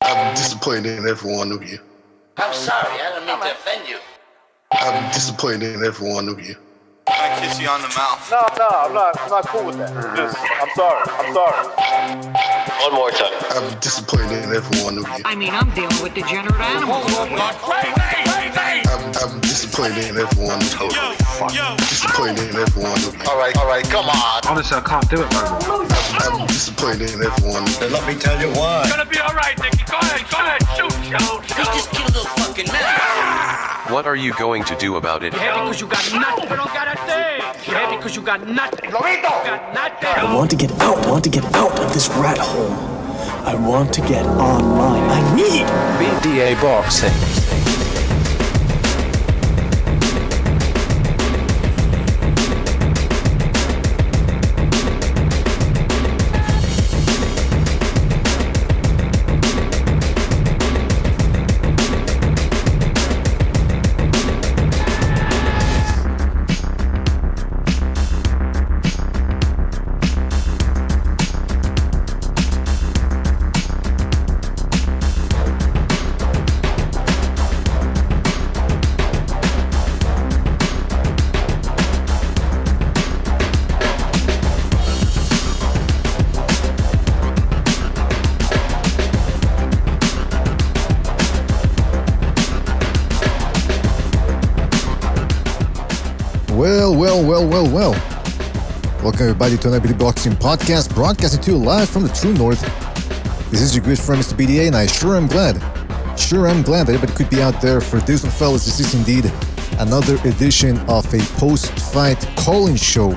I'm disappointed in every one of you. I'm sorry, I don't mean to offend you. I'm disappointed in every one of you. I kiss you on the mouth. No, I'm not cool with that. I'm sorry. One more time. I'm disappointed in every one of you. I mean, I'm dealing with degenerate animals. I'm disappointed in every one of you. Disappointed in every one of you. All right, come on. Honestly, I can't do it no more. I'm disappointed in every one of you. Let me tell you why. It's gonna be all right, Nicky. Go ahead, shoot. We just killed a fucking man. What are you going to do about it? Yeah, because you got nothing. You don't got a thing. Yeah, because you got nothing. You got nothing. I want to get out of this rat hole. I want to get online. I need BDA boxing. Well. Welcome everybody to another BDA Boxing Podcast, broadcasting to you live from the True North. This is your good friend Mr. BDA, and I sure am glad that everybody could be out there. For this one, fellas, this is indeed another edition of a post-fight call-in show,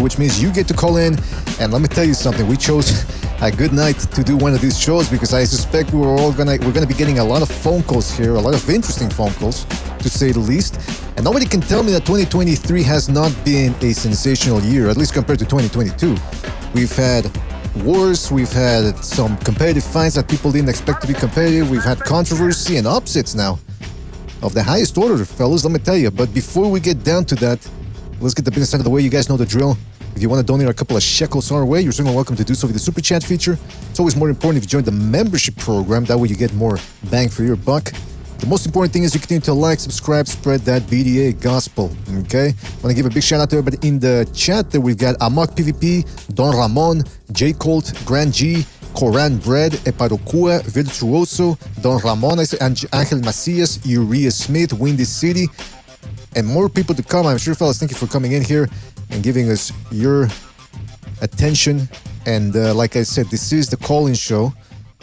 which means you get to call in, and let me tell you something, we chose a good night to do one of these shows because I suspect we're gonna be getting a lot of phone calls here, a lot of interesting phone calls, to say the least. And nobody can tell me that 2023 has not been a sensational year, at least compared to 2022. We've had wars, we've had some competitive fights that people didn't expect to be competitive, we've had controversy and upsets now of the highest order, fellas, let me tell you. But before we get down to that, let's get the business out of the way. You guys know the drill. If you want to donate a couple of shekels our way, you're certainly welcome to do so with the Super Chat feature. It's always more important if you join the membership program. That way you get more bang for your buck. The most important thing is you continue to like, subscribe, spread that BDA gospel, okay? I want to give a big shout out to everybody in the chat. There we've got Amok PvP, Don Ramon, J Colt, Grand G, Coran Bread, Eparokua, Virtuoso, Don Ramon, Angel Macias, Urea Smith, Windy City, and more people to come. I'm sure, fellas, thank you for coming in here and giving us your attention. And like I said, this is the call-in show,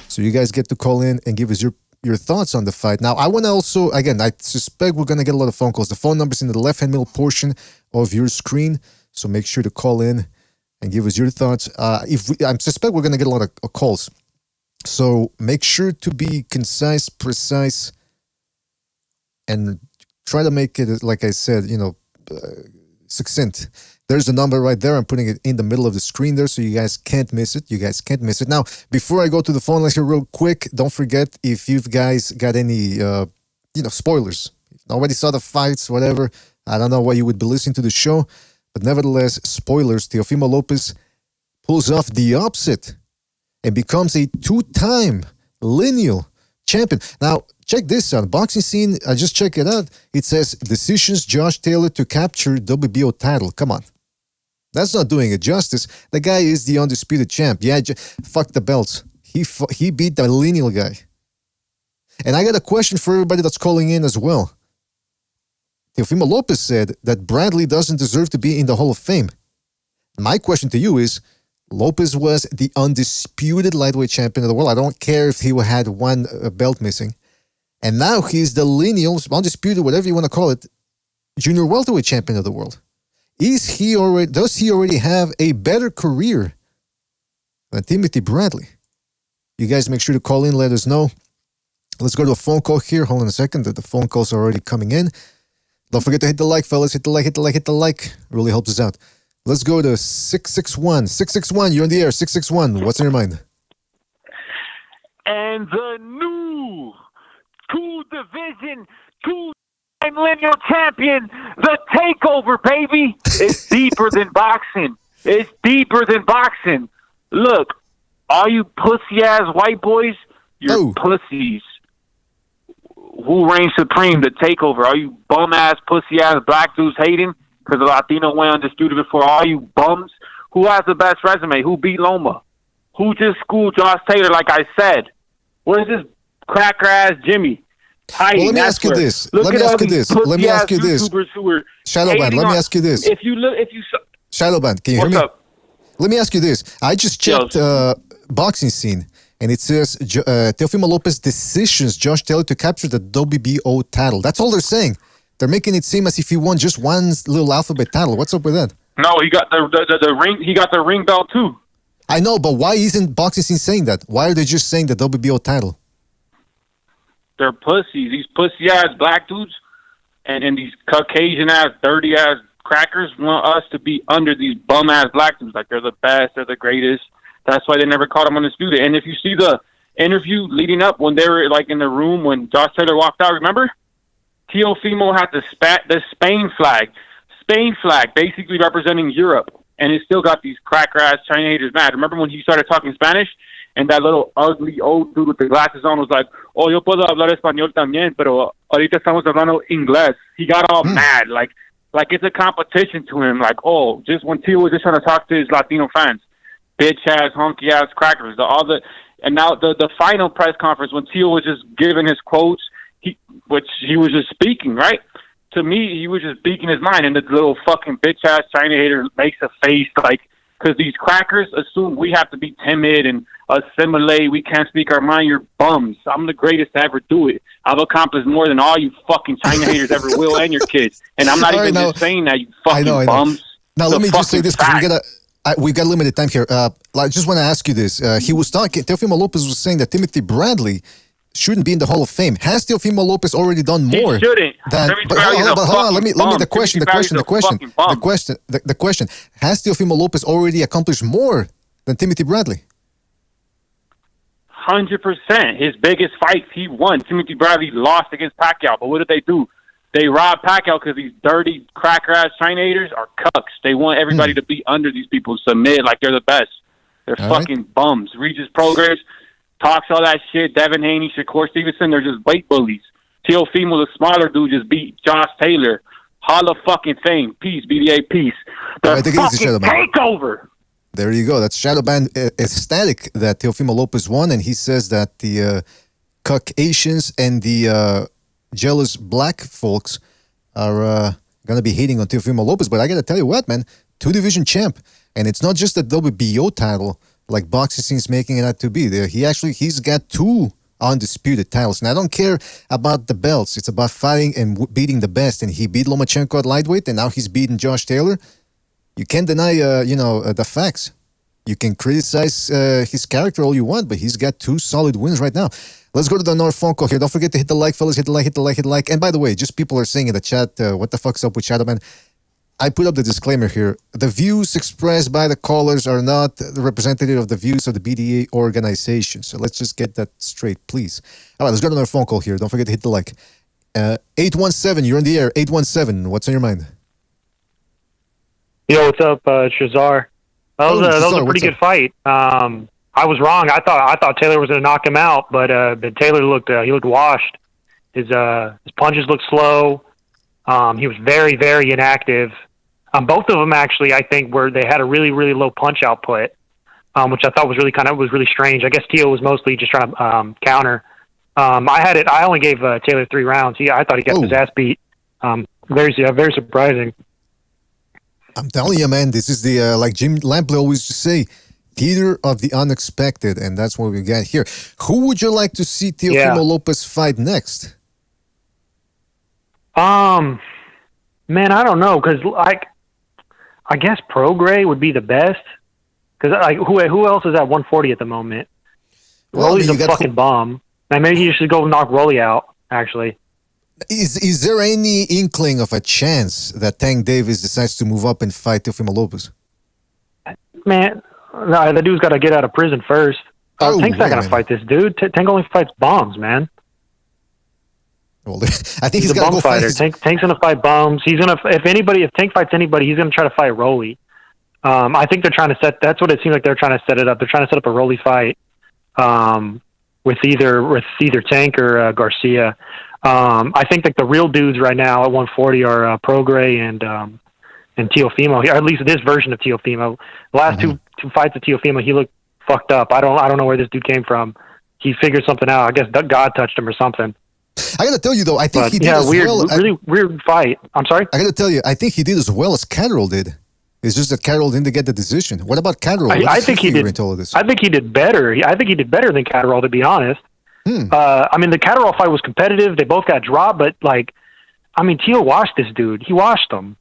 so you guys get to call in and give us your thoughts on the fight. Now, I want to also, again, I suspect we're going to get a lot of phone calls. The phone number's in the left-hand middle portion of your screen, so make sure to call in and give us your thoughts. I suspect we're going to get a lot of calls, so make sure to be concise, precise, and try to make it, like I said, succinct. There's the number right there. I'm putting it in the middle of the screen there so you guys can't miss it. Now, before I go to the phone lines here real quick, don't forget, if you guys got any, spoilers. If nobody saw the fights, whatever, I don't know why you would be listening to the show, but nevertheless, spoilers. Teofimo Lopez pulls off the upset and becomes a two-time lineal champion. Now, check this out. Boxing Scene, I just checked it out. It says, decisions Josh Taylor to capture WBO title. Come on. That's not doing it justice. The guy is the undisputed champ. Yeah, fuck the belts. He beat the lineal guy. And I got a question for everybody that's calling in as well. Teofimo Lopez said that Bradley doesn't deserve to be in the Hall of Fame. My question to you is, Lopez was the undisputed lightweight champion of the world. I don't care if he had one belt missing. And now he's the lineal, undisputed, whatever you want to call it, junior welterweight champion of the world. Does he already have a better career than Timothy Bradley? You guys make sure to call in, let us know. Let's go to a phone call here. Hold on a second. The phone calls are already coming in. Don't forget to hit the like, fellas. Hit the like. It really helps us out. Let's go to 661. 661, you're on the air. 661, what's on your mind? And the new two-division, two-time lineal champion, the takeover, baby. It's deeper than boxing. Look, all you pussy-ass white boys, You're pussies. Who reigns supreme? The takeover. Are you bum-ass, pussy-ass black dudes hating because the Latino went undisputed before all you bums? Who has the best resume? Who beat Loma? Who just schooled Josh Taylor like I said? Where's this cracker-ass Jimmy? Well, let me ask you this. Let me ask you this. Shadowban, let me ask you this. Shadowban, can you hear me? Up? Let me ask you this. I just checked boxing scene, and it says Teofimo Lopez decisions Josh Taylor to capture the WBO title. That's all they're saying. They're making it seem as if he won just one little alphabet title. What's up with that? No, he got the ring. He got the ring belt too. I know, but why isn't boxing scene saying that? Why are they just saying the WBO title? They're pussies. These pussy-ass black dudes and these Caucasian-ass, dirty-ass crackers want us to be under these bum-ass black dudes. Like, they're the best, they're the greatest. That's why they never caught him undisputed. And if you see the interview leading up when they were, like, in the room when Josh Taylor walked out, remember? Teofimo had the Spain flag. Spain flag, basically representing Europe. And it still got these cracker-ass China haters mad. Remember when he started talking Spanish? And that little ugly old dude with the glasses on was like, "Oh, yo puedo hablar español también, pero ahorita estamos hablando inglés." He got all mad, like it's a competition to him. Like, oh, just when Tio was just trying to talk to his Latino fans, bitch ass, honky ass crackers. And now the final press conference when Tio was just giving his quotes, which he was just speaking, right? To me, he was just speaking his mind, and the little fucking bitch ass China hater makes a face like. Because these crackers assume we have to be timid and assimilate. We can't speak our mind. You're bums. I'm the greatest to ever do it. I've accomplished more than all you fucking China haters ever will and your kids. And I'm not even just saying that, you fucking bums. Now, let me just say this because we got limited time here. I just want to ask you this. He was talking, Teofimo Lopez was saying that Timothy Bradley shouldn't be in the Hall of Fame. Has Teofimo Lopez already done more? He shouldn't. Hold on. Let me the question. The question. Has Teofimo Lopez already accomplished more than Timothy Bradley? 100%. His biggest fights he won. Timothy Bradley lost against Pacquiao. But what did they do? They robbed Pacquiao because these dirty cracker-ass China haters are cucks. They want everybody to be under these people, submit like they're the best. They're fucking bums. Regis Progress talks all that shit. Devin Haney, Shakur Stevenson, they're just weight bullies. Teofimo, the smaller dude, just beat Josh Taylor. Hall of fucking Fame. Peace, BDA, peace. The fucking takeover. There you go. That's Shadowban ecstatic that Teofimo Lopez won, and he says that the Caucasians and the jealous black folks are going to be hating on Teofimo Lopez. But I got to tell you what, man, 2-division champ. And it's not just the WBO title like boxing seems making it out to be. He's got 2 undisputed titles. And I don't care about the belts. It's about fighting and beating the best. And he beat Lomachenko at lightweight, and now he's beating Josh Taylor. You can't deny, the facts. You can criticize his character all you want, but he's got 2 solid wins right now. Let's go to the North phone call here. Don't forget to hit the like, fellas. Hit the like. And by the way, just people are saying in the chat, what the fuck's up with Shadowman? I put up the disclaimer here. The views expressed by the callers are not the representative of the views of the BDA organization. So let's just get that straight, please. All right, let's go to another phone call here. Don't forget to hit the like. 817, you're in the air. 817, what's on your mind? Yo, what's up, Shazar? That was a pretty good fight. I was wrong. I thought Taylor was going to knock him out, but Taylor looked washed. His punches looked slow. He was very, very inactive. Both of them actually, I think, they had a really, really low punch output, which I thought was really strange. I guess Teo was mostly just trying to counter. I only gave Taylor 3 rounds. I thought he got his ass beat. Very surprising. I'm telling you, man, this is the like Jim Lampley always used to say, theater of the unexpected, and that's what we got here. Who would you like to see Teofimo Lopez fight next? Man, I don't know, because I guess Prograis would be the best. Because who else is at 140 at the moment? Rolly's a fucking bomb. And maybe you should go knock Rolly out. Actually, is there any inkling of a chance that Tank Davis decides to move up and fight Teofimo Lopez? Man, no, the dude's got to get out of prison first. Tank's not gonna fight this dude. Tank only fights bombs, man. Well, I think he's a bum fighter. Tank's gonna fight bums. He's gonna if Tank fights anybody, he's gonna try to fight Rolly. I think they're trying to set. That's what it seems like they're trying to set it up. They're trying to set up a Rolly fight. with either Tank or Garcia. I think like the real dudes right now at 140 are Prograis and Teofimo, or at least this version of Teofimo. The last two fights of Teofimo, he looked fucked up. I don't know where this dude came from. He figured something out. I guess God touched him or something. I gotta tell you though, I think he did as well. Really weird fight. I'm sorry. I gotta tell you, I think he did as well as Catterall did. It's just that Catterall didn't get the decision. What about Catterall? I think he did. I think he did better. I think he did better than Catterall, to be honest. I mean, the Catterall fight was competitive. They both got dropped, but Teo washed this dude. He washed him.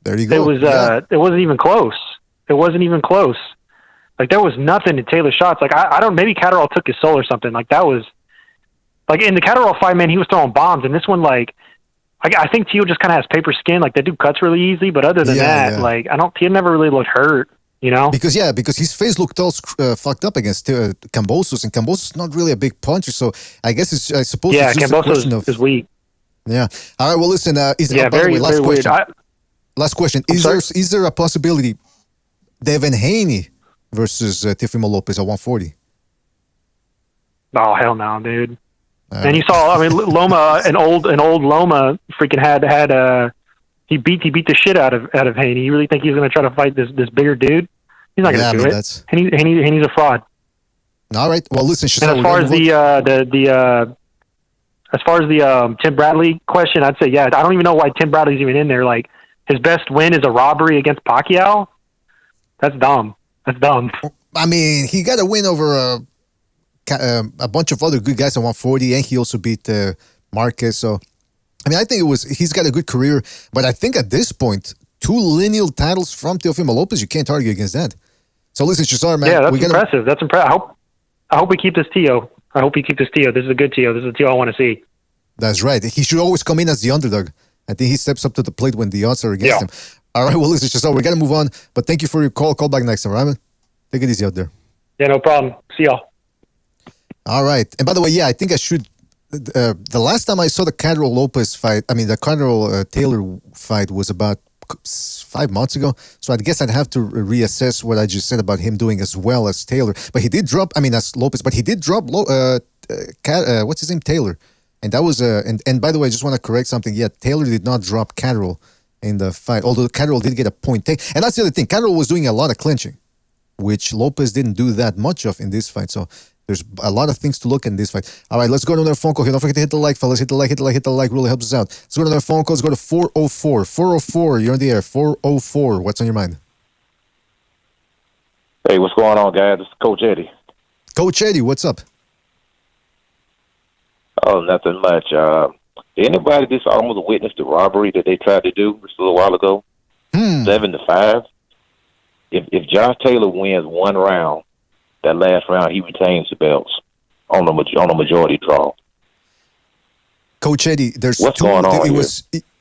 There you go. It wasn't even close. It wasn't even close. Like there was nothing in Taylor's shots. Like I don't. Maybe Catterall took his soul or something. Like that was. Like in the Catterall fight, man, he was throwing bombs, and this one, like, I think Teo just kind of has paper skin. Like that dude cuts really easy, but other than that, like Teo never really looked hurt, you know? Because his face looked all fucked up against Kambosos, and Kambosos is not really a big puncher, so I guess I suppose it's just a question of is weak. Yeah. All right. Well, listen. Very weird. Last question. Is there a possibility Devin Haney versus Teofimo Lopez at 140? Oh hell no, dude. And you saw, Loma, an old Loma, freaking had he beat the shit out of Haney. You really think he's going to try to fight this bigger dude? He's not going to do it. Haney's a fraud. All right. Well, listen. And as far as the Tim Bradley question, I'd say I don't even know why Tim Bradley's even in there. Like his best win is a robbery against Pacquiao. That's dumb. I mean, he got a win over a bunch of other good guys at 140, and he also beat Marquez. So, I mean, I think he's got a good career, but I think at this point, 2 lineal titles from Teofimo Lopez, you can't argue against that. So, listen, Cesar, man. Yeah, that's impressive. That's impressive. I hope we keep this Teo. This is a good Teo. This is the Teo I want to see. That's right. He should always come in as the underdog. I think he steps up to the plate when the odds are against him. All right, well, listen, Cesar, we got to move on, but thank you for your call. Call back next time, right, man? Take it easy out there. Yeah, no problem. See y'all. All right. And by the way, I think I should. The last time I saw the Catterall Lopez fight, the Catterall Taylor fight was about 5 months ago. So I guess I'd have to reassess what I just said about him doing as well as Taylor. But he did drop. As Lopez, but he did drop. What's his name? Taylor. And that was and by the way, I just want to correct something. Yeah, Taylor did not drop Catterall in the fight, although Catterall did get a point take. And that's the other thing. Catterall was doing a lot of clinching, which Lopez didn't do that much of in this fight. So there's a lot of things to look in this fight. All right, let's go to another phone call here. Don't forget to hit the like, fellas. Hit the like. Really helps us out. Let's go to another phone call. Let's go to 404. 404, you're on the air. 404, what's on your mind? Hey, what's going on, guys? This is Coach Eddie. Coach Eddie, what's up? Oh, nothing much. Did anybody just almost witness the robbery that they tried to do just a little while ago? 7-5. If Josh Taylor wins one round, that last round he retains the belts on the majority draw. Coach Eddie, there's what's two. Going on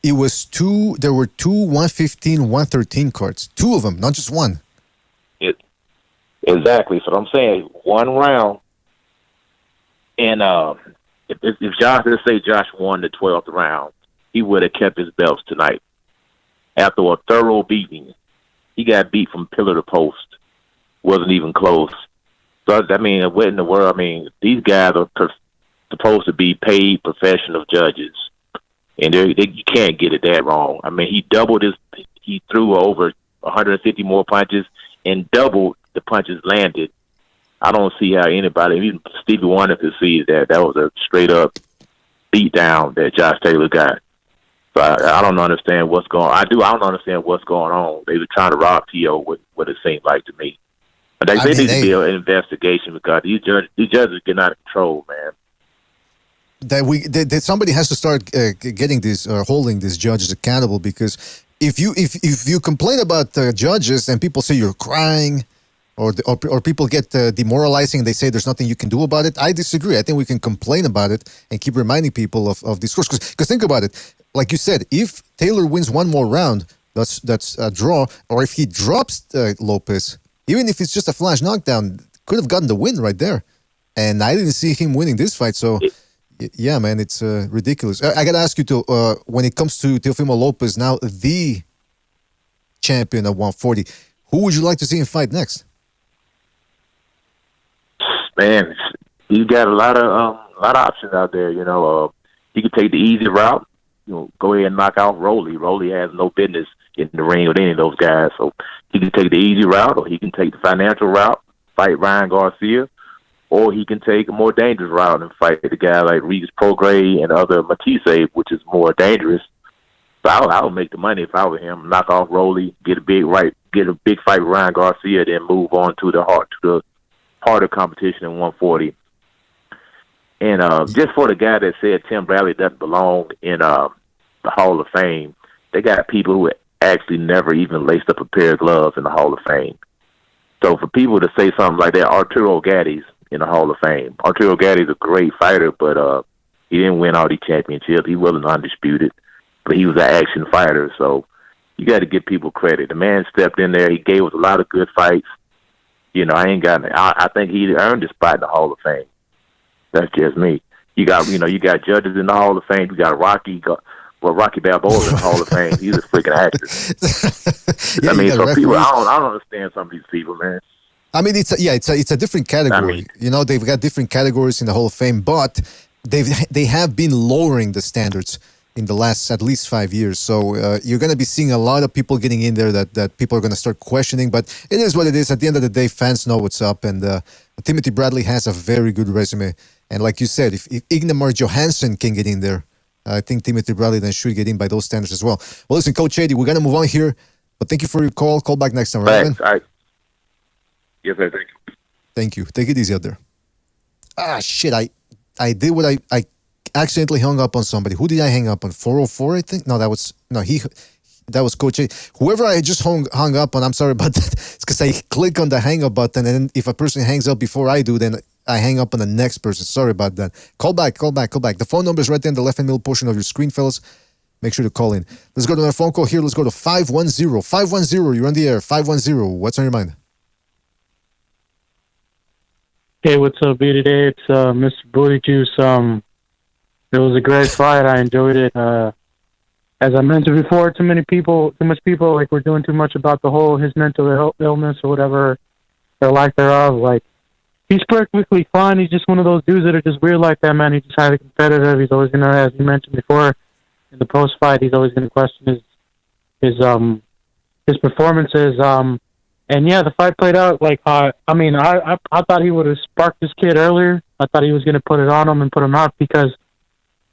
it was two. There were 2 115, 113 cards. 2 of them, not just one. Exactly. So I'm saying one round, and if Josh, let's say Josh won the 12th round, he would have kept his belts tonight. After a thorough beating, he got beat from pillar to post. Wasn't even close. So, what in the world? These guys are supposed to be paid professional judges, and you can't get it that wrong. He doubled he threw over 150 more punches and doubled the punches landed. I don't see how anybody, even Stevie Wonder, could see that was a straight up beat down that Josh Taylor got. So I don't understand what's going on. I don't understand what's going on. They were trying to rob Teo with what it seemed like to me. But they need to be an investigation because these judges get out of control, man. That somebody has to start getting these holding these judges accountable, because if you complain about the judges and people say you're crying, or people get demoralizing, they say there's nothing you can do about it, I disagree. I think we can complain about it and keep reminding people of these scores. Because think about it, like you said, if Taylor wins one more round, that's a draw, or if he drops Lopez, even if it's just a flash knockdown, could have gotten the win right there. And I didn't see him winning this fight, so yeah, man, it's ridiculous. I got to ask you, when it comes to Teofimo Lopez, now the champion at 140, who would you like to see him fight next? Man, He's got a lot of options out there. You know, he could take the easy route. You know, go ahead and knock out Rolly. Rolly has no business in the ring with any of those guys. So he can take the easy route, or he can take the financial route, fight Ryan Garcia, or he can take a more dangerous route and fight the guy like Regis Prograis and other Matisse, which is more dangerous. So I would make the money if I were him. Knock off Rolly, get a big fight with Ryan Garcia, then move on to the harder competition in 140. And just for the guy that said Tim Bradley doesn't belong in the Hall of Fame, they got people who actually never even laced up a pair of gloves in the Hall of Fame. So for people to say something like that, Arturo Gati's in the Hall of Fame. Arturo Gati's a great fighter, but he didn't win all these championships. He wasn't undisputed, but he was an action fighter. So you got to give people credit. The man stepped in there. He gave us a lot of good fights. You know, I think he earned his spot in the Hall of Fame. That's just me. You got judges in the Hall of Fame. You got Rocky Balboa's in the Hall of Fame. He's a freaking actor. Yeah, I mean, so referees. people, I don't understand some of these people, man. I mean, it's a different category. You know, they've got different categories in the Hall of Fame, but they have been lowering the standards in the last at least 5 years. So you're going to be seeing a lot of people getting in there that people are going to start questioning. But it is what it is. At the end of the day, fans know what's up, and Timothy Bradley has a very good resume. And like you said, if Ignemar Johansson can get in there, I think Timothy Bradley then should get in by those standards as well. Well, listen, Coach Eddie, we're going to move on here. But thank you for your call. Call back next time, right, man? Thanks. Yes, sir. Thank you. Thank you. Take it easy out there. Shit. I did what I accidentally hung up on somebody. Who did I hang up on? 404, I think? No, that was Coach Eddie. Whoever I just hung up on, I'm sorry about that. It's because I click on the hang up button, and then if a person hangs up before I do, then I hang up on the next person. Sorry about that. Call back. The phone number is right there in the left-hand middle portion of your screen, fellas. Make sure to call in. Let's go to another phone call here. Let's go to 510. 510, you're on the air. 510, what's on your mind? Hey, what's up, B today? It's Mr. Booty Juice. It was a great fight. I enjoyed it. As I mentioned before, too much people, like, we're doing too much about his mental illness or whatever, or lack thereof. Like, he's perfectly fine. He's just one of those dudes that are just weird like that, man. He's just highly competitive. He's always gonna, as you mentioned before, in the post fight, he's always gonna question his performances. And yeah, the fight played out like I thought he would have sparked this kid earlier. I thought he was gonna put it on him and put him out because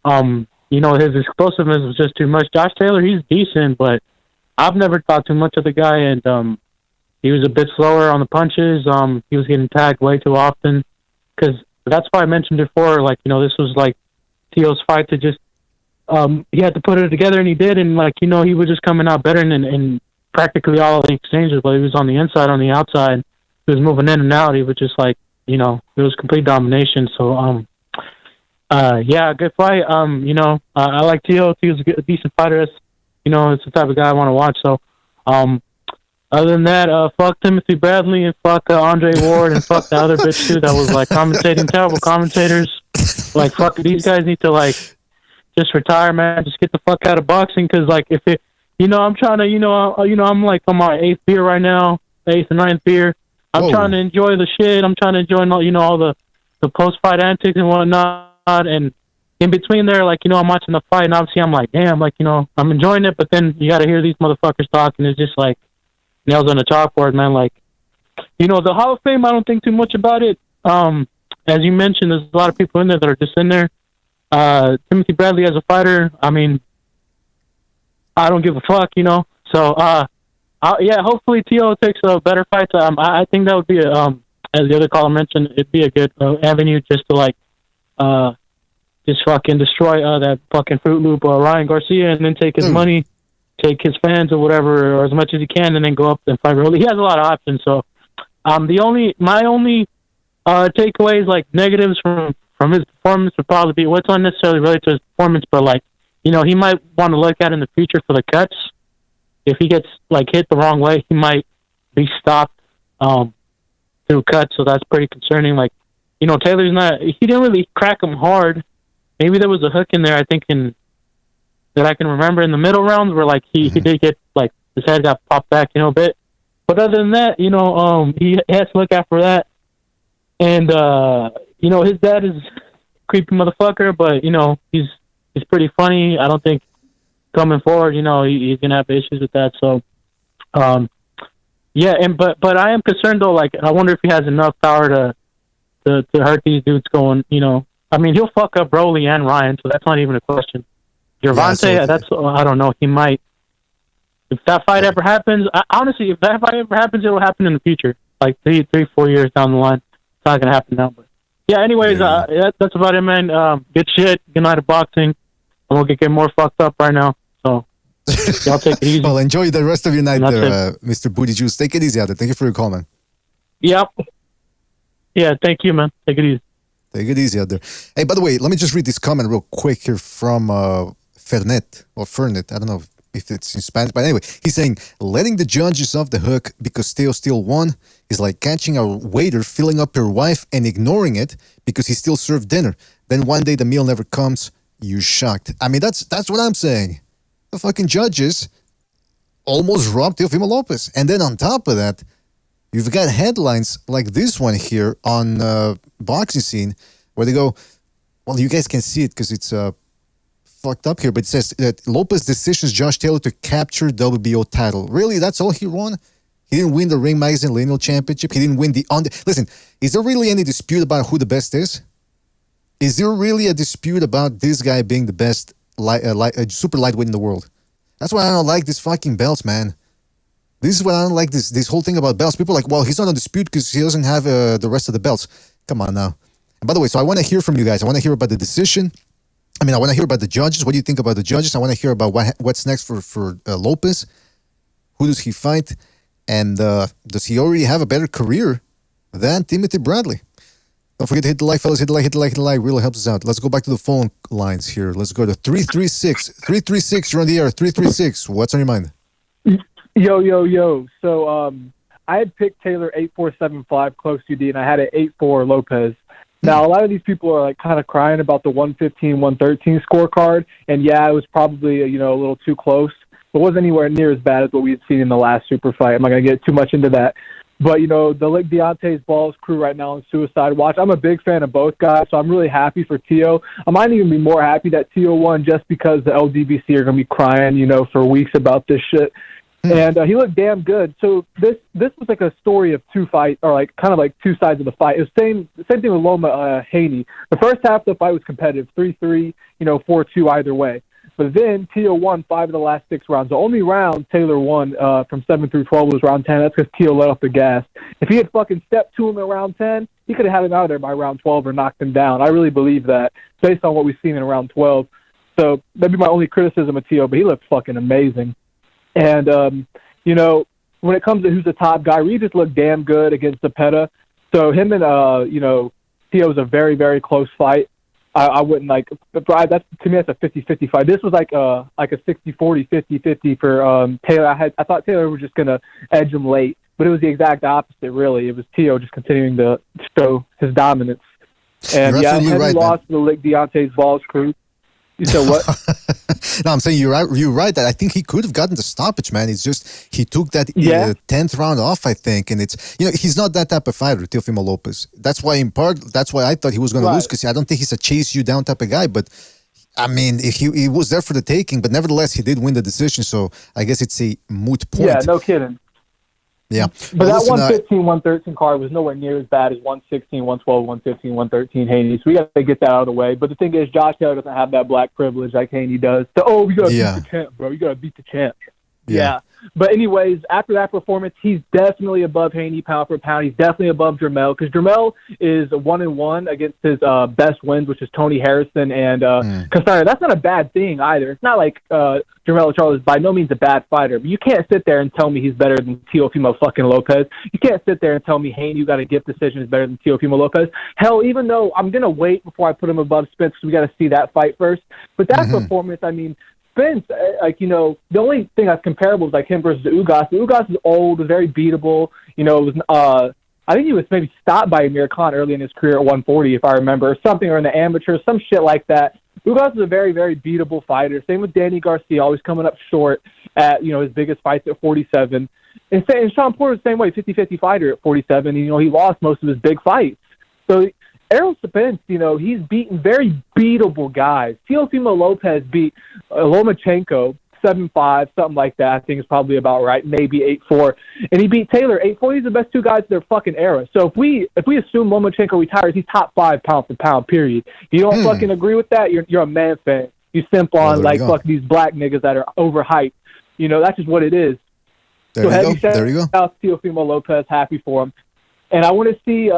his explosiveness was just too much. Josh Taylor, he's decent, but I've never thought too much of the guy, and he was a bit slower on the punches. He was getting tagged way too often, because that's why I mentioned before, like, this was like Teo's fight to just, he had to put it together, and he did, and he was just coming out better in practically all of the exchanges, but he was on the inside, on the outside, he was moving in and out. He was just like, it was complete domination. So, yeah, good fight. I like Teo. Teo's a decent fighter. It's the type of guy I want to watch. So, other than that, fuck Timothy Bradley and fuck Andre Ward and fuck the other bitch too that was like commentating, terrible commentators. Like, fuck, these guys need to just retire, man. Just get the fuck out of boxing, because if it, I'm trying to, I'm like on my 8th beer right now, 8th or 9th beer. I'm trying to enjoy the shit. I'm trying to enjoy all the post fight antics and whatnot. And in between there, I'm watching the fight, and obviously I'm like, damn, I'm enjoying it. But then you got to hear these motherfuckers talk, and it's just like nails on the chalkboard, man. The Hall of Fame, I don't think too much about it. As you mentioned, there's a lot of people in there that are just in there. Timothy Bradley as a fighter, I mean, I don't give a fuck, So, yeah, hopefully Teo takes a better fight. I think that would be, as the other caller mentioned, it'd be a good avenue just to, just fucking destroy that fucking Fruit Loop Ryan Garcia, and then take his money, take his fans or whatever, or as much as he can, and then go up and fight Rolly. He has a lot of options. So, my only takeaways, like negatives from his performance, would probably be, what's not necessarily related to his performance, but he might want to look at in the future for the cuts. If he gets hit the wrong way, he might be stopped through cuts. So that's pretty concerning. Taylor's he didn't really crack him hard. Maybe there was a hook in there, I think, that I can remember in the middle rounds where he did get his head got popped back, a bit. But other than that, he has to look out for that. And his dad is a creepy motherfucker, but he's pretty funny. I don't think coming forward, he's gonna have issues with that. So, but I am concerned though. Like, I wonder if he has enough power to hurt these dudes going. I mean, he'll fuck up Broly and Ryan, so that's not even a question. Gervonta, I don't know. He might. If that fight ever happens, honestly, if that fight ever happens, it will happen in the future, like 3-4 years down the line. It's not gonna happen now, but yeah. Anyways, that's about it, man. Good shit. Good night of boxing. I'm gonna get more fucked up right now, so y'all take it easy. Well, enjoy the rest of your night there, Mr. Booty Juice. Take it easy out there. Thank you for your call, man. Yep. Yeah, thank you, man. Take it easy. Take it easy out there. Hey, by the way, let me just read this comment real quick here from Fernet. I don't know if it's in Spanish, but anyway, he's saying, letting the judges off the hook because Teo still won is like catching a waiter filling up your wife and ignoring it because he still served dinner. Then one day the meal never comes, you're shocked. I mean, that's what I'm saying. The fucking judges almost robbed Teofimo Lopez. And then on top of that, you've got headlines like this one here on Boxing Scene where they go, well, you guys can see it because it's fucked up here, but it says that Lopez decisions Josh Taylor to capture WBO title. Really? That's all he won? He didn't win the Ring Magazine Lineal Championship. He didn't win the... Listen, is there really any dispute about who the best is? Is there really a dispute about this guy being the best super lightweight in the world? That's why I don't like these fucking belts, man. This is what I don't like, this whole thing about belts. People are like, well, he's not on dispute because he doesn't have the rest of the belts. Come on now. And by the way, so I want to hear from you guys. I want to hear about the decision. I want to hear about the judges. What do you think about the judges? I want to hear about what's next for Lopez. Who does he fight? And does he already have a better career than Timothy Bradley? Don't forget to hit the like, fellas. Hit the like, hit the like, hit the like. Really helps us out. Let's go back to the phone lines here. Let's go to 336. 336, you're on the air. 336, what's on your mind? Yo. So I had picked Taylor 8-4-7-5 close UD, and I had an 8-4 Lopez. Now, a lot of these people are like kind of crying about the 115-113 scorecard, and yeah, it was probably a little too close, but wasn't anywhere near as bad as what we had seen in the last super fight. I'm not going to get too much into that. But, the Lick Deontay's Balls crew right now on Suicide Watch, I'm a big fan of both guys, so I'm really happy for Teo. I might even be more happy that Teo won just because the LDBC are going to be crying, for weeks about this shit. And he looked damn good. So this was like a story of two fights, or like kind of like two sides of the fight. It was same thing with Loma Haney. The first half of the fight was competitive, 3-3, 4-2 either way. But then Teo won 5 of the last 6 rounds. The only round Taylor won from 7 through 12 was round 10. That's because Teo let off the gas. If he had fucking stepped to him in round 10, he could have had him out of there by round 12 or knocked him down. I really believe that based on what we've seen in round 12. So that'd be my only criticism of Teo, but he looked fucking amazing. And, when it comes to who's the top guy, Reed just looked damn good against Zepeda. So him and, Teo's a very, very close fight. I wouldn't to me, that's a 50-50 fight. This was like a 60-40, 50-50 for Taylor. I thought Taylor was just going to edge him late, but it was the exact opposite, really. It was Teo just continuing to show his dominance. And, he lost to the Lick Deontay's Balls crew. You said what? No, I'm saying you're right that I think he could have gotten the stoppage, man. It's just he took that 10th round off, I think, and it's he's not that type of fighter, Teofimo Lopez. That's why I thought he was going to lose, because I don't think he's a chase you down type of guy. But I mean, he was there for the taking, but nevertheless he did win the decision. So I guess it's a moot point. Yeah, no kidding. Yeah. But that 115-113 card was nowhere near as bad as 116, 112, 115, 113 Haney. So we got to get that out of the way. But the thing is, Josh Taylor doesn't have that black privilege like Haney does. So, you got to beat the champ, bro. You got to beat the champ. Yeah. But anyways, after that performance, he's definitely above Haney pound for pound. He's definitely above Jermell, because Jermell is 1-1 against his best wins, which is Tony Harrison and Castaño. That's not a bad thing either. It's not like Jermell Charles is by no means a bad fighter, but you can't sit there and tell me he's better than Teofimo fucking Lopez. You can't sit there and tell me Haney, you got a gift decision, is better than Teofimo Lopez. Hell, even though I'm going to wait before I put him above Spence, because we got to see that fight first. But that performance, I mean, Spence, the only thing that's comparable is like him versus Ugas. Ugas is old, is very beatable. It was I think he was maybe stopped by Amir Khan early in his career at 140, if I remember, or something, or in the amateurs, some shit like that. Ugas is a very, very beatable fighter. Same with Danny Garcia, always coming up short at, his biggest fights at 47. And Sean Porter's the same way, 50-50 fighter at 47. He lost most of his big fights. So Errol Spence, he's beaten very beatable guys. Teofimo Lopez beat Lomachenko 7-5, something like that. I think it's probably about right, maybe 8-4. And he beat Taylor 8-4. He's the best two guys of their fucking era. So if we assume Lomachenko retires, he's top 5 pound for pound, period. If you don't fucking agree with that, you're a man fan. You simp on fuck these black niggas that are overhyped. That's just what it is. There you go. Out Teofimo Lopez, happy for him. And I want to see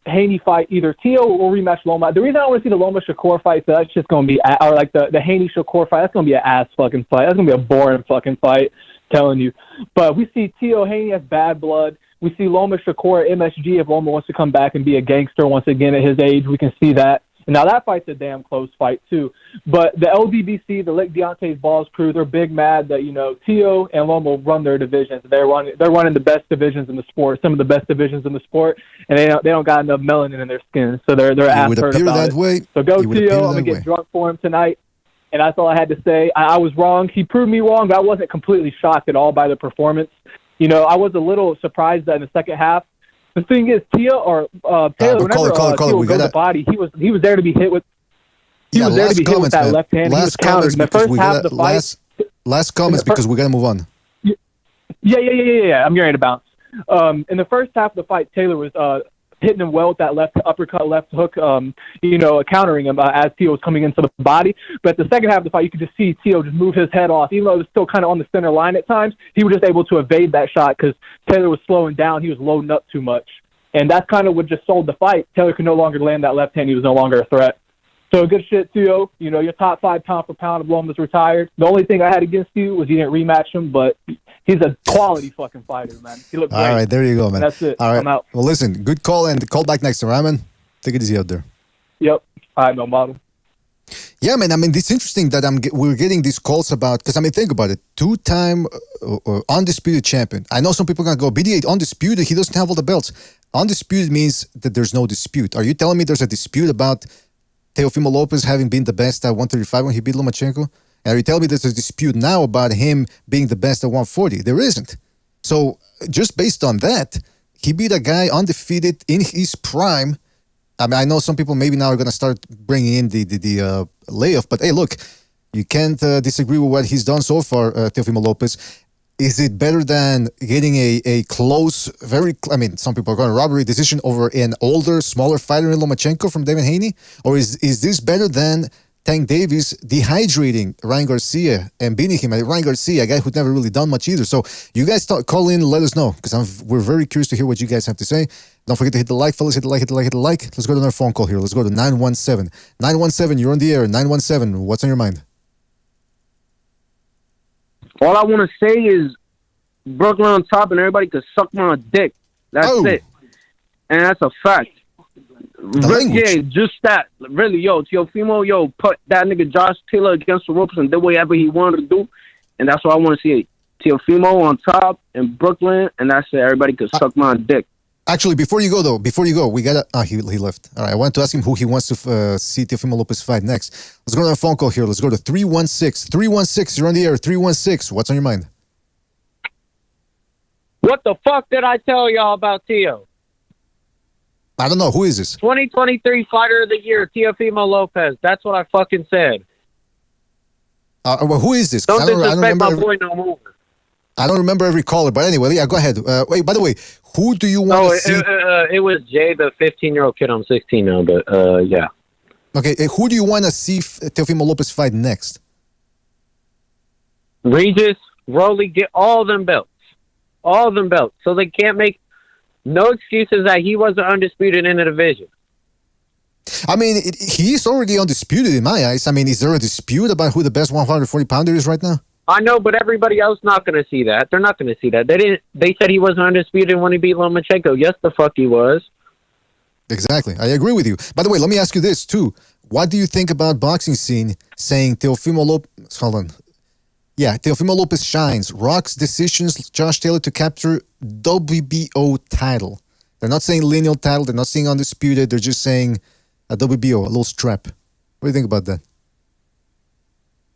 Haney fight either Teo or rematch Loma. The reason I want to see the Loma Shakur fight, so that's just going to be, or like the Haney Shakur fight, that's going to be an ass fucking fight. That's going to be a boring fucking fight, telling you. But we see Teo Haney as bad blood. We see Loma Shakur MSG if Loma wants to come back and be a gangster once again at his age. We can see that. Now, that fight's a damn close fight, too. But the LDBC, the Lick Deontay's Balls crew, they're big mad that, Teo and Loma run their divisions. They're running the best divisions in the sport, some of the best divisions in the sport, and they don't got enough melanin in their skin, so they're ass hurt about it. So go Teo. I'm going to get drunk for him tonight, and that's all I had to say. I was wrong. He proved me wrong, but I wasn't completely shocked at all by the performance. I was a little surprised that in the second half, the thing is, Taylor, whenever Teo would go to the body, he was there to be hit with. He was there to be hit with that left hand. He was countered in the first half of the fight. Last comments because we got to move on. Yeah. I'm ready to bounce. In the first half of the fight, Taylor was hitting him well with that left uppercut, left hook, countering him as Teo was coming into the body. But the second half of the fight, you could just see Teo just move his head off. Even though it was still kind of on the center line at times, he was just able to evade that shot because Taylor was slowing down. He was loading up too much. And that's kind of what just sold the fight. Taylor could no longer land that left hand. He was no longer a threat. So good shit, Teo. Your top 5 pound for pound of Loma's retired. The only thing I had against you was you didn't rematch him, but he's a quality fucking fighter, man. He looked great. All right, there you go, man. That's it. All right. I'm out. Well, listen, good call, and call back next time, right, man? Take it easy out there. Yep. All right, no model. Yeah, man. I mean, it's interesting that we're getting these calls about, because, think about it. 2-time undisputed champion. I know some people are going to go, BD8 undisputed, he doesn't have all the belts. Undisputed means that there's no dispute. Are you telling me there's a dispute about Teofimo Lopez having been the best at 135 when he beat Lomachenko? And are you telling me there's a dispute now about him being the best at 140? There isn't. So just based on that, he beat a guy undefeated in his prime. I know some people maybe now are going to start bringing in the layoff, but hey, look, you can't disagree with what he's done so far, Teofimo Lopez. Is it better than getting a close, some people are going to robbery decision over an older, smaller fighter in Lomachenko from Devin Haney? Or is this better than Tank Davis dehydrating Ryan Garcia and beating him? Ryan Garcia, a guy who'd never really done much either. So you guys call in, let us know, because we're very curious to hear what you guys have to say. Don't forget to hit the like, fellas. Hit the like. Let's go to another phone call here. Let's go to 917. 917, you're on the air. 917, what's on your mind? All I want to say is Brooklyn on top and everybody could suck my dick. That's it. And that's a fact. Yeah, just that. Really, Teofimo, put that nigga Josh Taylor against the ropes and did whatever he wanted to do. And that's what I want to see. Teofimo on top and Brooklyn, and that's it. Everybody could suck my dick. Actually, before you go, we got to... he left. All right, I want to ask him who he wants to see Teofimo Lopez fight next. Let's go to a phone call here. Let's go to 316. 316, you're on the air. 316, what's on your mind? What the fuck did I tell y'all about Teo? I don't know. Who is this? 2023 Fighter of the Year, Teofimo Lopez. That's what I fucking said. Well, who is this? Don't disrespect my boy no more. I don't remember every caller, but anyway, yeah, go ahead. Wait, by the way, who do you want to see? It was Jay, the 15-year-old kid. I'm 16 now, but yeah. Okay, who do you want to see Teofimo Lopez fight next? Regis, Rolly, get all them belts. All of them belts. So they can't make no excuses that he wasn't undisputed in the division. I mean, he's already undisputed in my eyes. I mean, is there a dispute about who the best 140-pounder is right now? I know, but everybody else not going to see that. They're not going to see that. They said he wasn't undisputed when he beat Lomachenko. Yes, the fuck he was. Exactly. I agree with you. By the way, let me ask you this, too. What do you think about boxing scene saying Teofimo Lopez... Hold on. Yeah, Teofimo Lopez shines. Rocks decisions Josh Taylor to capture WBO title. They're not saying lineal title. They're not saying undisputed. They're just saying a WBO, a little strap. What do you think about that?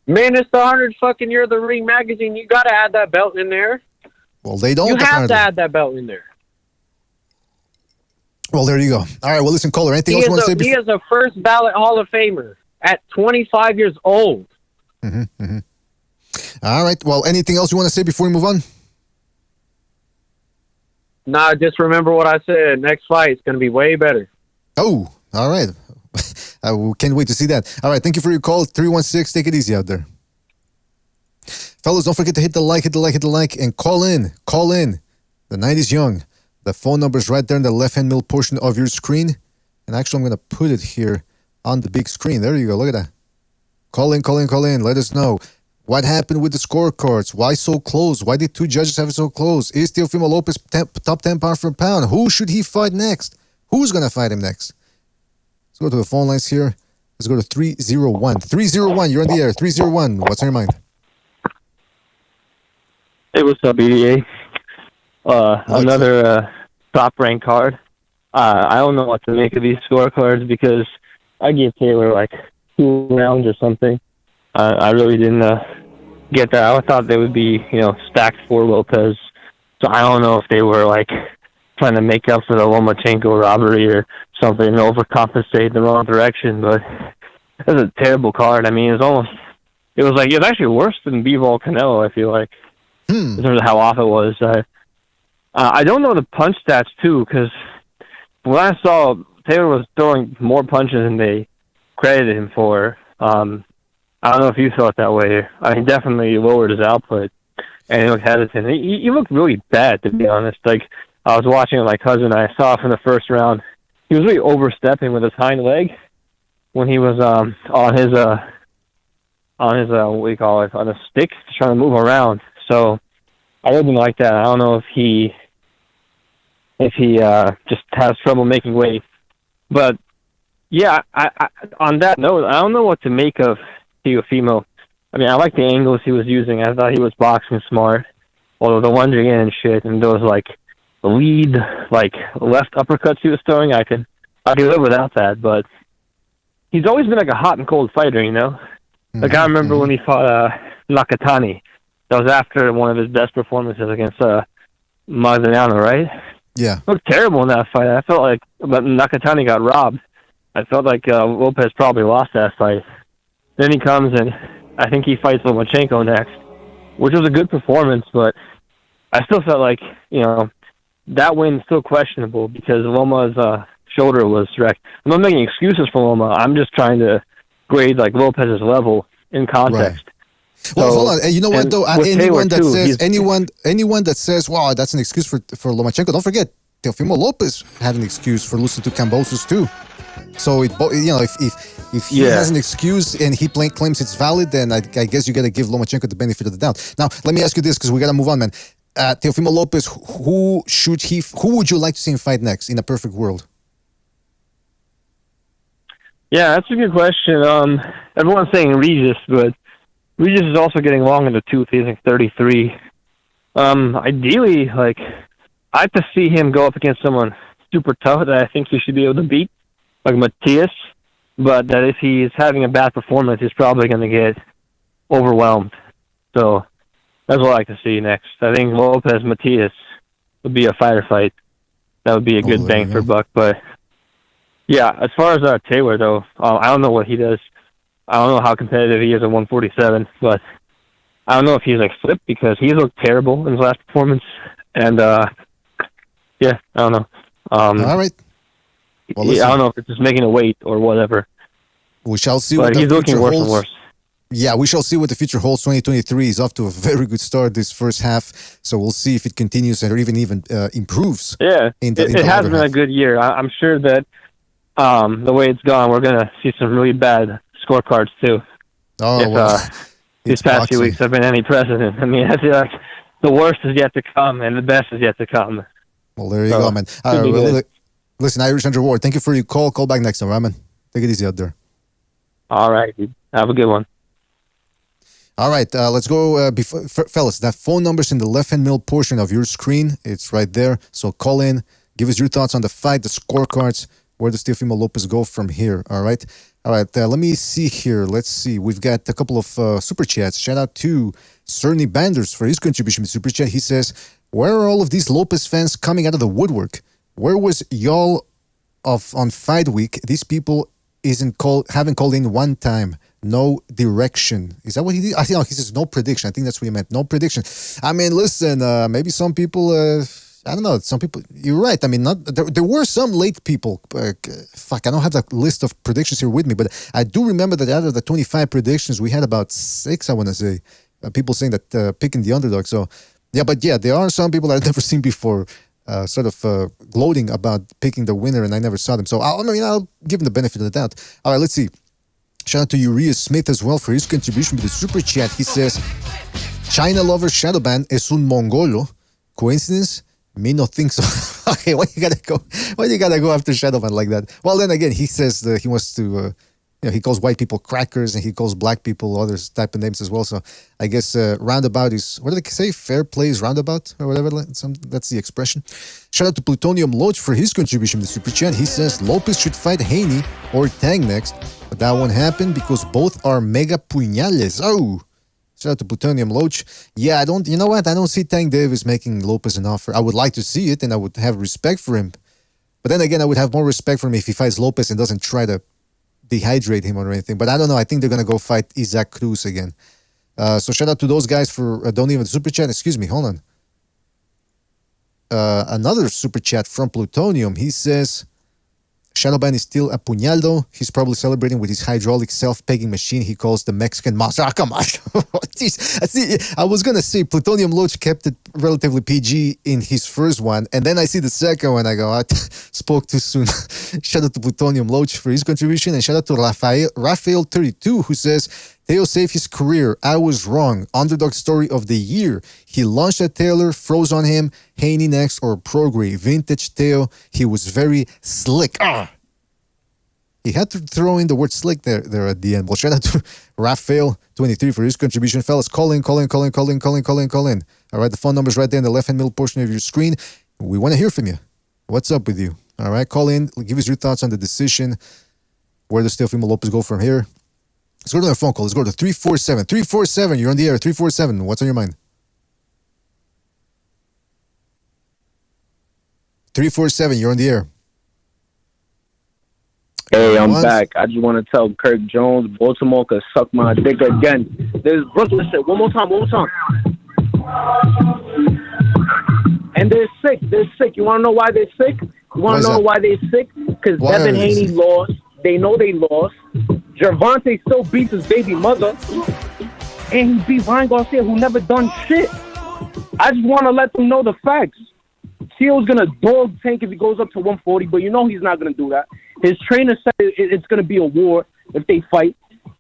Man, it's the 100th fucking year of the Ring magazine. You got to add that belt in there. Well, they don't. You have to add that belt in there. Well, there you go. All right, well, listen, caller, anything else you want to say before? He is a first ballot Hall of Famer at 25 years old. All right, well, anything else you want to say before we move on? Nah, just remember what I said. Next fight is going to be way better. Oh, all right. I can't wait to see that. All right, thank you for your call. 316, take it easy out there. Fellas, don't forget to hit the like, and call in. Call in. The night is young. The phone number is right there in the left-hand middle portion of your screen. And actually, I'm going to put it here on the big screen. There you go. Look at that. Call in. Let us know. What happened with the scorecards? Why so close? Why did two judges have it so close? Is Teofimo Lopez top 10 pound for pound? Who should he fight next? Who's going to fight him next? Let's go to the phone lines here. Let's go to 301. 301, you're on the air. 301, what's on your mind? Hey, what's up, BDA? Another top-ranked card. I don't know what to make of these scorecards because I gave Taylor like 2 rounds or something. I really didn't get that. I thought they would be, stacked for Lopez. So I don't know if they were like trying to make up for the Lomachenko robbery or something and overcompensate in the wrong direction. But it was a terrible card. I mean, it was actually worse than Bivol Canelo, I feel like, in terms of how off it was. I don't know the punch stats, too, because when I saw Taylor was throwing more punches than they credited him for, I don't know if you felt that way. I mean, definitely lowered his output, and he looked hesitant. He looked really bad, to be honest. Like, I was watching with my cousin, and I saw from the first round, he was really overstepping with his hind leg when he was on his what do you call it, on a stick, trying to move around. So I really didn't like that. I don't know if he just has trouble making weight. But yeah, I on that note, I don't know what to make of Teofimo. I mean, I like the angles he was using. I thought he was boxing smart. Although the lunging in and shit, and those like lead like left uppercuts he was throwing, I could live without that. But he's always been like a hot and cold fighter, Like I remember when he fought Nakatani. That was after one of his best performances against Magdaleno, right? Yeah. Looked terrible in that fight. I felt like Nakatani got robbed. I felt like Lopez probably lost that fight. Then he comes and I think he fights Lomachenko next, which was a good performance, but I still felt like, that win's still questionable because Loma's shoulder was wrecked. I'm not making excuses for Loma. I'm just trying to grade like Lopez's level in context. Right. Well, hold on. You know what though? Anyone that says, "Wow, that's an excuse for Lomachenko," don't forget Teofimo Lopez had an excuse for losing to Kambosos too. So if he has an excuse and he claims it's valid, then I guess you got to give Lomachenko the benefit of the doubt. Now, let me ask you this because we got to move on, man. Teofimo Lopez, who would you like to see him fight next in a perfect world? Yeah, that's a good question. Everyone's saying Regis, but Regis is also getting long in the tooth. He's like 33. Ideally, like, I'd like to see him go up against someone super tough that I think he should be able to beat, like Matias. But that if he's having a bad performance, he's probably going to get overwhelmed. So that's what I like to see next. I think Lopez Matias would be a fighter fight. That would be a good bang for buck. But yeah, as far as Taylor though, I don't know what he does. I don't know how competitive he is at 147, but I don't know if he's like flipped because he looked terrible in his last performance. And yeah, I don't know. All right. Well, I don't know if it's just making a weight or whatever. We shall see. But he's looking worse and worse. Yeah, we shall see what the future holds. 2023 is off to a very good start this first half, so we'll see if it continues or even improves. Yeah, it has been a good year. I'm sure that the way it's gone, we're going to see some really bad scorecards too. These past few weeks have been any precedent. I mean, I feel like the worst is yet to come and the best is yet to come. Well, there you go, man. All right, listen, Irish Andrew Ward, thank you for your call. Call back next time, right, man? Take it easy out there. All right, dude. Have a good one. All right, let's go. Fellas, that phone number's in the left-hand middle portion of your screen. It's right there. So call in. Give us your thoughts on the fight, the scorecards. Where does Teofimo Lopez go from here? All right. Let me see here. Let's see. We've got a couple of super chats. Shout out to Cerny Banders for his contribution to Super Chat. He says, where are all of these Lopez fans coming out of the woodwork? Where was y'all on fight week, these people haven't called in one time. No direction. Is that what he did? I think he says no prediction. I think that's what he meant. No prediction. I mean, listen, maybe some people, I don't know. Some people, you're right. I mean, there were some late people. I don't have the list of predictions here with me, but I do remember that out of the 25 predictions, we had about 6, I want to say, people saying that picking the underdog. So, there are some people that I've never seen before gloating about picking the winner, and I never saw them. So, I'll give them the benefit of the doubt. All right, let's see. Shout out to Uriah Smith as well for his contribution with the super chat. He says, China lover Shadowban es un mongolo. Coincidence? Me no think so. Okay, why you gotta go after Shadowban like that? Well, then again, he says that he wants to, he calls white people crackers and he calls black people other type of names as well. So I guess roundabout is, what did they say? Fair play is roundabout or whatever. That's the expression. Shout out to Plutonium Lodge for his contribution to the super chat. He says Lopez should fight Haney or Tang next, but that won't happen because both are mega puñales. Oh. Shout out to Plutonium Loach. Yeah, I don't see Tank Davis making Lopez an offer. I would like to see it and I would have respect for him. But then again, I would have more respect for him if he fights Lopez and doesn't try to dehydrate him or anything. But I don't know. I think they're going to go fight Isaac Cruz again. So shout out to those guys for donating the super chat. Excuse me, hold on. Another super chat from Plutonium. He says, Shadowban is still a puñaldo. He's probably celebrating with his hydraulic self-pegging machine he calls the Mexican monster. Ah, come on. Jeez. I was going to say Plutonium Loach kept it relatively PG in his first one, and then I see the second one, I go, I spoke too soon. Shout out to Plutonium Loach for his contribution, and shout out to Raphael32, who says, Teo saved his career. I was wrong. Underdog story of the year. He launched at Taylor, froze on him. Haney next or Prograde. Vintage Teo. He was very slick. He had to throw in the word slick there at the end. Well, shout out to Raphael23 for his contribution. Fellas, call in. All right, the phone number's right there in the left-hand middle portion of your screen. We want to hear from you. What's up with you? All right, call in. Give us your thoughts on the decision. Where does Teofimo Lopez go from here? Let's go to the phone call. Let's go to 347. 347, you're on the air. 347, what's on your mind? 347, you're on the air. Hey, I'm back. I just want to tell Kirk Jones, Baltimore could suck my dick again. There's Brooklyn shit. One more time. And they're sick. You want to know why they're sick? Why they're sick? Because Devin Haney lost. They know they lost. Gervonta still beats his baby mother. And he beat Ryan Garcia, who never done shit. I just want to let them know the facts. Teal's going to dog Tank if he goes up to 140, but you know he's not going to do that. His trainer said it's going to be a war if they fight.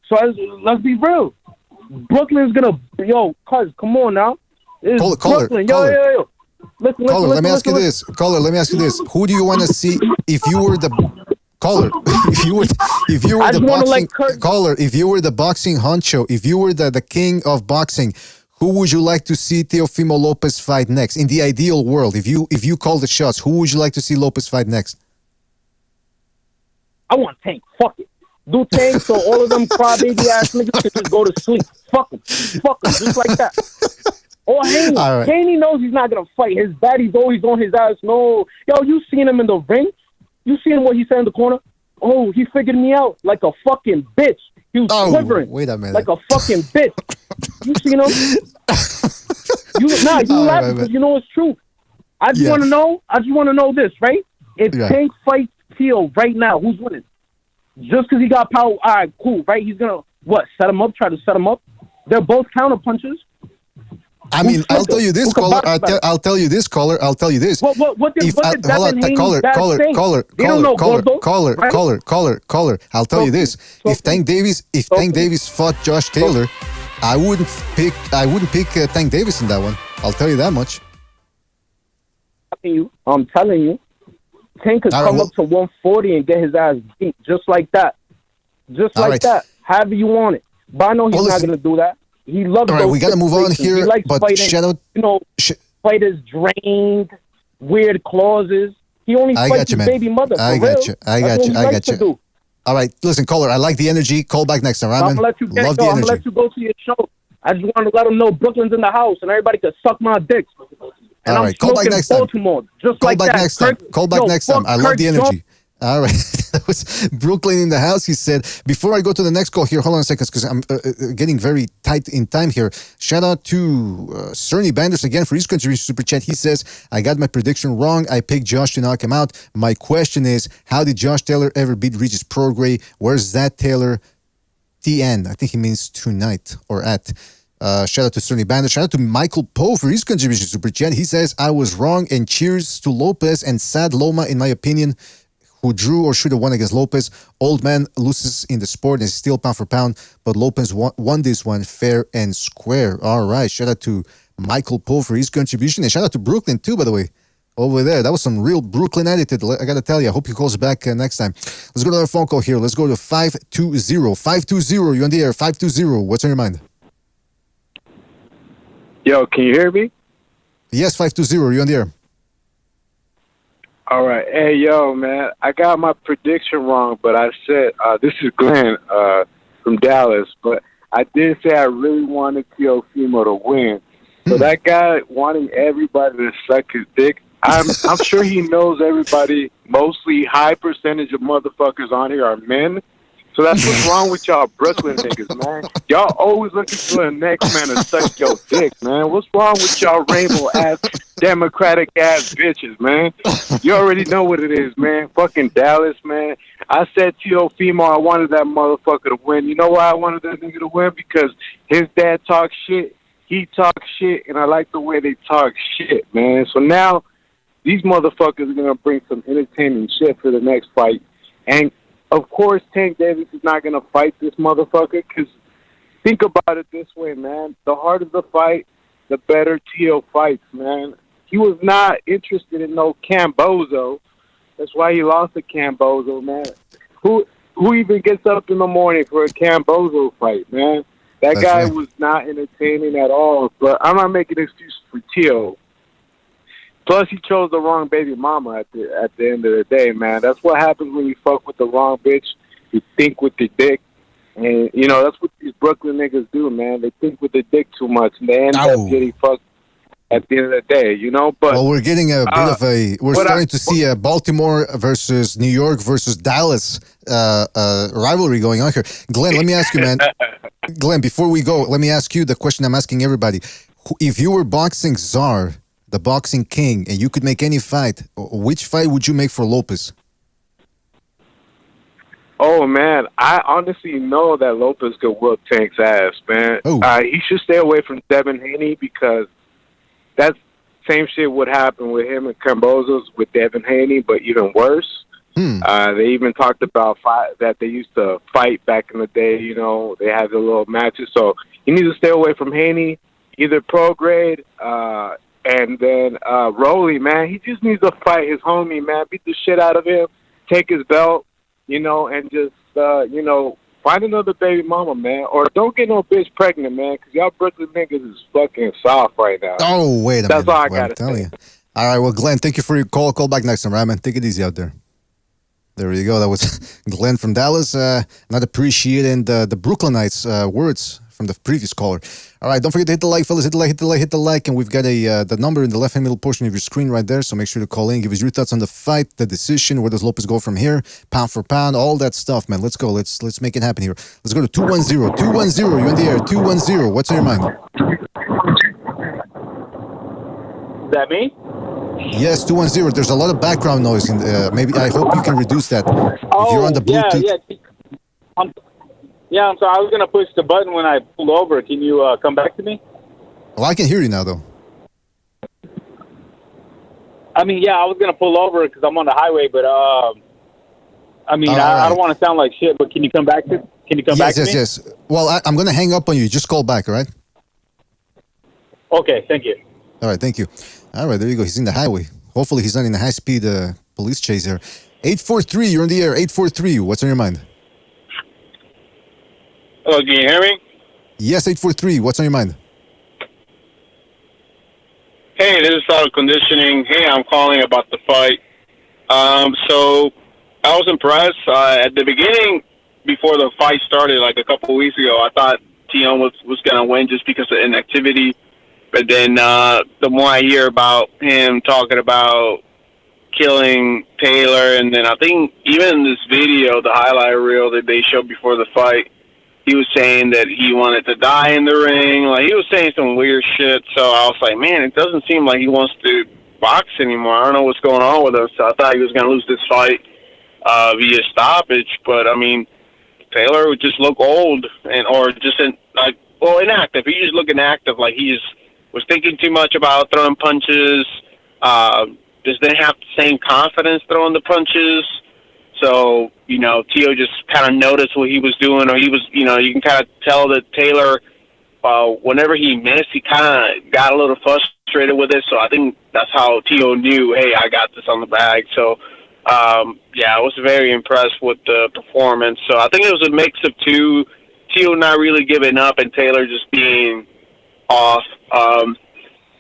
So let's be real. Brooklyn's going to... cuz, come on now. It's Brooklyn. Yo. Listen, let me ask you this. Caller, let me ask you this. Who do you want to see if you were the... Caller, if you were the boxing caller, if you were the boxing honcho, if you were the king of boxing, who would you like to see Teofimo Lopez fight next? In the ideal world, if you call the shots, who would you like to see Lopez fight next? I want Tank. Fuck it. Do Tank so all of them crybaby ass niggas can just go to sleep. Fuck them, just like that. Or Haney. Right. Haney knows he's not gonna fight. His daddy's always on his ass. No, you seen him in the ring? You seen what he said in the corner? Oh, he figured me out like a fucking bitch. He was quivering. Wait a minute. Like a fucking bitch. You seen him? You laughing because you know it's true. I just want to know this, right? If Tank fights Teal right now, who's winning? Just because he got power, all right, cool, right? He's gonna set him up? Try to set him up? They're both counter punches. I mean, I'll tell you this, caller. I'll tell you this, caller. I'll tell you this. Caller. I'll tell you this. If Tank Davis fought Josh Taylor, I wouldn't pick Tank Davis in that one. I'll tell you that much. I'm telling you. Tank could come up to 140 and get his ass beat just like that. That. However you want it. But I know he's not going to do that. He loves all right, we got to move on here. He likes but fighting, fighters drained, weird clauses. He only fights his baby mother. I got you. All right, listen, caller, I like the energy. Call back next time, right, man? I'm going to let you go to your show. I just want to let them know Brooklyn's in the house and everybody can suck my dick. And all right, call back next Baltimore, time. Call back next time. I love the energy. All right. That was Brooklyn in the house. He said, before I go to the next call here, hold on a second, because I'm getting very tight in time here. Shout out to Cerny Banders again for his contribution super chat. He says, I got my prediction wrong. I picked Josh to knock him out. My question is, how did Josh Taylor ever beat Regis Prograis? Where's that Taylor? TN. I think he means tonight or at. Shout out to Cerny Banders. Shout out to Michael Poe for his contribution super chat. He says, I was wrong, and cheers to Lopez and Sad Loma, in my opinion, who drew or should have won against Lopez. Old man loses in the sport and is still pound for pound, but Lopez won this one fair and square. All right. Shout out to Michael Poe for his contribution, and shout out to Brooklyn too, by the way, over there. That was some real Brooklyn edited. I got to tell you, I hope he calls back next time. Let's go to another phone call here. Let's go to 520. 520, you're on the air. 520, what's on your mind? Yo, can you hear me? Yes, 520, you're on the air. All right. Hey, yo, man, I got my prediction wrong, but I said, this is Glenn from Dallas, but I did say I really wanted Teofimo to win. So that guy wanting everybody to suck his dick, I'm sure he knows everybody, mostly high percentage of motherfuckers on here are men. So that's what's wrong with y'all Brooklyn niggas, man. Y'all always looking for the next man to suck your dick, man. What's wrong with y'all rainbow-ass, Democratic-ass bitches, man? You already know what it is, man. Fucking Dallas, man. I said Teofimo, I wanted that motherfucker to win. You know why I wanted that nigga to win? Because his dad talks shit, he talks shit, and I like the way they talk shit, man. So now these motherfuckers are going to bring some entertaining shit for the next fight. And of course, Tank Davis is not going to fight this motherfucker because think about it this way, man. The harder the fight, the better Teo fights, man. He was not interested in no Cambozo. That's why he lost to Cambozo, man. Who even gets up in the morning for a Cambozo fight, man? That guy was not entertaining at all. But I'm not making an excuse for Teo. Plus, he chose the wrong baby mama at the end of the day, man. That's what happens when you fuck with the wrong bitch. You think with the dick. And, you know, that's what these Brooklyn niggas do, man. They think with the dick too much, and they end up getting fucked at the end of the day, you know? But well, we're getting a bit of a... We're starting to see a Baltimore versus New York versus Dallas rivalry going on here. Glenn, let me ask you, man. Glenn, before we go, let me ask you the question I'm asking everybody. If you were boxing czar, the boxing king, and you could make any fight, which fight would you make for Lopez? Oh, man, I honestly know that Lopez could whoop Tank's ass, man. He should stay away from Devin Haney because that same shit would happen with him and Cambozo's with Devin Haney, but even worse. They even talked about that they used to fight back in the day, you know. They had the little matches. So you need to stay away from Haney, either Prograis, and then Rolly, man. He just needs to fight his homie, man. Beat the shit out of him, take his belt, you know, and just, you know, find another baby mama, man. Or don't get no bitch pregnant, man, because y'all Brooklyn niggas is fucking soft right now. Oh, wait a minute. That's all I got to say. You. All right, well, Glenn, thank you for your call. Call back next time, right, man? Take it easy out there. There you go. That was Glenn from Dallas. Not appreciating the Brooklynites' words from the previous caller. All right, don't forget to hit the like, fellas. Hit the like. And we've got the number in the left-hand middle portion of your screen right there. So make sure to call in. Give us your thoughts on the fight, the decision. Where does Lopez go from here? Pound for pound, all that stuff, man. Let's go. Let's make it happen here. Let's go to 210. 210. You're in the air. 210. What's on your mind? Is that me? Yes, 210. There's a lot of background noise. Maybe I hope you can reduce that. If you're on the Bluetooth. Yeah, I'm sorry. I was going to push the button when I pulled over. Can you come back to me? Well, I can hear you now, though. I mean, yeah, I was going to pull over because I'm on the highway, but I mean, I don't want to sound like shit. But can you come back to? Can you come back to me? Yes. Well, I'm going to hang up on you. Just call back, all right? Okay, thank you. All right, thank you. All right, there you go. He's in the highway. Hopefully, he's not in a high-speed police chase here. 843, you're in the air. 843. What's on your mind? Hello, can you hear me? Yes, 843. What's on your mind? Hey, this is Auto Conditioning. Hey, I'm calling about the fight. So I was impressed. At the beginning, before the fight started, like a couple of weeks ago, I thought Tion was going to win just because of inactivity. But then the more I hear about him talking about killing Taylor, and then I think even in this video, the highlight reel that they showed before the fight, he was saying that he wanted to die in the ring. Like, he was saying some weird shit. So I was like, man, it doesn't seem like he wants to box anymore. I don't know what's going on with him. So I thought he was going to lose this fight via stoppage. But, I mean, Taylor would just look old or just inactive. He just look inactive. Like, he just was thinking too much about throwing punches. Just didn't have the same confidence throwing the punches. So, Teo just kind of noticed what he was doing, or he was, you can kind of tell that Taylor, whenever he missed, he kind of got a little frustrated with it. So I think that's how Teo knew, hey, I got this on the bag. So, I was very impressed with the performance. So I think it was a mix of two, Teo not really giving up and Taylor just being off.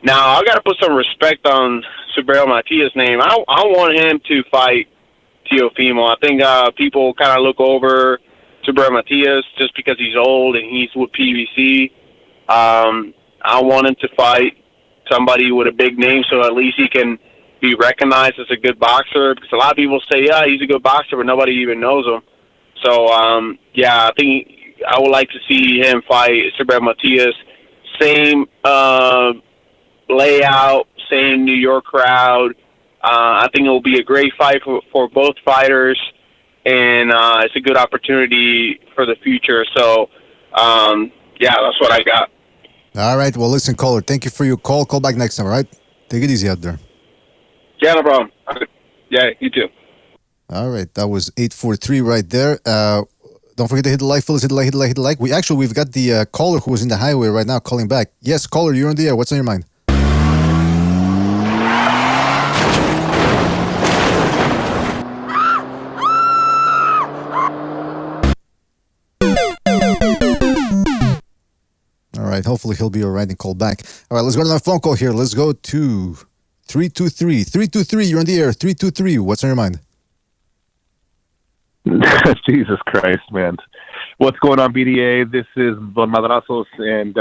Now, I got to put some respect on Subriel Matias' name. I want him to fight Teofimo. I think people kind of look over Subriel Matias just because he's old and he's with PBC. I want him to fight somebody with a big name so at least he can be recognized as a good boxer, because a lot of people say, yeah, he's a good boxer, but nobody even knows him. So, I think I would like to see him fight Subriel Matias. Same layout, same New York crowd. I think it will be a great fight for both fighters, and it's a good opportunity for the future. So, that's what I got. All right. Well, listen, caller, thank you for your call. Call back next time, all right? Take it easy out there. Yeah, no problem. Yeah, you too. All right. That was 843 right there. Don't forget to hit the like, fellas. Hit the like. We've got the caller who was in the highway right now calling back. Yes, caller, you're on the air. What's on your mind? All right, hopefully he'll be all right and call back. All right, let's go to our phone call here. Let's go to 323. 323, you're on the air. 323, what's on your mind? Jesus Christ, man. What's going on, BDA? This is Don Madrazos, and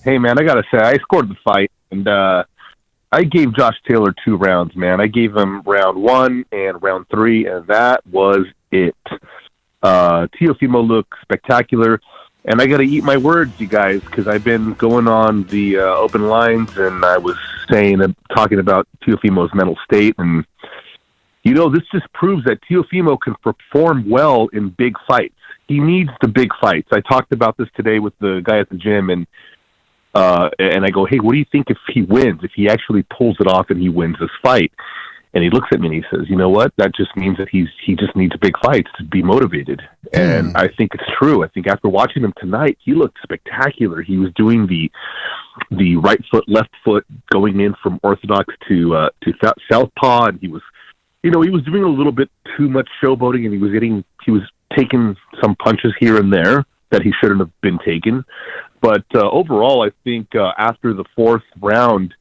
hey, man, I got to say, I scored the fight, and I gave Josh Taylor 2 rounds, man. I gave him round 1 and round 3, and that was it. Teofimo looked spectacular. And I got to eat my words, you guys, because I've been going on the open lines, and I was talking about Teofimo's mental state. And, this just proves that Teofimo can perform well in big fights. He needs the big fights. I talked about this today with the guy at the gym, and I go, hey, what do you think if he wins, if he actually pulls it off and he wins this fight? And he looks at me and he says, you know what? That just means that he just needs big fights to be motivated. And I think it's true. I think after watching him tonight, he looked spectacular. He was doing the right foot, left foot, going in from orthodox to southpaw, and he was doing a little bit too much showboating, and he was taking some punches here and there that he shouldn't have been taken. But overall, I think after the 4th round,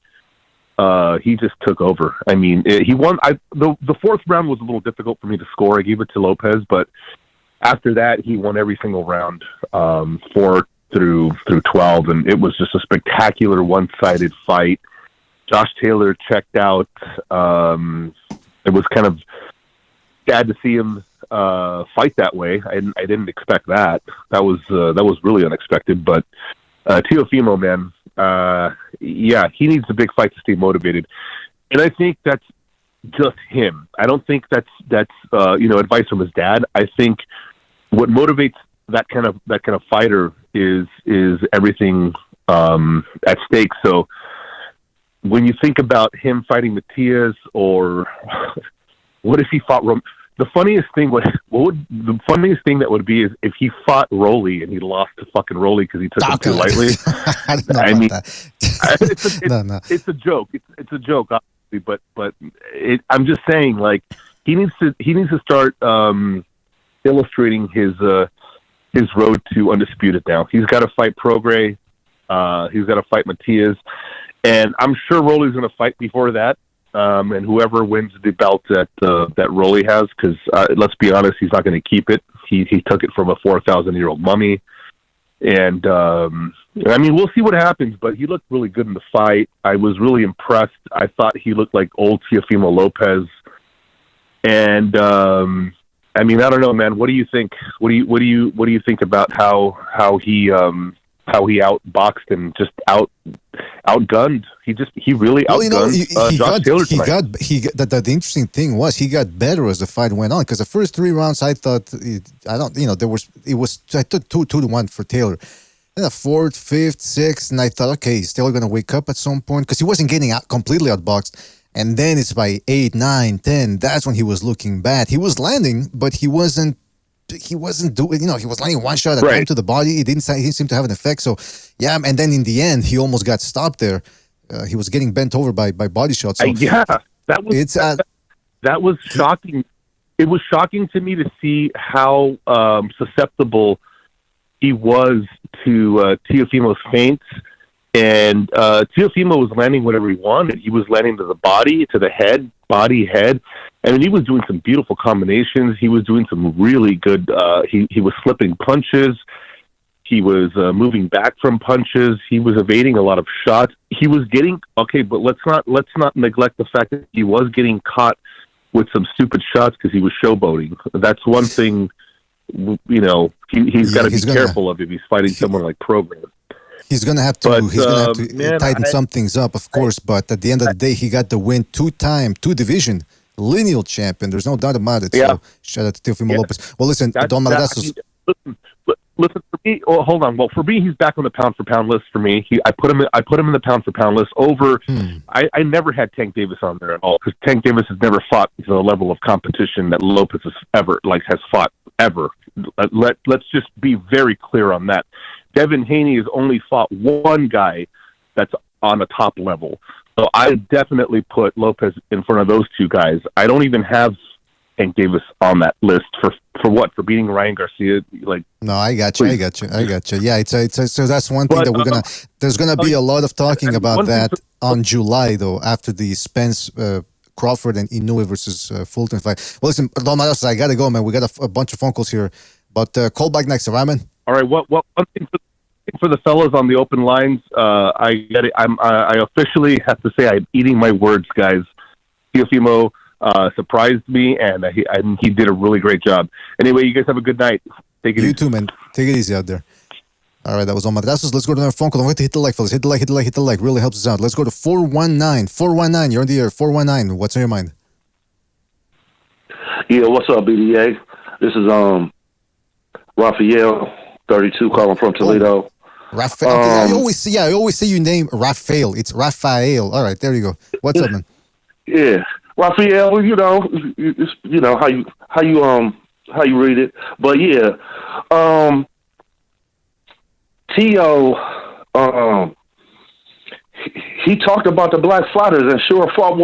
he just took over. I mean, he won. The 4th round was a little difficult for me to score. I gave it to Lopez, but after that, he won every single round, 4 through 12, and it was just a spectacular one-sided fight. Josh Taylor checked out. It was kind of sad to see him fight that way. I didn't expect that. That was really unexpected. But Teofimo, man. He needs a big fight to stay motivated, and I think that's just him. I don't think that's advice from his dad. I think what motivates that kind of fighter is everything at stake. So when you think about him fighting Matias, or what if he fought the funniest thing that would be is if he fought Rolly and he lost to fucking Rolly because he took him too lightly. It's a joke. It's a joke, obviously, but I'm just saying, like, he needs to start illustrating his road to undisputed now. He's got to fight Prograis. He's got to fight Matias, and I'm sure Rolly's going to fight before that. And whoever wins the belt that Rolly has, because let's be honest, he's not going to keep it. He took it from a 4,000-year-old mummy, and I mean, we'll see what happens. But he looked really good in the fight. I was really impressed. I thought he looked like old Teofimo Lopez And I mean, I don't know, man. What do you think? What do you think about how he outboxed and just outgunned? He really outgunned Josh Taylor tonight. The interesting thing was he got better as the fight went on, because the first 3 rounds I thought it was 2-1 for Taylor. Then the 4th, 5th, 6th, and I thought, okay, he's still going to wake up at some point, because he wasn't getting completely outboxed. And then it's by 8, 9, 10. That's when he was looking bad. He was landing, but he wasn't doing. He was landing one shot at a time to the body. He didn't seem to have an effect. So yeah, and then in the end, he almost got stopped there. He was getting bent over by body shots. So that was shocking. It was shocking to me to see how susceptible he was to Teofimo's feints. And Teofimo was landing whatever he wanted. He was landing to the body, to the head, body, head. And he was doing some beautiful combinations. He was doing some really good, he was slipping punches. He was moving back from punches. He was evading a lot of shots. He was getting, but let's not neglect the fact that he was getting caught with some stupid shots because he was showboating. That's one thing, he's got to be careful of if he's fighting someone like Program. He's gonna have to tighten some things up, of course. But at the end of the day, he got the win, 2-division lineal champion. There's no doubt about it. So shout out to Teofimo Lopez. Well, listen, Don Madrazo. Listen, for me. Oh, hold on. Well, for me, he's back on the pound for pound list. For me, I put him in the pound for pound list over. I never had Tank Davis on there at all, because Tank Davis has never fought to the level of competition that Lopez has fought ever. Let's just be very clear on that. Devin Haney has only fought one guy that's on a top level. So I definitely put Lopez in front of those two guys. I don't even have Tank Davis on that list for what? For beating Ryan Garcia? No, I got you. Yeah, so that's one thing that there's gonna be a lot of talking about that on July, though, after the Spence Crawford and Inoue versus Fulton fight. Well, listen, Don Madrazo, I gotta go, man. We got a bunch of phone calls here, but call back next, right, man? All right. One thing for the fellas on the open lines, I officially have to say I'm eating my words, guys. Teofimo surprised me, and he did a really great job. Anyway, you guys have a good night. Take it easy. You too, man. Take it easy out there. All right, that was on Madrazo. Let's go to another phone call. Don't forget to hit the like, fellas. Hit the like. Really helps us out. Let's go to 419. 419, you're on the air. 419, what's on your mind? Yeah, what's up, BDA? This is Raphael, 32, calling from Toledo. Raphael. I always say your name Raphael. It's Raphael. All right, there you go. What's up, man? Yeah, Raphael. You know how you read it, but yeah, Tio, he talked about the black fighters and sure fought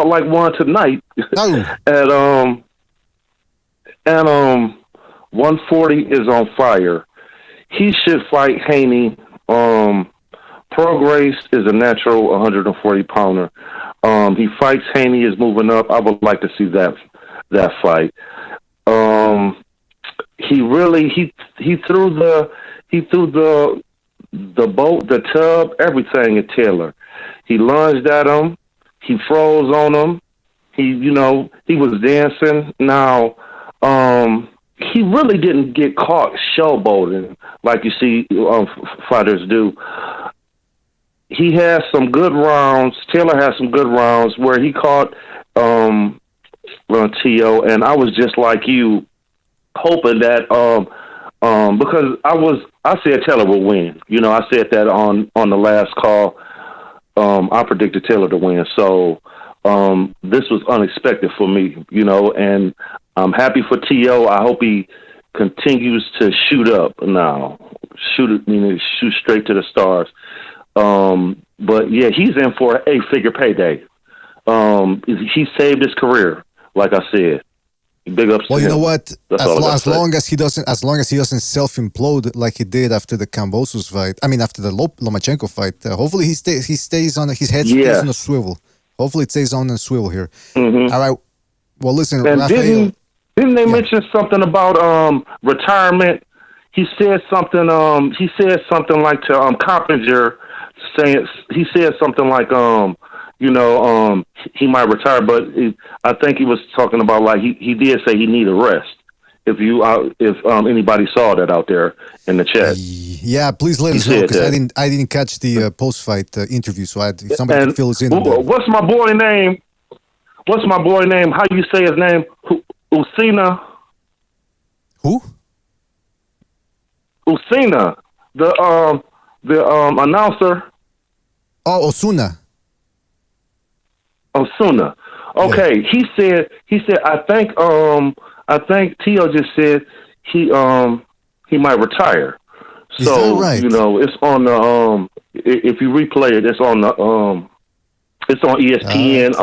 like one tonight. Oh. and 140 is on fire. He should fight Haney. Prograis is a natural 140-pounder. He fights Haney, is moving up. I would like to see that fight. He threw the boat, the tub, everything at Taylor. He lunged at him. He froze on him. He was dancing. Now, he really didn't get caught showboating like you see fighters do. He has some good rounds. Taylor has some good rounds where he caught Tio, and I was just like you, hoping that because I said Taylor would win. I said that on the last call. I predicted Taylor to win. So this was unexpected for me, and I'm happy for T.O. I hope he continues to shoot up now. Shoot straight to the stars. But yeah, he's in for a 8-figure payday. He saved his career, like I said. Big ups to him. You know what? As long as he doesn't self-implode like he did after the Kambosos fight. I mean, after the Lomachenko fight. Hopefully he stays on his head stays on a swivel. Hopefully it stays on a swivel here. Mm-hmm. All right. Well, listen, and Raphael, didn't they mention something about retirement? He said something. Like to Coppinger, saying he said something like he might retire. But I think he was talking about like he did say he needed rest. If anybody saw that out there in the chat, yeah, please let us know because I didn't catch the post-fight interview. So if somebody could fill us in. What's my boy name? How you say his name? Usina. Who? Usina, the announcer. Oh, Osuna. Okay, yeah. He said I think Tio just said he might retire. Is that right? It's on the if you replay it, it's on ESPN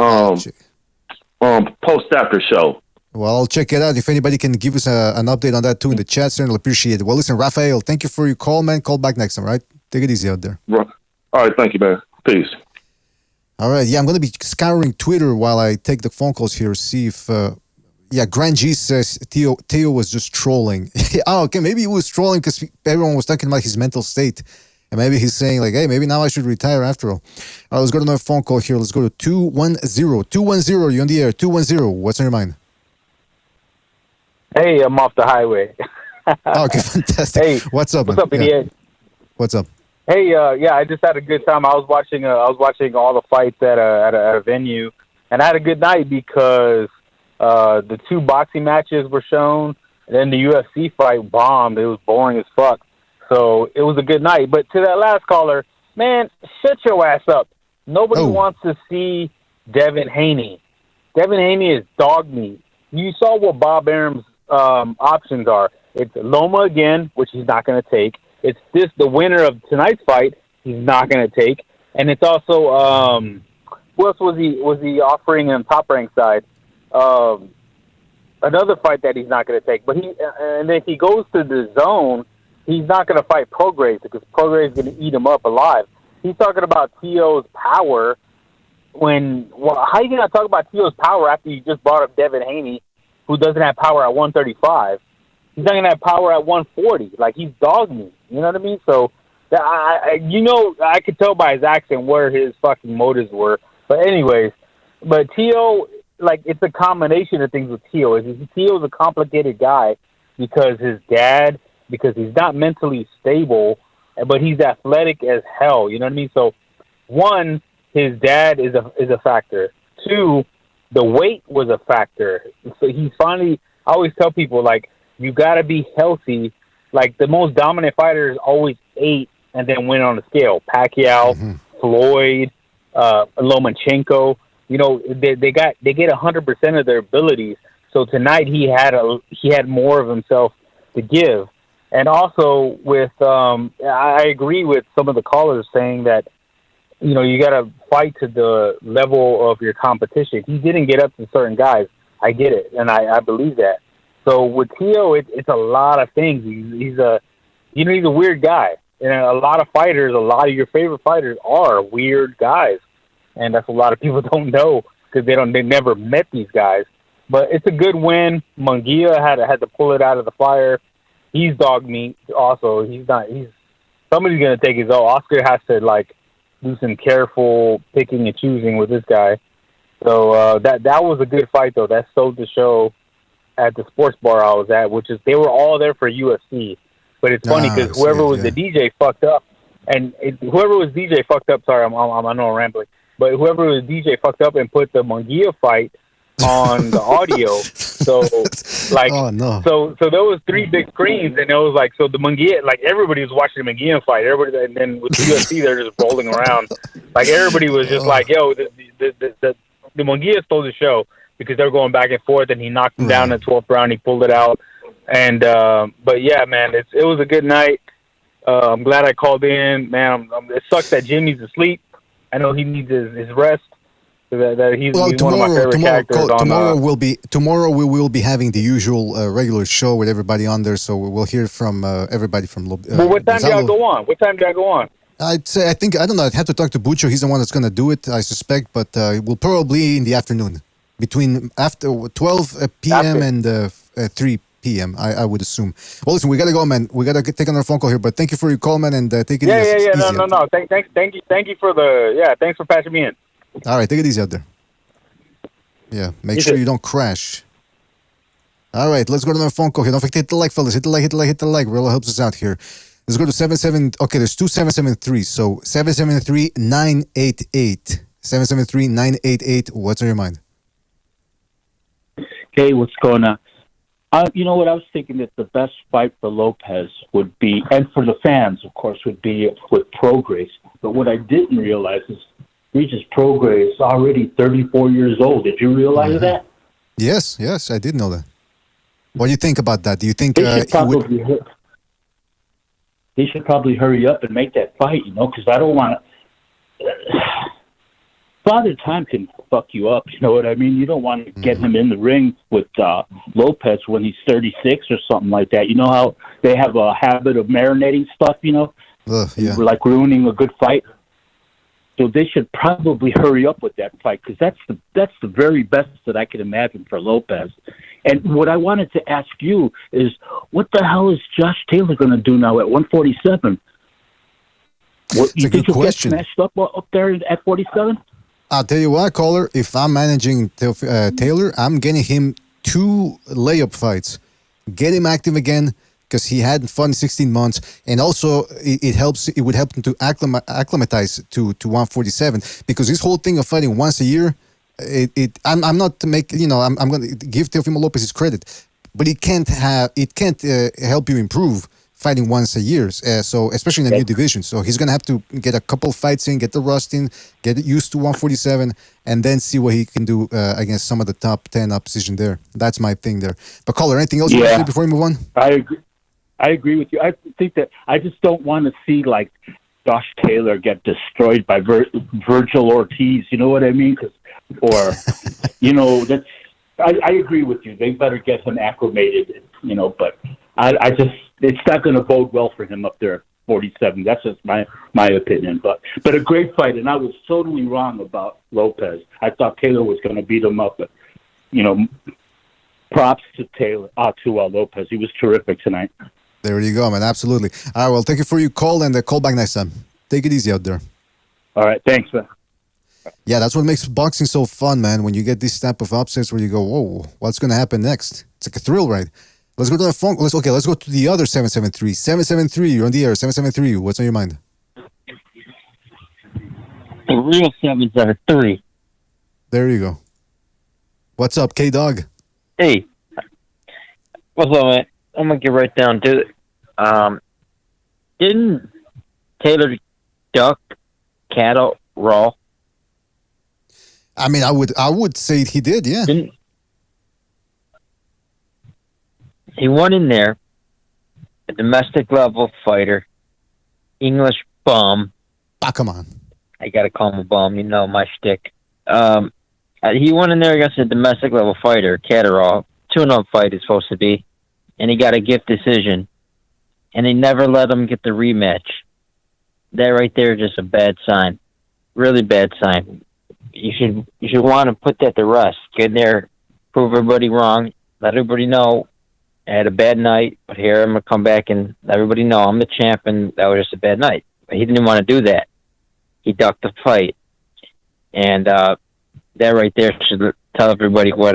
post after show. Well, I'll check it out. If anybody can give us an update on that too in the chat, certainly appreciate it. Well, listen, Rafael, thank you for your call, man. Call back next time, right? Take it easy out there. Right. All right, thank you, man. Peace. All right, yeah, I'm going to be scouring Twitter while I take the phone calls here, see if, Grant G says Teo was just trolling. Oh, okay, maybe he was trolling because everyone was talking about his mental state. And maybe he's saying like, hey, maybe now I should retire after all. All right, let's go to another phone call here. Let's go to 210. 210, you're on the air. 210, what's on your mind? Hey, I'm off the highway. Okay, fantastic. Hey, what's up, man? What's up, BDA? Yeah. What's up? Hey, I just had a good time. I was watching all the fights at a venue, and I had a good night because the two boxing matches were shown, and then the UFC fight bombed. It was boring as fuck. So it was a good night. But to that last caller, man, shut your ass up. Nobody wants to see Devin Haney. Devin Haney is dog meat. You saw what Bob Arum's options are. It's Loma again, which he's not going to take. It's the winner of tonight's fight he's not going to take. And it's also, who else was he offering on Top Rank side? Another fight that he's not going to take. But and if he goes to the zone, he's not going to fight Prograis because Prograis is going to eat him up alive. He's talking about Tio's power how are you going to talk about Tio's power after you just brought up Devin Haney, who doesn't have power at 135? He's not going to have power at 140. Like, he's dog meat. You know what I mean? So, I could tell by his accent where his fucking motives were. But anyways, Tio, like, it's a combination of things with Tio. Tio's a complicated guy because he's not mentally stable, but he's athletic as hell. You know what I mean? So, one, his dad is a factor. Two, the weight was a factor. So I always tell people, like, you got to be healthy. Like, the most dominant fighters always ate and then went on the scale. Pacquiao, Floyd, Lomachenko. You know, they get 100% of their abilities. So tonight he had more of himself to give. And also with I agree with some of the callers saying that, you know, you got to fight to the level of your competition. He didn't get up to certain guys. I get it, and I believe that. So with Tio, it's a lot of things. He's a weird guy, and a lot of your favorite fighters are weird guys, and that's a lot of people don't know because they never met these guys. But it's a good win. Munguia had to pull it out of the fire. He's dog meat. Also, somebody's gonna take his own. Oscar has to do some careful picking and choosing with this guy. So that was a good fight, though. That sold the show at the sports bar I was at, which is they were all there for UFC. But it's funny because whoever was the DJ fucked up, whoever was DJ fucked up. Sorry, I know I'm rambling, but whoever was DJ fucked up and put the Munguia fight on the audio. So so there was 3 big screens, and it was like, so the Munguia, like, everybody was watching the Munguia fight. Everybody, and then with the UFC, they're just rolling around. Like, everybody was just like, yo, the Munguia stole the show because they were going back and forth, and he knocked him down in the 12th round. He pulled it out, and but yeah, man, it was a good night. I'm glad I called in, man. It sucks that Jimmy's asleep. I know he needs his rest. He's one of my favorite characters. Tomorrow we will be having the usual regular show with everybody on there, so we'll hear from everybody from. Well, what time do y'all go on? I'd say I don't know. I'd have to talk to Bucho. He's the one that's going to do it, I suspect. But we'll probably in the afternoon, after 12 p.m. and 3 p.m. I would assume. Well, listen, we got to go, man. We got to take another phone call here. But thank you for your call, man, and take it easy. Yeah. No. Thank you for thanks for patching me in. All right, take it easy out there. Yeah, make sure you don't crash. All right, let's go to another phone call here. Don't forget to hit the like, fellas. Hit the like, hit the like, hit the like. Really helps us out here. Let's go to 77. Okay, there's two 773. So 773-988. 773-988. What's on your mind? Hey, what's going on? You know what? I was thinking that the best fight for Lopez would be, and for the fans, of course, would be with Prograis. But what I didn't realize is Regis Prograis is already 34 years old. Did you realize that? Yes, I did know that. What do you think about that? Do you think He should probably hurry up and make that fight, because I don't want to... Father Time can fuck you up, you know what I mean? You don't want to get him in the ring with Lopez when he's 36 or something like that. You know how they have a habit of marinating stuff, like ruining a good fight? So they should probably hurry up with that fight, because that's the very best that I can imagine for Lopez. And what I wanted to ask you is, what the hell is Josh Taylor going to do now at 147? You think he'll get smashed up there at 47? I'll tell you what, caller. If I'm managing Taylor, I'm getting him 2 layup fights. Get him active again, because he hadn't fought in 16 months, and also it would help him to acclimatize to 147, because this whole thing of fighting once a year, I'm not to make, I'm going to give Teofimo Lopez his credit, but it can't help you improve fighting once a year, so especially in a new division. So he's going to have to get a couple fights in, get the rust in, get used to 147, and then see what he can do against some of the top 10 opposition there. That's my thing there. But caller, anything else you want to say before we move on? I agree with you. I think that I just don't want to see like Josh Taylor get destroyed by Virgil Ortiz. You know what I mean? That's. I agree with you. They better get him acclimated. But I just it's not going to bode well for him up there at 47. That's just my opinion. But a great fight, and I was totally wrong about Lopez. I thought Taylor was going to beat him up, but props to Taylor, to Lopez. He was terrific tonight. There you go, man. Absolutely. All right, well, thank you for your call, and call back next time. Take it easy out there. All right, thanks, man. Yeah, that's what makes boxing so fun, man. When you get this type of upsets where you go, whoa, what's going to happen next? It's like a thrill ride. Let's go to the phone. Let's go to the other 773. 773, you're on the air. 773, what's on your mind? The real 773. There you go. What's up, K-Dog? Hey. What's up, man? I'm going to get right down to it. Didn't Taylor duck Cattle Raw? I mean, I would say he did, yeah. He went in there, a domestic level fighter, English bum. Ah, come on. I got to call him a bum, my shtick. He went in there against a domestic level fighter, Catterall. 2-0 fight is supposed to be. And he got a gift decision. And they never let him get the rematch. That right there is just a bad sign. Really bad sign. You should want to put that to rest. Get in there, prove everybody wrong, let everybody know I had a bad night, but here I'm going to come back and let everybody know I'm the champ and that was just a bad night. But he didn't want to do that. He ducked the fight. And that right there should tell everybody where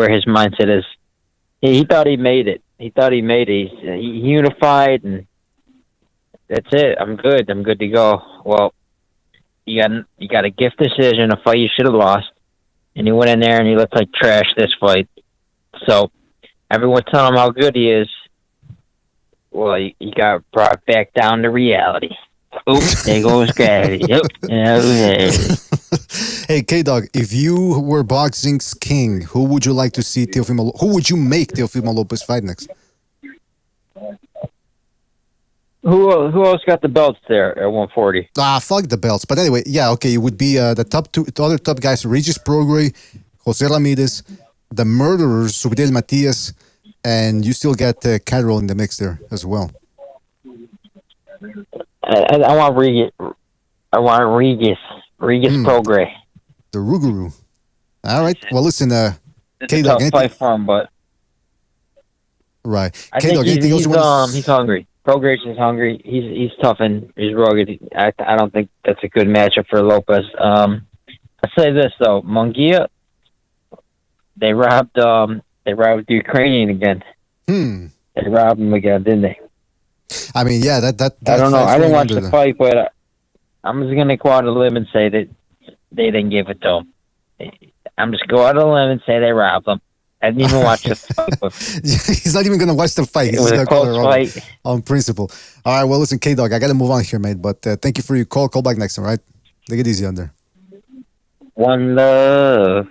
his mindset is. He thought he made it. He unified, and that's it. I'm good to go. Well, you got a gift decision, a fight you should have lost, and he went in there and he looked like trash this fight. So everyone telling him how good he is. Well, he got brought back down to reality. Oops, there goes gravity. Yep. Hey, K-Dog, if you were boxing's king, who would you like to see who would you make Teofimo Lopez fight next? Who else got the belts there at 140? Fuck the belts. But anyway, yeah, okay, it would be the other top guys, Regis Prograis, Jose Ramirez, the murderers, Subidel Matias, and you still got Carroll in the mix there as well. I want Regis. Prograis. The Ruguru. All right. Well, listen, K-Dog, fight for him, but right. I think he's hungry. Prograis is hungry. He's tough and he's rugged. I don't think that's a good matchup for Lopez. I say this though, Munguia, they robbed the Ukrainian again. They robbed him again, didn't they? I mean, yeah, that I don't know. I didn't watch the there. fight, but I'm just gonna go out on a limb and say that they didn't give it to him. I'm just go out on a limb and say they robbed him. I didn't even watch the fight. He's not even going to watch the fight. It was a close fight. On principle. All right, well, listen, K-Dog, I got to move on here, mate. But thank you for your call. Call back next time, all right? Take it easy on there. One love.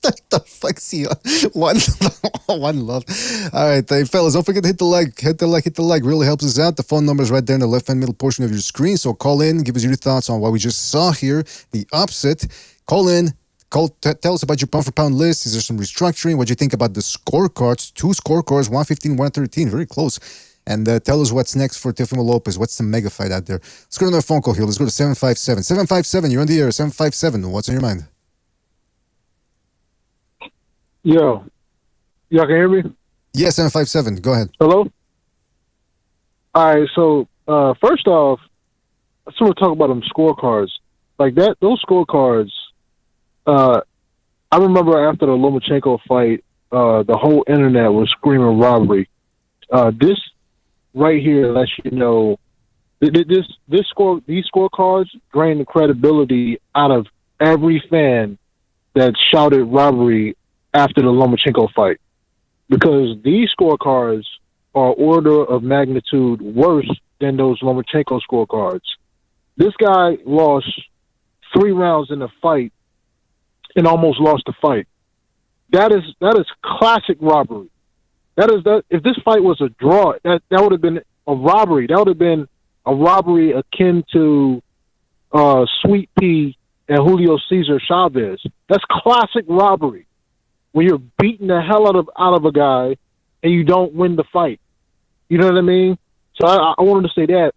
What the fuck's he on? One love. All right, hey, fellas, don't forget to hit the like. Hit the like. Really helps us out. The phone number is right there in the left-hand middle portion of your screen. So call in. Give us your thoughts on what we just saw here. The upset. Call in. Tell us about your pound-for-pound list. Is there some restructuring? What do you think about the scorecards? 2 scorecards, 115, 113. Very close. And tell us what's next for Teofimo Lopez. What's the mega fight out there? Let's go to another phone call here. Let's go to 757. 757, you're on the air. 757, what's on your mind? Yo. Y'all can hear me? Yeah, 757. Go ahead. Hello? All right, so first off, I just want to talk about them scorecards. Like that, those scorecards, I remember after the Lomachenko fight, the whole internet was screaming robbery. This right here lets you know these scorecards drain the credibility out of every fan that shouted robbery after the Lomachenko fight, because these scorecards are order of magnitude worse than those Lomachenko scorecards. This guy lost 3 rounds in the fight and almost lost the fight. That is classic robbery. If this fight was a draw, that would have been a robbery. That would have been a robbery akin to Sweet Pea and Julio Cesar Chavez. That's classic robbery, when you're beating the hell out of a guy and you don't win the fight. You know what I mean? So I wanted to say that.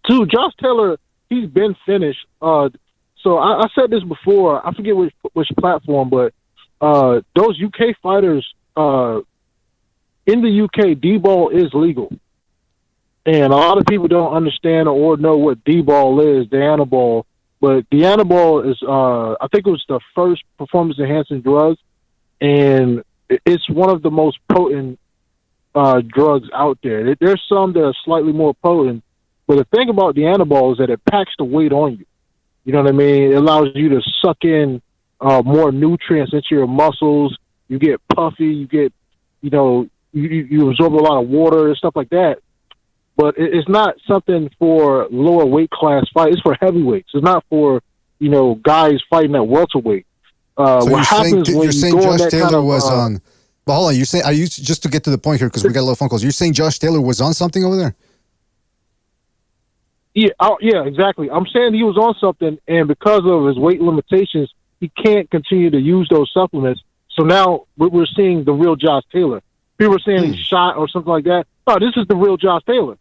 Too, Josh Taylor, he's been finished. So I said this before. I forget which platform, but those UK fighters in the UK, D-ball is legal, and a lot of people don't understand or know what D-ball is, the Anabol. But the Anabol is, I think it was the first performance-enhancing drug, and it's one of the most potent drugs out there. There's some that are slightly more potent, but the thing about the Anabol is that it packs the weight on you. You know what I mean? It allows you to suck in more nutrients into your muscles. You get puffy. You get, you absorb a lot of water and stuff like that. But it's not something for lower weight class fight. It's for heavyweights. It's not for, guys fighting at welterweight. So what happens when you're saying you go Josh on that Taylor kind of, was on... But hold on, are you just to get to the point here, because we got a lot of phone calls. You're saying Josh Taylor was on something over there? Yeah, exactly. I'm saying he was on something, and because of his weight limitations, he can't continue to use those supplements. So now we're seeing the real Josh Taylor. People were saying he's shot or something like that. No, this is the real Josh Taylor.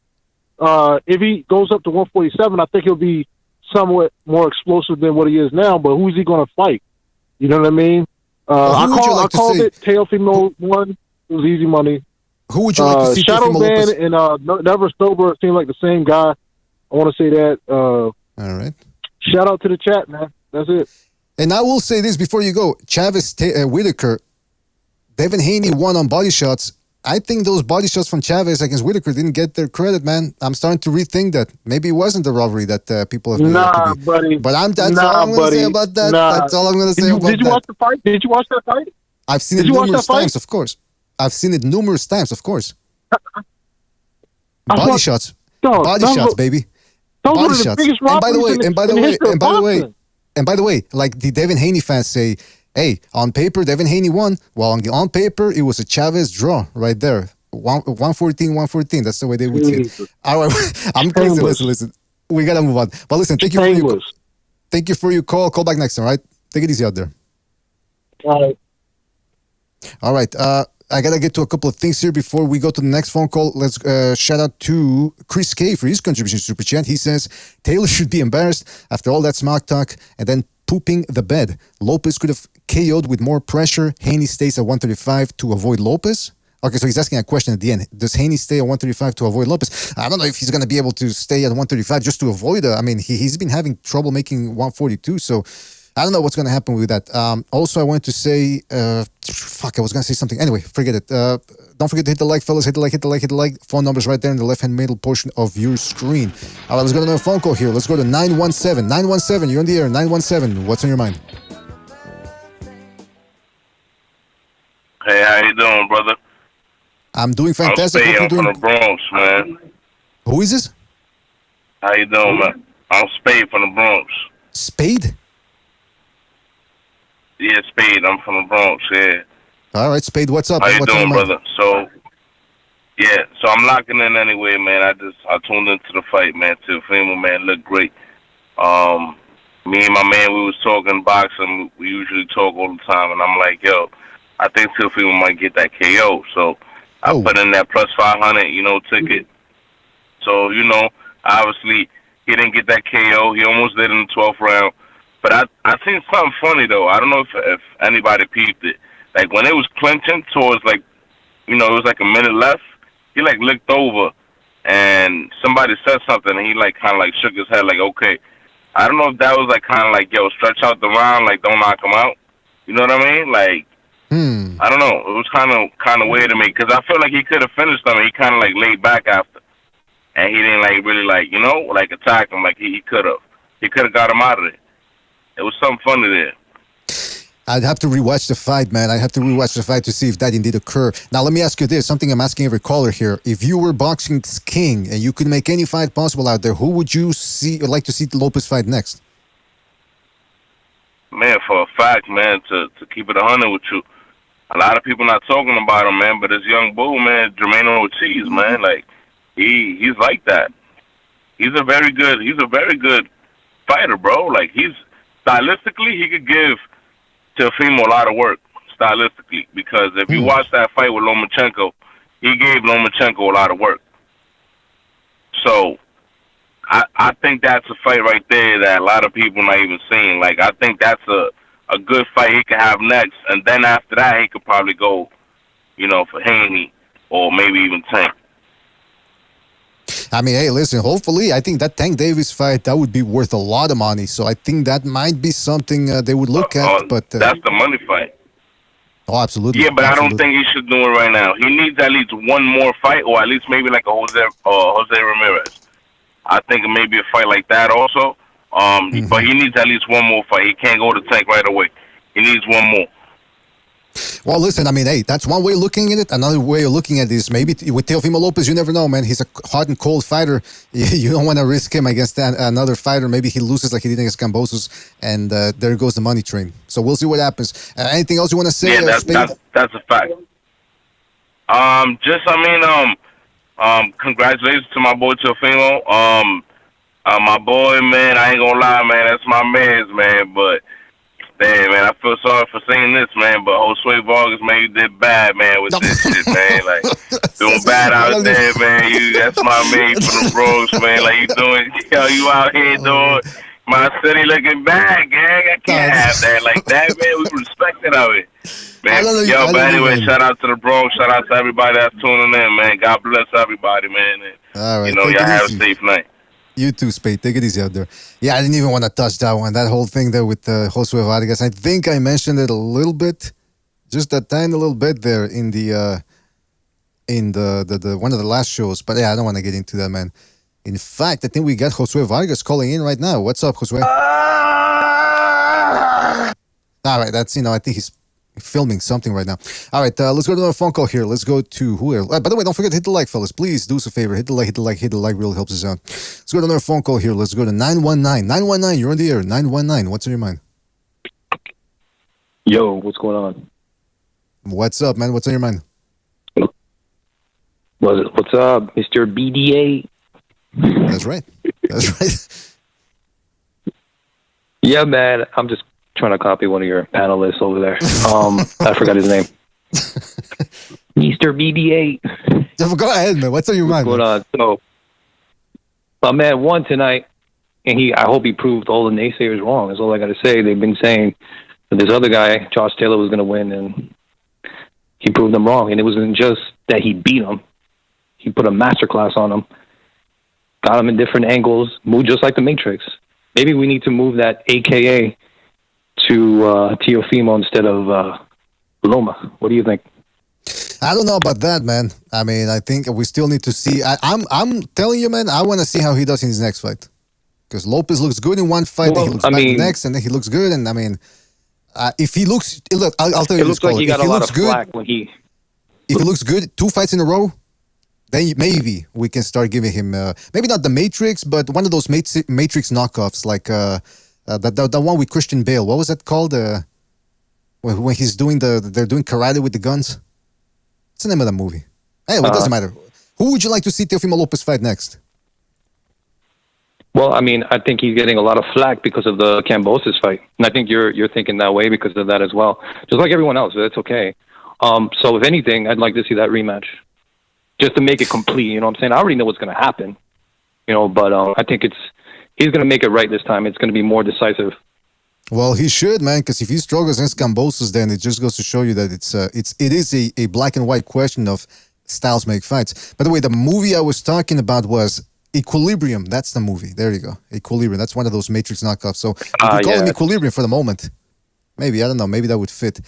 If he goes up to 147, I think he'll be somewhat more explosive than what he is now, but who's he going to fight? You know what I mean? I called it Teofimo won. It was easy money. Who would you like to see? Shadow Teofimo Man Lopez? and Never Sober seem like the same guy. I want to say that. All right. Shout out to the chat, man. That's it. And I will say this before you go. Chavez Whitaker, Devin Haney won on body shots. I think those body shots from Chavez against Whitaker didn't get their credit, man. I'm starting to rethink that. Maybe it wasn't the robbery that people have made it to be. Buddy. But that's all I'm going to say about that. That's all I'm going to say about that. Did you watch the fight? Did you watch that fight? I've seen it numerous times, of course. I've seen it numerous times, of course. Body shots. Body shots, baby. Body shots. And by the way, like the Devin Haney fans say, hey, on paper, Devin Haney won. Well, on paper, it was a Chavez draw right there. 114. That's the way they would see it. All right. I'm crazy. Listen. We got to move on. But listen, thank you for your call. Call back next time, all right? Take it easy out there. All right. I got to get to a couple of things here before we go to the next phone call. Let's shout out to Chris K for his contribution to Super Chat. He says, Taylor should be embarrassed after all that smock talk and then pooping the bed. Lopez could have KO'd with more pressure. Haney stays at 135 to avoid Lopez. Okay, so he's asking a question at the end. Does Haney stay at 135 to avoid Lopez? I don't know if he's going to be able to stay at 135 just to avoid it. I mean, he's been having trouble making 142, so I don't know what's going to happen with that. Also, I wanted to say, I was going to say something. Anyway, forget it. Don't forget to hit the like, fellas. Hit the like. Phone number's right there in the left-hand middle portion of your screen. All right, let's go to another phone call here. Let's go to 917. 917, you're on the air. 917, what's on your mind? Hey, how you doing, brother? I'm doing fantastic. I'm from the Bronx, man. Who is this? How you doing, man? I'm Spade from the Bronx. Spade? Yeah, Spade. I'm from the Bronx, yeah. All right, Spade, what's up? How you what's doing, brother? So I'm locking in anyway, man. I tuned into the fight, man. Teofimo, man, looked great. Me and my man, we was talking boxing. We usually talk all the time, and I'm like, yo, I think Teofimo might get that KO. So I put in that plus 500, ticket. So, obviously he didn't get that KO. He almost did in the 12th round. But I seen something funny, though. I don't know if anybody peeped it. Like, when it was clinching towards, like, it was like a minute left, he, like, looked over, and somebody said something, and he, like, kind of, like, shook his head, like, okay. I don't know if that was, like, kind of like, yo, stretch out the round, like, don't knock him out. You know what I mean? Like, I don't know. It was kind of weird to me, because I feel like he could have finished him, and he kind of, like, laid back after. And he didn't, like, really, like, like, attack him like he could have. He could have got him out of there. It was something funny there. I'd have to rewatch the fight, man. I'd have to rewatch the fight to see if that indeed occurred. Now, let me ask you this, something I'm asking every caller here. If you were boxing's king and you could make any fight possible out there, who would you like to see Lopez fight next? Man, for a fact, man, to keep it 100 with you, a lot of people not talking about him, man, but this young bull, man, Jermaine Ortiz, man, like, he's like that. He's a very good fighter, bro. Like, stylistically, he could give Teofimo a lot of work, stylistically, because if you watch that fight with Lomachenko, he gave Lomachenko a lot of work. So, I think that's a fight right there that a lot of people not even seeing. Like, I think that's a good fight he could have next, and then after that, he could probably go, for Haney or maybe even Tank. I mean, hey, listen, hopefully, I think that Tank Davis fight, that would be worth a lot of money. So I think that might be something they would look at. But that's the money fight. Oh, absolutely. Yeah, but I don't think he should do it right now. He needs at least one more fight, or at least maybe like a Jose Ramirez. I think maybe a fight like that also. But he needs at least one more fight. He can't go to Tank right away. He needs one more. Well, listen, I mean, hey, that's one way of looking at it. Another way of looking at it is maybe with Teofimo Lopez, you never know, man. He's a hot and cold fighter. You don't want to risk him against another fighter. Maybe he loses like he did against Cambosos, and there goes the money train. So we'll see what happens. Anything else you want to say? Yeah, that's a fact. Congratulations to my boy Teofimo. My boy, man, I ain't gonna lie, man, that's my man's, man, but damn, man, I feel sorry for saying this, man, but Josue Vargas, man, you did bad, man, with this shit, man. Like, doing bad out there, man. That's my man from the Bronx, man. Like, you out here doing my city looking bad, gang. I can't have that like that, man. We respect it out here. Man, but anyway, shout out to the Bronx. Shout out to everybody that's tuning in, man. God bless everybody, man. And, all right, y'all have a safe night. You too, Spade. Take it easy out there. Yeah, I didn't even want to touch that one. That whole thing there with Josue Vargas. I think I mentioned it a little bit, just a tiny little bit there in the one of the last shows. But yeah, I don't want to get into that, man. In fact, I think we got Josue Vargas calling in right now. What's up, Josue? All right, that's I think he's filming something right now. All right, let's go to another phone call here. Let's go to who else? By the way, don't forget to hit the like, fellas. Please do us a favor. Hit the like really helps us out. Let's go to another phone call here. Let's go to 919. 919, you're on the air. 919, what's on your mind? Yo, what's going on? What's up, man? What's on your mind? What's up, Mr. BDA? That's right. That's right. Yeah, man, I'm just trying to copy one of your panelists over there. I forgot his name. Mr. BB8. Go ahead, man. What's on your mind? What's going on? So, my man won tonight, and I hope he proved all the naysayers wrong. That's all I got to say. They've been saying that this other guy, Josh Taylor, was going to win, and he proved them wrong. And it wasn't just that he beat him. He put a masterclass on him, got him in different angles, moved just like the Matrix. Maybe we need to move that AKA to Teofimo instead of Loma. What do you think? I don't know about that, man. I mean, I think we still need to see. I'm telling you, man, I want to see how he does in his next fight. Because Lopez looks good in one fight, then he looks bad the next, and then he looks good. And I mean, if he looks, look, I'll tell you it this, looks like he got if a he lot looks of good, flack when he. If he looks good, 2 fights in a row, then maybe we can start giving him maybe not the Matrix, but one of those Matrix knockoffs, like the one with Christian Bale. What was that called? When he's doing they're doing karate with the guns. What's the name of the movie? Anyway, it doesn't matter. Who would you like to see Teofimo Lopez fight next? Well, I mean, I think he's getting a lot of flack because of the Kambosos fight, and I think you're thinking that way because of that as well. Just like everyone else, that's okay. So if anything, I'd like to see that rematch, just to make it complete. You know what I'm saying? I already know what's going to happen, but I think he's going to make it right this time. It's going to be more decisive. Well, he should, man, because if he struggles against Kambosos, then it just goes to show you that it is a black and white question of styles make fights. By the way, the movie I was talking about was Equilibrium. That's the movie. There you go. Equilibrium. That's one of those Matrix knockoffs. So you could call him Equilibrium for the moment. Maybe, I don't know. Maybe that would fit.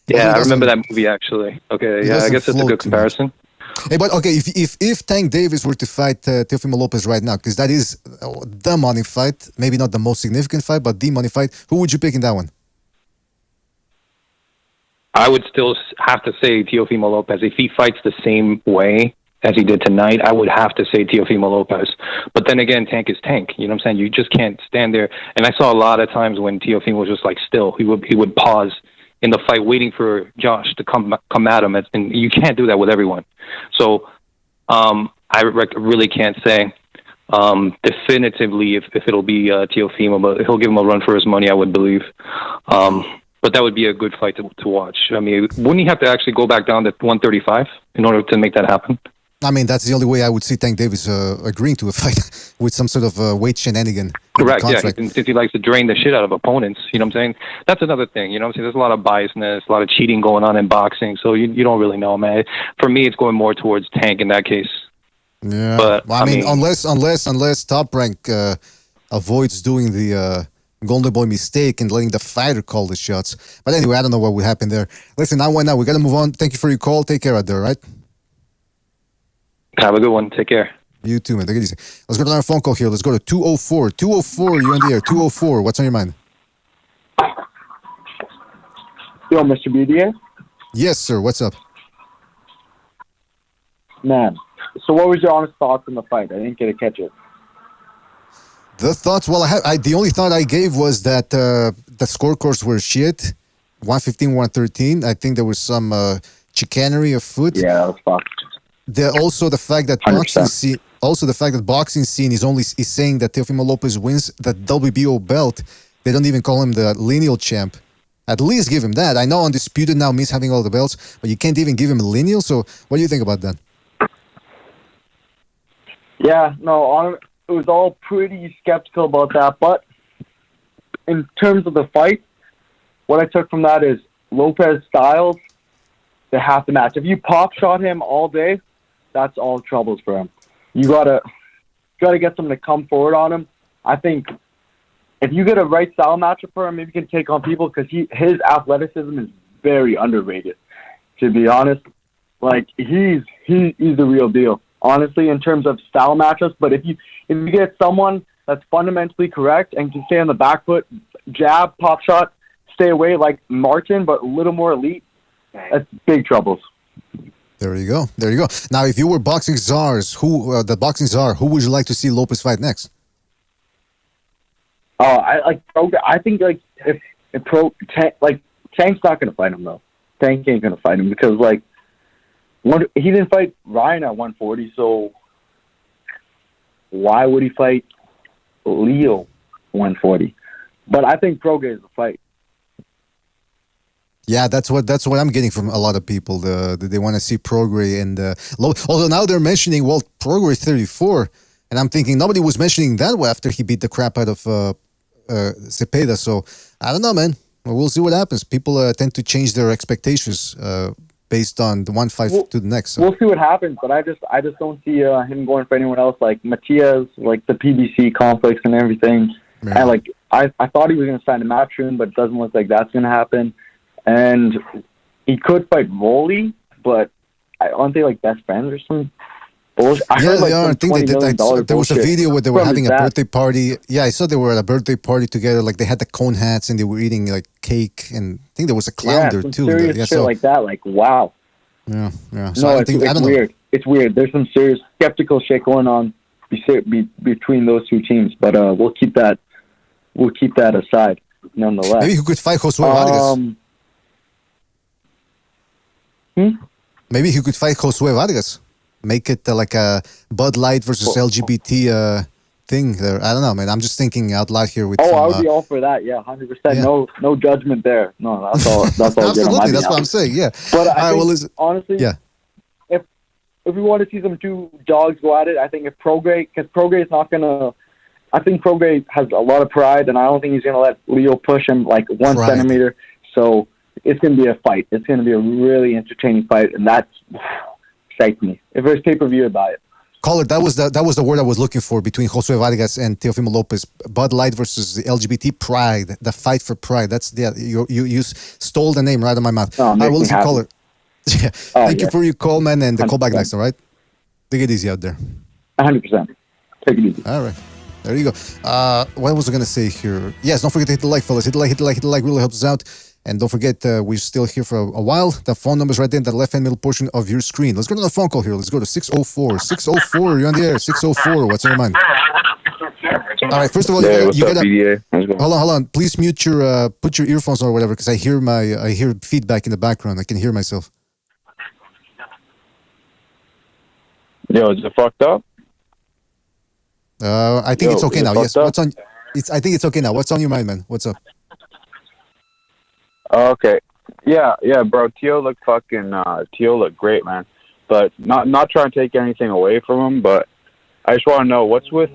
Yeah, I remember that movie, actually. Okay, yeah, I guess that's a good comparison. Hey, but okay, if Tank Davis were to fight Teofimo Lopez right now, because that is the money fight, maybe not the most significant fight, but the money fight, who would you pick in that one? I would still have to say Teofimo Lopez. If he fights the same way as he did tonight, I would have to say Teofimo Lopez. But then again, Tank is Tank. You know what I'm saying? You just can't stand there. And I saw a lot of times when Teofimo was just like still. He would pause in the fight waiting for Josh to come at him. And you can't do that with everyone. So I really can't say definitively if it'll be Teofimo, but he'll give him a run for his money, I would believe. But that would be a good fight to watch. I mean, wouldn't he have to actually go back down to 135 in order to make that happen? I mean, that's the only way I would see Tank Davis agreeing to a fight with some sort of weight shenanigan. Correct, yeah. Since he likes to drain the shit out of opponents, you know what I'm saying? That's another thing, you know what I'm saying? There's a lot of biasness, a lot of cheating going on in boxing, so you don't really know, man. For me, it's going more towards Tank in that case. Yeah, but well, I mean, unless Top Rank avoids doing the Golden Boy mistake and letting the fighter call the shots. But anyway, I don't know what would happen there. Listen, now we got to move on. Thank you for your call. Take care out there, right? Have a good one. Take care. You too, man. Take it easy. Let's go to another phone call here. Let's go to 204. 204, you're on the air. 204, what's on your mind? Yo, Mr. BDA? Yes, sir. What's up? Man, so what was your honest thoughts on the fight? I didn't get to catch it. The thoughts, well, the only thought I gave was that the scorecards were shit. 115, 113. I think there was some chicanery afoot. Yeah, that was fucked. Also the fact that boxing scene is saying that Teofimo Lopez wins the WBO belt. They don't even call him the lineal champ. At least give him that. I know Undisputed now means having all the belts, but you can't even give him a lineal. So what do you think about that? Yeah, no, it was all pretty skeptical about that. But in terms of the fight, what I took from that is Lopez styles, they have to match. If you pop shot him all day, that's all troubles for him. You gotta get someone to come forward on him. I think if you get a right style matchup for him, maybe you can take on people because his athleticism is very underrated. To be honest, like he's the real deal. Honestly, in terms of style matchups, but if you get someone that's fundamentally correct and can stay on the back foot, jab, pop shot, stay away like Martin, but a little more elite, that's big troubles. There you go. There you go. Now, if you were boxing czars, who would you like to see Lopez fight next? I think Tank's not going to fight him though. Tank ain't going to fight him because he didn't fight Ryan at 140, so why would he fight Leo 140? But I think Prograis is the fight. Yeah, that's what I'm getting from a lot of people. They want to see Prograis and although now they're mentioning Prograis 34, and I'm thinking nobody was mentioning that after he beat the crap out of Cepeda. So I don't know, man. We'll see what happens. People tend to change their expectations based on the one fight to the next. So. We'll see what happens, but I just don't see him going for anyone else like Matias, like the PBC conflicts and everything. Yeah. And like I thought he was going to sign a Matchroom, but it doesn't look like that's going to happen. And he could fight Rolly, but aren't they like best friends or something? I heard, like, they are. I think they did. There was a video where they were having a birthday party. Yeah, I saw they were at a birthday party together. Like they had the cone hats and they were eating like cake, and I think there was a clown there too. Serious shit like that. Like wow. Yeah. So no, it's weird. It's weird. There's some serious skeptical shit going on between those two teams, but we'll keep that aside nonetheless. Maybe he could fight Josue Vargas. Maybe he could fight Josue Vargas. Make it like a Bud Light versus LGBT thing there. I don't know, man. I'm just thinking out loud here. With I would be all for that. Yeah, 100%. No judgment there. No, that's all. That's all. Absolutely, that's what I'm saying. Yeah. But I think, honestly, if we want to see some two dogs go at it, I think if because Prograis is not gonna. I think Prograis has a lot of pride, and I don't think he's gonna let Leo push him like 1 centimeter. So it's gonna be a fight. It's gonna be a really entertaining fight, and that's. Me. If there's pay-per-view about it. Caller, that was the word I was looking for between Josue Vargas and Teofimo Lopez. Bud Light versus the LGBT pride, the fight for pride. That's you stole the name right out of my mouth. Oh, I will listen, caller. Thank you for your call, man, and the call back next. All right, take it easy out there. 100%. Take it easy. All right. There you go. What was I going to say here? Yes, don't forget to hit the like, fellas. Hit the like. Really helps us out. And don't forget, we're still here for a while. The phone number is right there in the left-hand middle portion of your screen. Let's go to the phone call here. Let's go to 604. 604, you're on the air. 604, what's on your mind? All right, first of all, you gotta hold on. Please mute your put your earphones on or whatever, because I hear feedback in the background. I can hear myself. Yo, is it fucked up? I think it's okay now. Yes. I think it's okay now. What's on your mind, man? What's up? Okay. Yeah, bro. Teo looked great, man. But not trying to take anything away from him, but I just want to know what's with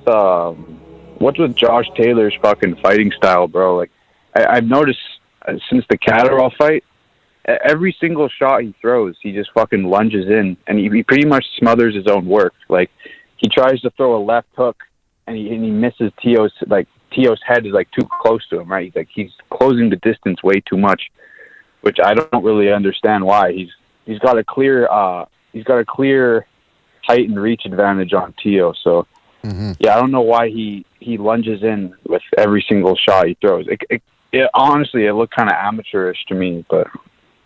Josh Taylor's fucking fighting style, bro. Like I've noticed since the Catterall fight, every single shot he throws, he just fucking lunges in, and he pretty much smothers his own work. Like he tries to throw a left hook, and he misses Teo's head is like too close to him, right? He's closing the distance way too much, which I don't really understand why. He's got a clear height and reach advantage on Teo. So I don't know why he lunges in with every single shot he throws. It honestly, it looked kind of amateurish to me. But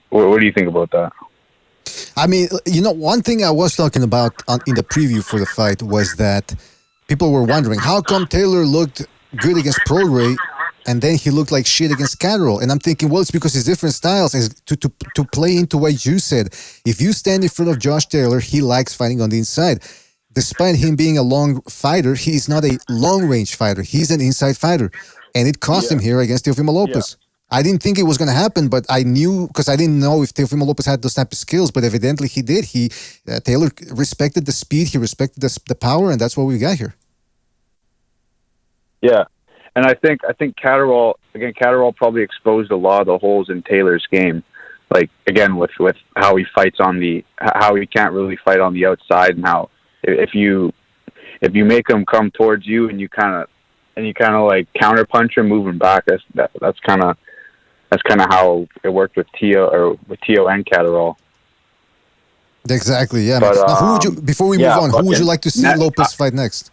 what do you think about that? I mean, one thing I was talking about in the preview for the fight was that people were wondering how come Taylor looked good against Prograis, and then he looked like shit against Catterall. And I'm thinking, well, it's because his different styles. Is to play into what you said. If you stand in front of Josh Taylor, he likes fighting on the inside. Despite him being a long fighter, he's not a long-range fighter. He's an inside fighter. And it cost him here against Teofimo Lopez. Yeah. I didn't think it was going to happen, but I knew, because I didn't know if Teofimo Lopez had those type of skills, but evidently he did. Taylor respected the speed, he respected the power, and that's what we got here. Yeah, and I think Catterall probably exposed a lot of the holes in Taylor's game. Like again, with how he fights how he can't really fight on the outside, and how if you make him come towards you and you kind of like counter punch him, moving back. That's kind of how it worked with Teo and Catterall. Exactly. Yeah. But, now, who would you, before we move on, who would you like to see Lopez fight next?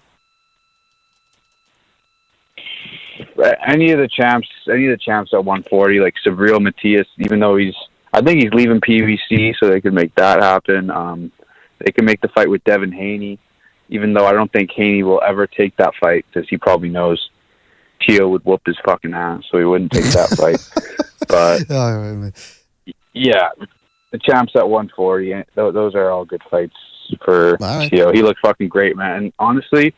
Any of the champs at 140, like Sabril Matias, even though I think he's leaving PBC, so they could make that happen. They can make the fight with Devin Haney, even though I don't think Haney will ever take that fight, because he probably knows Teo would whoop his fucking ass, so he wouldn't take that fight. But yeah, the champs at 140, those are all good fights for Teo. He looks fucking great, man. And honestly,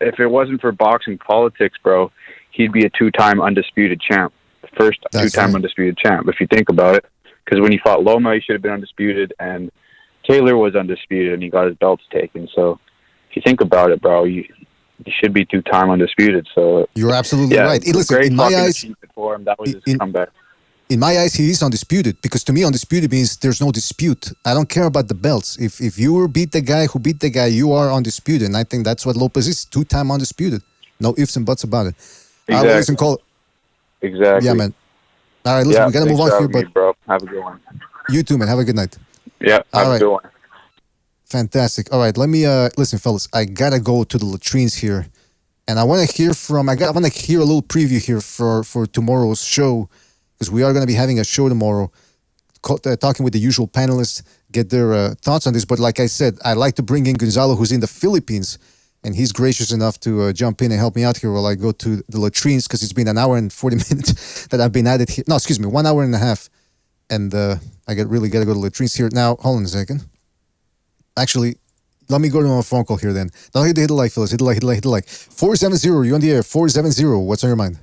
if it wasn't for boxing politics, bro, he'd be a two-time undisputed champ. First two-time undisputed champ, if you think about it. Because when he fought Loma, he should have been undisputed, and Taylor was undisputed, and he got his belts taken. So if you think about it, bro, you should be two-time undisputed. So you're absolutely right. Listen, great in my eyes, for him. That was his comeback. in my eyes, he is undisputed, because to me, undisputed means there's no dispute. I don't care about the belts. If you beat the guy who beat the guy, you are undisputed. And I think that's what Lopez is, 2-time undisputed. No ifs and buts about it. Exactly. All right, listen, call. Exactly. Yeah, man. All right, listen, we got to move on here. But bro. Have a good one. You too, man. Have a good night. Yeah, have a good one. Fantastic. All right, let me, listen, fellas, I got to go to the latrines here. And I want to hear I want to hear a little preview here for tomorrow's show, because we are going to be having a show tomorrow, talking with the usual panelists, get their thoughts on this. But like I said, I like to bring in Gonzalo, who's in the Philippines, and he's gracious enough to jump in and help me out here while I go to the latrines, because it's been an hour and 40 minutes that I've been at it here. No, excuse me, 1 hour and a half. And I really got to go to the latrines here. Now, hold on a second. Actually, let me go to my phone call here then. Now hit the like, fellas. Hit the like. 470, you on the air. 470. What's on your mind?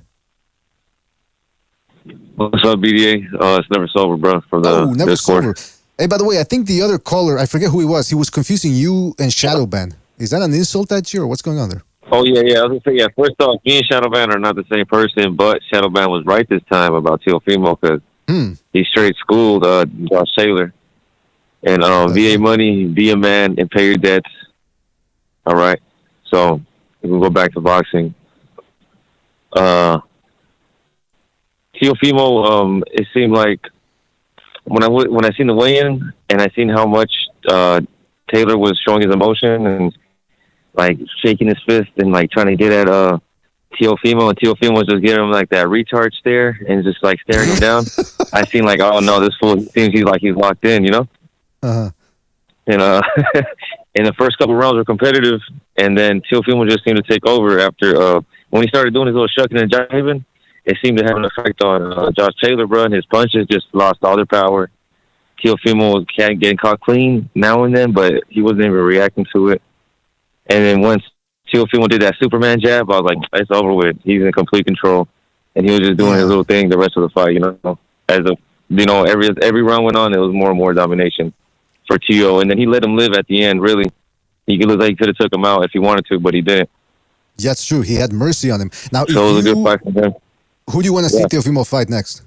What's up, BDA? It's Never Sober, bro, from the Never Discord. Sober. Hey, by the way, I think the other caller, I forget who he was confusing you and Shadowban. Is that an insult at you, or what's going on there? Oh, yeah. I was going to say, first off, me and Shadowban are not the same person, but Shadowban was right this time about Teofimo, because he straight schooled Josh Taylor. And VA money, be a man, and pay your debts. All right? So, we'll go back to boxing. Teofimo, it seemed like when I seen the weigh-in and I seen how much Taylor was showing his emotion and like shaking his fist and like trying to get at Teofimo, and Teofimo was just giving him like that retard stare and just like staring him down. I seen like, oh no, this fool seems he's locked in, you know. Uh-huh. And in the first couple rounds were competitive, and then Teofimo just seemed to take over after when he started doing his little shucking and jiving. It seemed to have an effect on Josh Taylor, bro, and his punches just lost all their power. Teofimo was getting caught clean now and then, but he wasn't even reacting to it. And then once Teofimo did that Superman jab, I was like, it's over with. He's in complete control. And he was just doing his little thing the rest of the fight, you know. Every round went on, it was more and more domination for Teo. And then he let him live at the end, really. He could have took him out if he wanted to, but he didn't. Yeah, it's true. He had mercy on him. Now, so it was a good fight for him. Who do you want to see Teofimo fight next?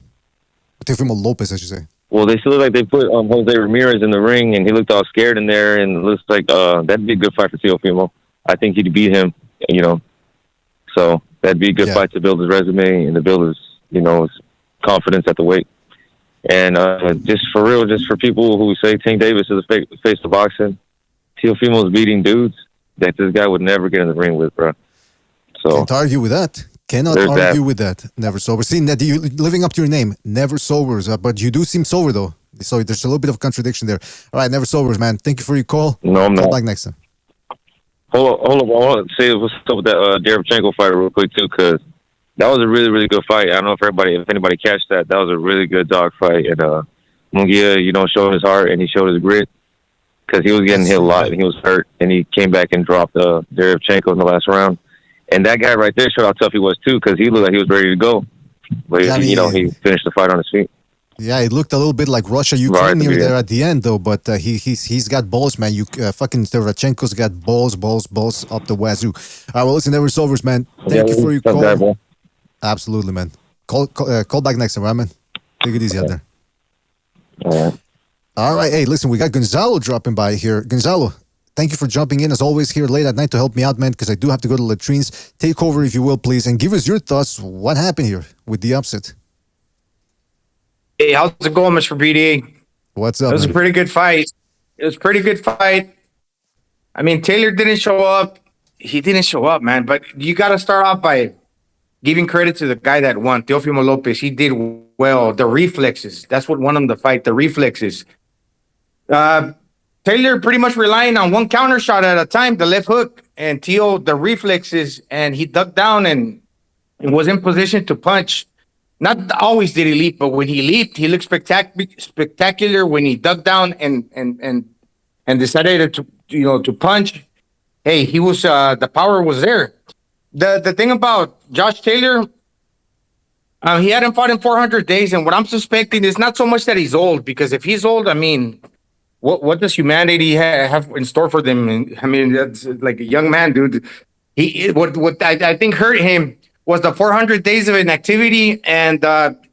Teofimo Lopez, I should say. Well, they still look like they put Jose Ramirez in the ring, and he looked all scared in there, and it looks like that'd be a good fight for Teofimo. I think he'd beat him, you know. So that'd be a good fight to build his resume and to build his, you know, his confidence at the weight. And just for real, just for people who say Tank Davis is the face of boxing, Teofimo's beating dudes that this guy would never get in the ring with, bro. So can't argue with that. Cannot argue with that. Never sober. See, Ned, you living up to your name. Never sobers, but you do seem sober though. So there's a little bit of contradiction there. All right, never sobers, man. Thank you for your call. No, I'm not. Come back next time. Hold on. I want to say what's up with that Derevchenko fighter real quick too, because that was a really, really good fight. I don't know if anybody catched that. That was a really good dog fight, and Munguia, you know, showed his heart and he showed his grit, because he was getting hit a lot and he was hurt, and he came back and dropped Derevchenko in the last round. And that guy right there showed how tough he was too, because he looked like he was ready to go, but he finished the fight on his feet. Yeah, it looked a little bit like Russia-Ukraine near there at the end, though. But he's got balls, man. Fucking Derevchenko's got balls up the wazoo. All right, well, listen, never sobers, man. Thank you for your call. Guy, absolutely, man. Call back next time, right, man? Take it easy out there. All right. Hey, listen, we got Gonzalo dropping by here. Gonzalo, thank you for jumping in, as always, here late at night to help me out, man, because I do have to go to the latrines. Take over, if you will, please, and give us your thoughts. What happened here with the upset? Hey, how's it going, Mr. BD? What's up? It was a pretty good fight. I mean, Taylor didn't show up. He didn't show up, man. But you got to start off by giving credit to the guy that won, Teofimo Lopez. He did well. The reflexes. That's what won him the fight, the reflexes. Taylor pretty much relying on one counter shot at a time, the left hook, and Teo, the reflexes, and he ducked down and was in position to punch. Not always did he leap, but when he leaped, he looked spectacular when he dug down and decided to punch. Hey, he was the power was there. The thing about Josh Taylor, he hadn't fought in 400 days, and what I'm suspecting is not so much that he's old, because if he's old, I mean, what does humanity have in store for them? I mean, that's like a young man, dude. What I think hurt him was the 400 days of inactivity and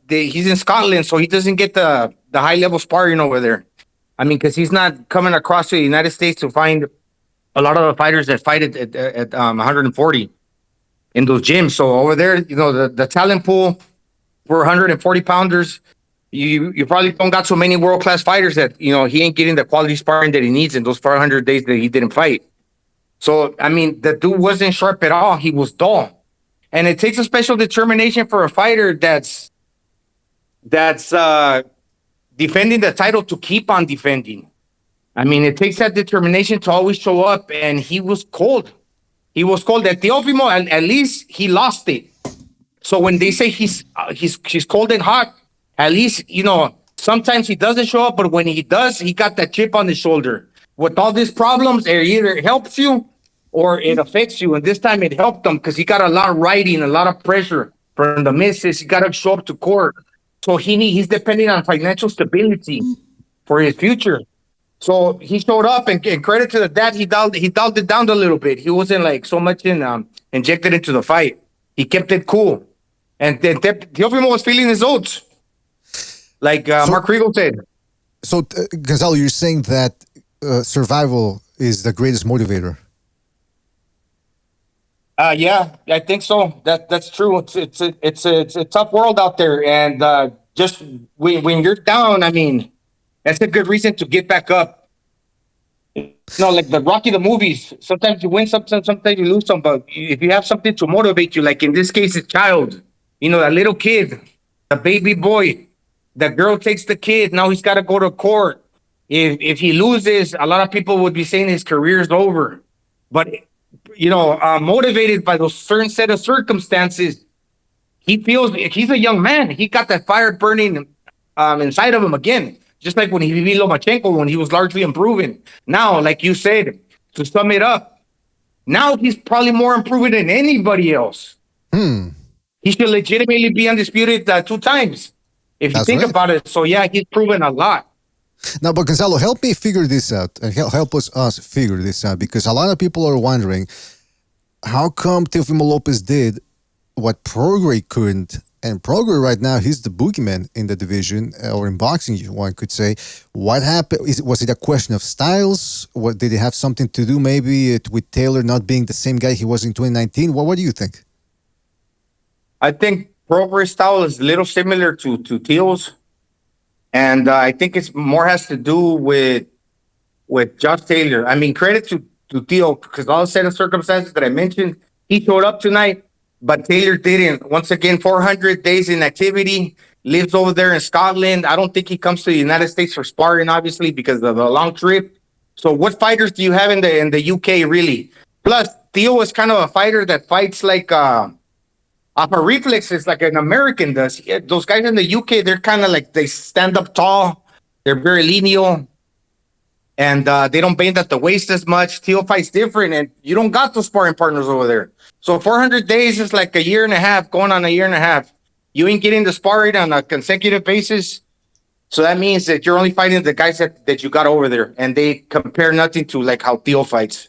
he's in Scotland, so he doesn't get the high level sparring over there. I mean, because he's not coming across to the United States to find a lot of the fighters that fight at 140 in those gyms. So over there, the talent pool for 140 pounders, you probably don't got so many world class fighters that he ain't getting the quality sparring that he needs in those 400 days that he didn't fight. So I mean, the dude wasn't sharp at all. He was dull, and it takes a special determination for a fighter that's defending the title to keep on defending. I mean, it takes that determination to always show up, and he was cold. He was cold. At Teofimo, at least he lost it. So when they say he's cold and hot, at least sometimes he doesn't show up, but when he does, he got that chip on his shoulder. With all these problems, it either helps you or it affects you. And this time it helped him because he got a lot of writing, a lot of pressure from the missus. He got to show up to court. So he's depending on financial stability for his future. So he showed up, and credit to the dad, he dialed it down a little bit. He wasn't like so much injected into the fight. He kept it cool. And then Teofimo was feeling his oats, like Mark Riegel said. So, Gonzalo, you're saying that survival is the greatest motivator? Yeah, I think so. That's true. It's a tough world out there, and just when you're down, I mean, that's a good reason to get back up. Like the Rocky the movies. Sometimes you win sometimes you lose some. But if you have something to motivate you, like in this case, a child, a little kid, a baby boy, the girl takes the kid. Now he's got to go to court. If he loses, a lot of people would be saying his career's over. But motivated by those certain set of circumstances, he feels he's a young man. He got that fire burning inside of him again. Just like when he beat Lomachenko, when he was largely improving. Now, like you said, to sum it up, now he's probably more improving than anybody else. He should legitimately be undisputed 2 times, if you think about it. So, yeah, he's proven a lot. Now, but Gonzalo, help me figure this out, and help us figure this out, because a lot of people are wondering, how come Teofimo Lopez did what Prograis couldn't? And Prograis right now, he's the boogeyman in the division, or in boxing, one could say. What happened? Was it a question of styles? What did it have something to do maybe with Taylor not being the same guy he was in 2019? What do you think? I think Prograis' style is a little similar to Teo's. And I think it's more has to do with Josh Taylor. I mean, credit to Teo, because all the set of circumstances that I mentioned, he showed up tonight. But Taylor didn't. Once again, 400 days in activity, lives over there in Scotland. I don't think he comes to the United States for sparring, obviously, because of the long trip. So what fighters do you have in the UK, really? Plus, Theo is kind of a fighter that fights like off a reflexes like an American does. Yeah, those guys in the UK, they're kind of like, they stand up tall. They're very lineal. And they don't bend at the waist as much. Theo fights different, and you don't got those sparring partners over there. So 400 days is like a year and a half, going on a year and a half. You ain't getting the sparring on a consecutive basis. So that means that you're only fighting the guys that you got over there, and they compare nothing to like how Theo fights.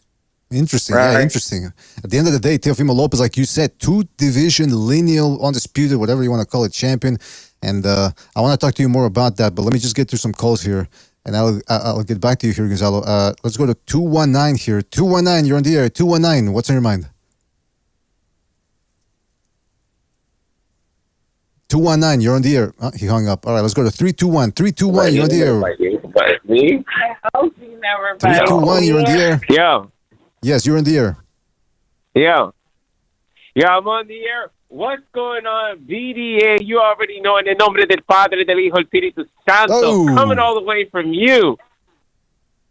Interesting, right? Yeah, interesting. At the end of the day, Teofimo Lopez, like you said, 2-division, lineal, undisputed, whatever you want to call it, champion. And I want to talk to you more about that, but let me just get through some calls here. And I'll get back to you here, Gonzalo. Let's go to 219 here. 219, you're on the air. 219, what's on your mind? 219, you're on the air. Oh, he hung up. All right, let's go to 321. 321, you're on the air. 321, you're on the air. Yo. Yes, you're on the air. Yo. Yeah, I'm on the air. What's going on, BDA? You already know, en el nombre del Padre, del Hijo, Espíritu Santo, coming all the way from you.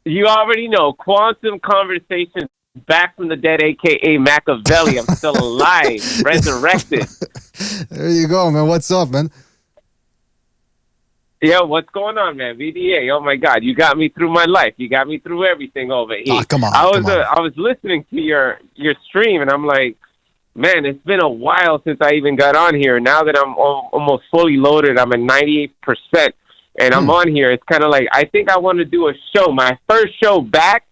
You already know, Quantum Conversations, back from the dead, a.k.a. Machiavelli. I'm still alive, resurrected. There you go, man. What's up, man? Yo, what's going on, man? BDA, oh my God, you got me through my life. You got me through everything over here. Oh, come on, I was listening to your stream, and I'm like, man, it's been a while since I even got on here. Now that I'm almost fully loaded, I'm at 98%, and I'm on here. It's kind of like, I think I want to do a show. My first show back,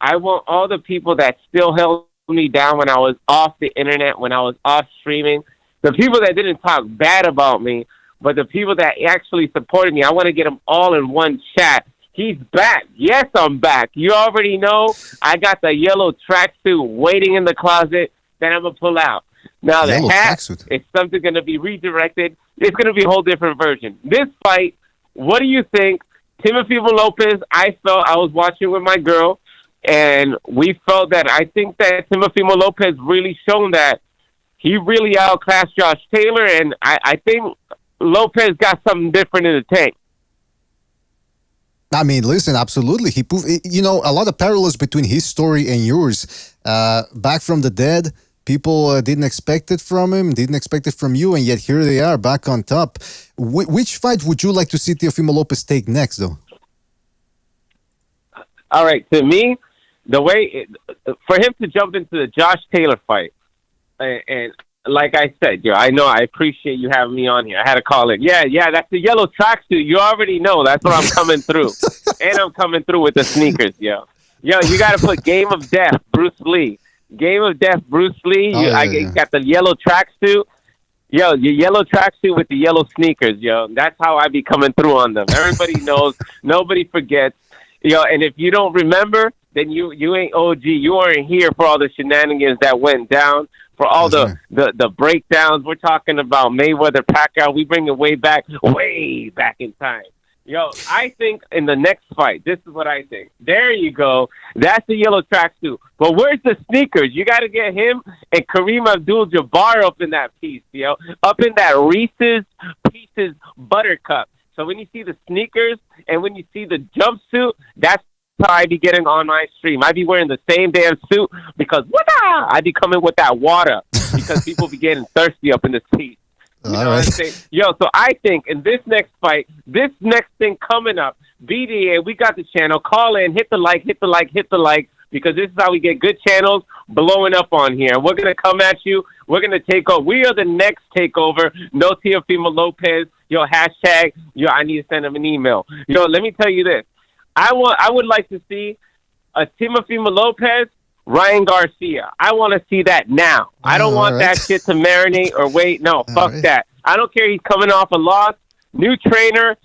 I want all the people that still held me down when I was off the internet, when I was off streaming, the people that didn't talk bad about me, but the people that actually supported me, I want to get them all in one chat. He's back. Yes, I'm back. You already know I got the yellow tracksuit waiting in the closet that I'm going to pull out. Now, the hat is something going to be redirected. It's going to be a whole different version. This fight, what do you think? Teofimo Lopez, I was watching with my girl, and we felt that I think that Teofimo Lopez really shown that he really outclassed Josh Taylor, and I think Lopez got something different in the tank. I mean, listen, absolutely. He proved, a lot of parallels between his story and yours. Back from the dead, people didn't expect it from him, didn't expect it from you, and yet here they are back on top. Which fight would you like to see Teofimo Lopez take next, though? All right, to me, the way for him to jump into the Josh Taylor fight, and like I said, I know I appreciate you having me on here. I had to call it. Yeah, that's the yellow tracksuit. You already know that's what I'm coming through, and I'm coming through with the sneakers, Yo, you got to put Game of Death, Bruce Lee. Game of Death, Bruce Lee. You got the yellow tracksuit. Your yellow tracksuit with the yellow sneakers, That's how I be coming through on them. Everybody knows. Nobody forgets. And if you don't remember, then you ain't OG. You weren't here for all the shenanigans that went down, for all the breakdowns. We're talking about Mayweather, Pacquiao. We bring it way back in time. I think in the next fight, this is what I think. There you go. That's the yellow tracksuit. But where's the sneakers? You got to get him and Kareem Abdul-Jabbar up in that piece, up in that Reese's Pieces Buttercup. So when you see the sneakers and when you see the jumpsuit, that's how I be getting on my stream. I be wearing the same damn suit because I be coming with that water because people be getting thirsty up in this piece. You know what I'm saying? So I think in this next fight, this next thing coming up, BDA, we got the channel. Call in, hit the like, because this is how we get good channels blowing up on here. We're going to come at you. We're going to take over. We are the next takeover. No Teofimo Lopez. Hashtag, I need to send him an email. Let me tell you this. I would like to see a Teofimo Lopez, Ryan Garcia. I want to see that now. I don't want that shit to marinate or wait. No, fuck that. I don't care. He's coming off a loss. New trainer.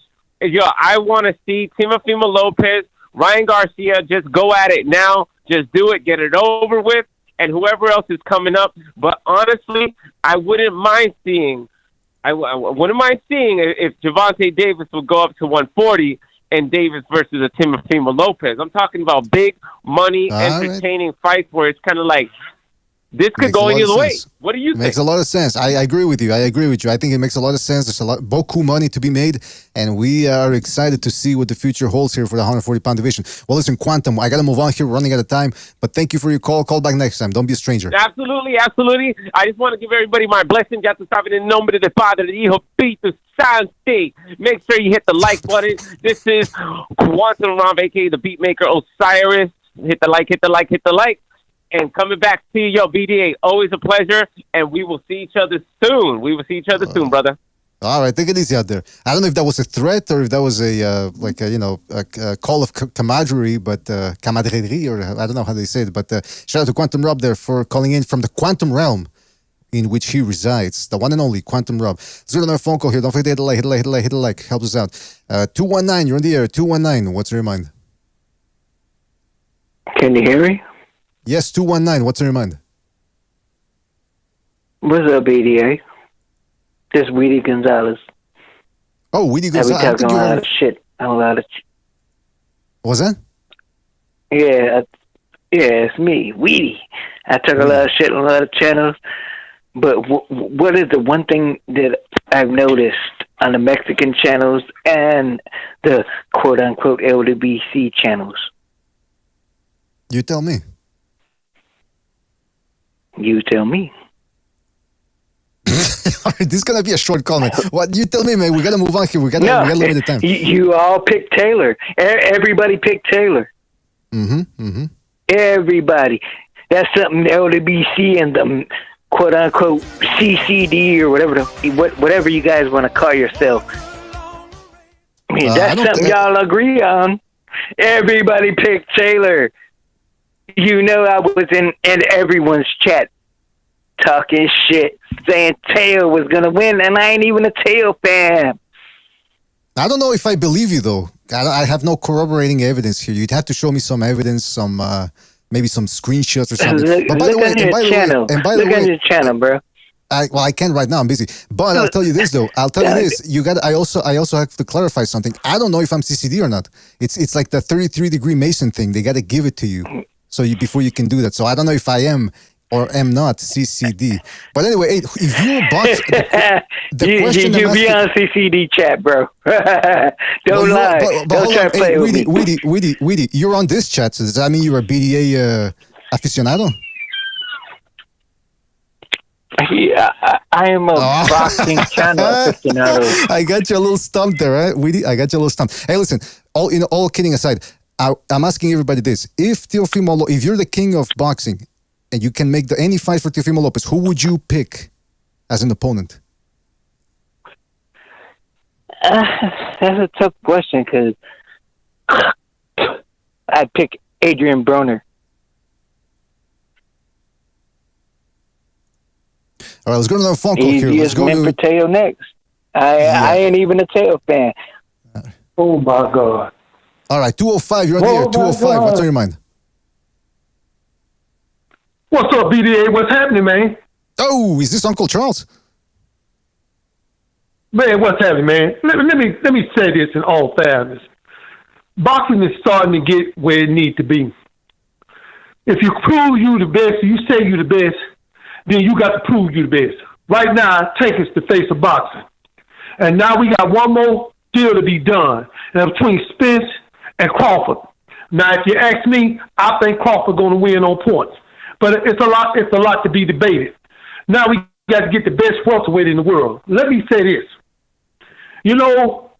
I want to see Teofimo Lopez, Ryan Garcia, just go at it now. Just do it. Get it over with. And whoever else is coming up. But honestly, I wouldn't mind seeing if Gervonta Davis would go up to 140 and Davis versus a Teofimo Lopez. I'm talking about big money, entertaining fights where it's kind of like, this could go either way. What do you think? Makes a lot of sense. I agree with you. I think it makes a lot of sense. There's beaucoup money to be made, and we are excited to see what the future holds here for the 140-pound division. Well, listen, Quantum, I got to move on here. We're running out of time, but thank you for your call. Call back next time. Don't be a stranger. Absolutely. I just want to give everybody my blessing. Ya tú sabes, en nombre del Padre, del Hijo, Espíritu Santo. Make sure you hit the like button. This is Quantum Rom, a.k.a. the Beatmaker Osiris. Hit the like. And coming back to you, BDA, always a pleasure, and we will see each other soon. Brother. All right, take it easy out there. I don't know if that was a threat or if that was a call of camaraderie, but camaraderie, or I don't know how they say it. But shout out to Quantum Rob there for calling in from the Quantum Realm in which he resides, the one and only Quantum Rob. Let's do another phone call here. Don't forget to hit the like. Help us out. 219, you're on the air. 219, what's on your mind? Can you hear me? Yes, 219. What's on your mind? What's up, BDA? This Weedy Gonzalez. Oh, Weedy Gonzalez. I be talking a lot of shit. What was that? Yeah, it's me, Weedy. I talk a lot of shit on a lot of channels. But what is the one thing that I've noticed on the Mexican channels and the quote-unquote LWC channels? You tell me. You tell me. All right, this is going to be a short comment. What you tell me, man? We got to move on here. We got to limit the time. You all picked Taylor. Everybody picked Taylor. Mm-hmm. Everybody. That's something LWC and the quote-unquote CCD or whatever you guys want to call yourself. I mean, that's something y'all agree on. Everybody picked Taylor. I was in everyone's chat talking shit, saying Teo was gonna win, and I ain't even a Teo fan. I don't know if I believe you though. I have no corroborating evidence here. You'd have to show me some evidence, some maybe some screenshots or something. Look on your channel. Look on your channel, bro. I can't right now. I'm busy. But I'll tell you this though. I'll tell you this. I also have to clarify something. I don't know if I'm CCD or not. It's like the 33-degree Mason thing. They got to give it to you before you can do that. So I don't know if I am or am not CCD. But anyway, if you're a box, the question you be on CCD chat, bro. Don't lie. Don't try to play with me. Weedy, you're on this chat. So does that mean you're a BDA aficionado? Yeah, I am a boxing channel aficionado. I got you a little stumped there, right, Weedy? I got you a little stumped. Hey, listen, all kidding aside, I'm asking everybody this. If you're the king of boxing and you can make any fight for Teofimo Lopez, who would you pick as an opponent? That's a tough question because I'd pick Adrian Broner. All right, let's go to another phone call here. Let's go for Teo next. I ain't even a Teo fan. Oh, my God. All right, 205, you're on the air. 205, what's on your mind? What's up, BDA? What's happening, man? Oh, is this Uncle Charles? Man, what's happening, man? Let me say this in all fairness. Boxing is starting to get where it needs to be. If you prove you the best, you say you the best, then you got to prove you the best. Right now, Tank is the face of boxing. And now we got one more deal to be done between Spence and Crawford. Now, if you ask me, I think Crawford going to win on points. But it's a lot to be debated. Now we got to get the best welterweight in the world. Let me say this. You know,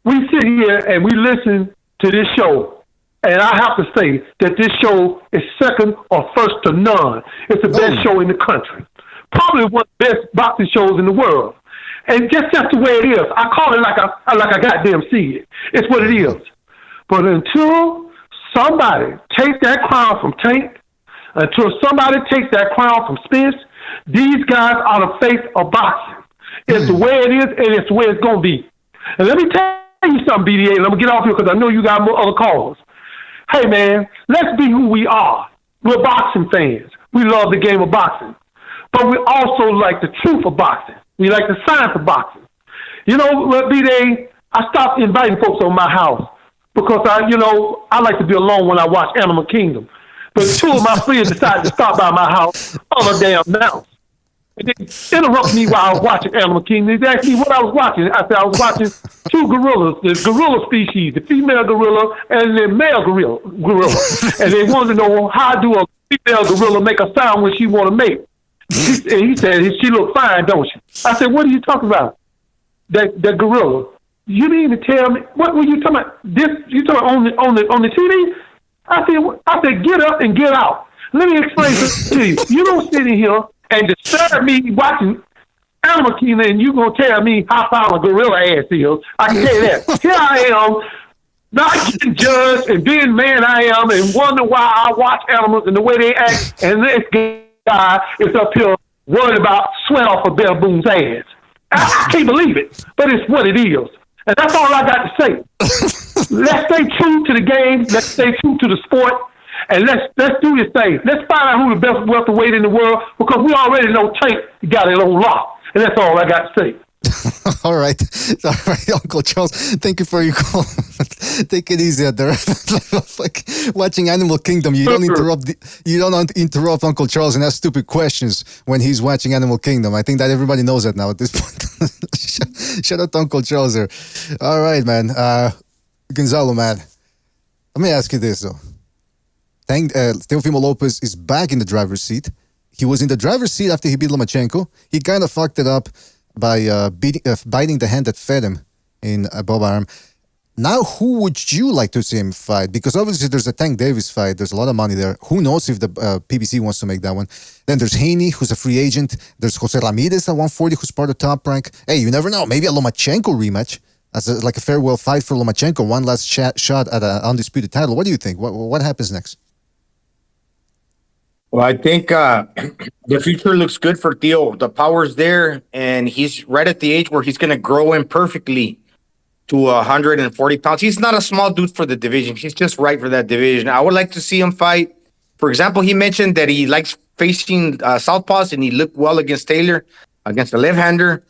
we sit here and we listen to this show, and I have to say that this show is second or first to none. It's the best show in the country. Probably one of the best boxing shows in the world. And just the way it is. I call it like I goddamn see it. It's what it is. But until somebody takes that crown from Tank, until somebody takes that crown from Spence, these guys are the face of boxing. It's the way it is, and it's the way it's going to be. And let me tell you something, BDA, and I'm going to get off here because I know you got more other callers. Hey, man, let's be who we are. We're boxing fans. We love the game of boxing. But we also like the truth of boxing. We like the science of boxing. You know, BDA, I stopped inviting folks on my house because I like to be alone when I watch Animal Kingdom. But two of my friends decided to stop by my house unannounced. And they interrupted me while I was watching Animal Kingdom. They asked me what I was watching. I said I was watching two gorillas, the gorilla species, the female gorilla and the male gorilla. And they wanted to know how do a female gorilla make a sound when she want to mate. And he said, she look fine, don't she? I said, what are you talking about? That gorilla. You mean to tell me, what were you talking about? This, you talking on the TV? I said, get up and get out. Let me explain to you. You don't sit in here and disturb me watching Animal Kingdom and you going to tell me how far a gorilla ass is. I can tell you that. Here I am, not getting judged and being man I am and wonder why I watch animals and the way they act. And this guy is up here worried about sweat off a baboon's ass. I can't believe it, but it's what it is. And that's all I got to say. Let's stay true to the game. Let's stay true to the sport. And let's do this thing. Let's find out who the best welterweight in the world because we already know Tank got it on lock. And that's all I got to say. All right, Uncle Charles. Thank you for your call. Take it easy out there. Like watching Animal Kingdom, you don't interrupt Uncle Charles and ask stupid questions when he's watching Animal Kingdom. I think that everybody knows that now at this point. Shout out to Uncle Charles there. All right, man. Gonzalo, man. Let me ask you this though. Teofimo Lopez is back in the driver's seat. He was in the driver's seat after he beat Lomachenko. He kind of fucked it up by biting the hand that fed him in above arm. Now, who would you like to see him fight? Because obviously there's a Tank Davis fight. There's a lot of money there. Who knows if the PBC wants to make that one. Then there's Haney, who's a free agent. There's Jose Ramirez at 140, who's part of Top Rank. Hey, you never know. Maybe a Lomachenko rematch as like a farewell fight for Lomachenko. One last shot at an undisputed title. What do you think? What happens next? Well, I think the future looks good for Theo. The power's there, and he's right at the age where he's going to grow in perfectly to 140 pounds. He's not a small dude for the division. He's just right for that division. I would like to see him fight. For example, he mentioned that he likes facing southpaws, and he looked well against Taylor, against the left-hander.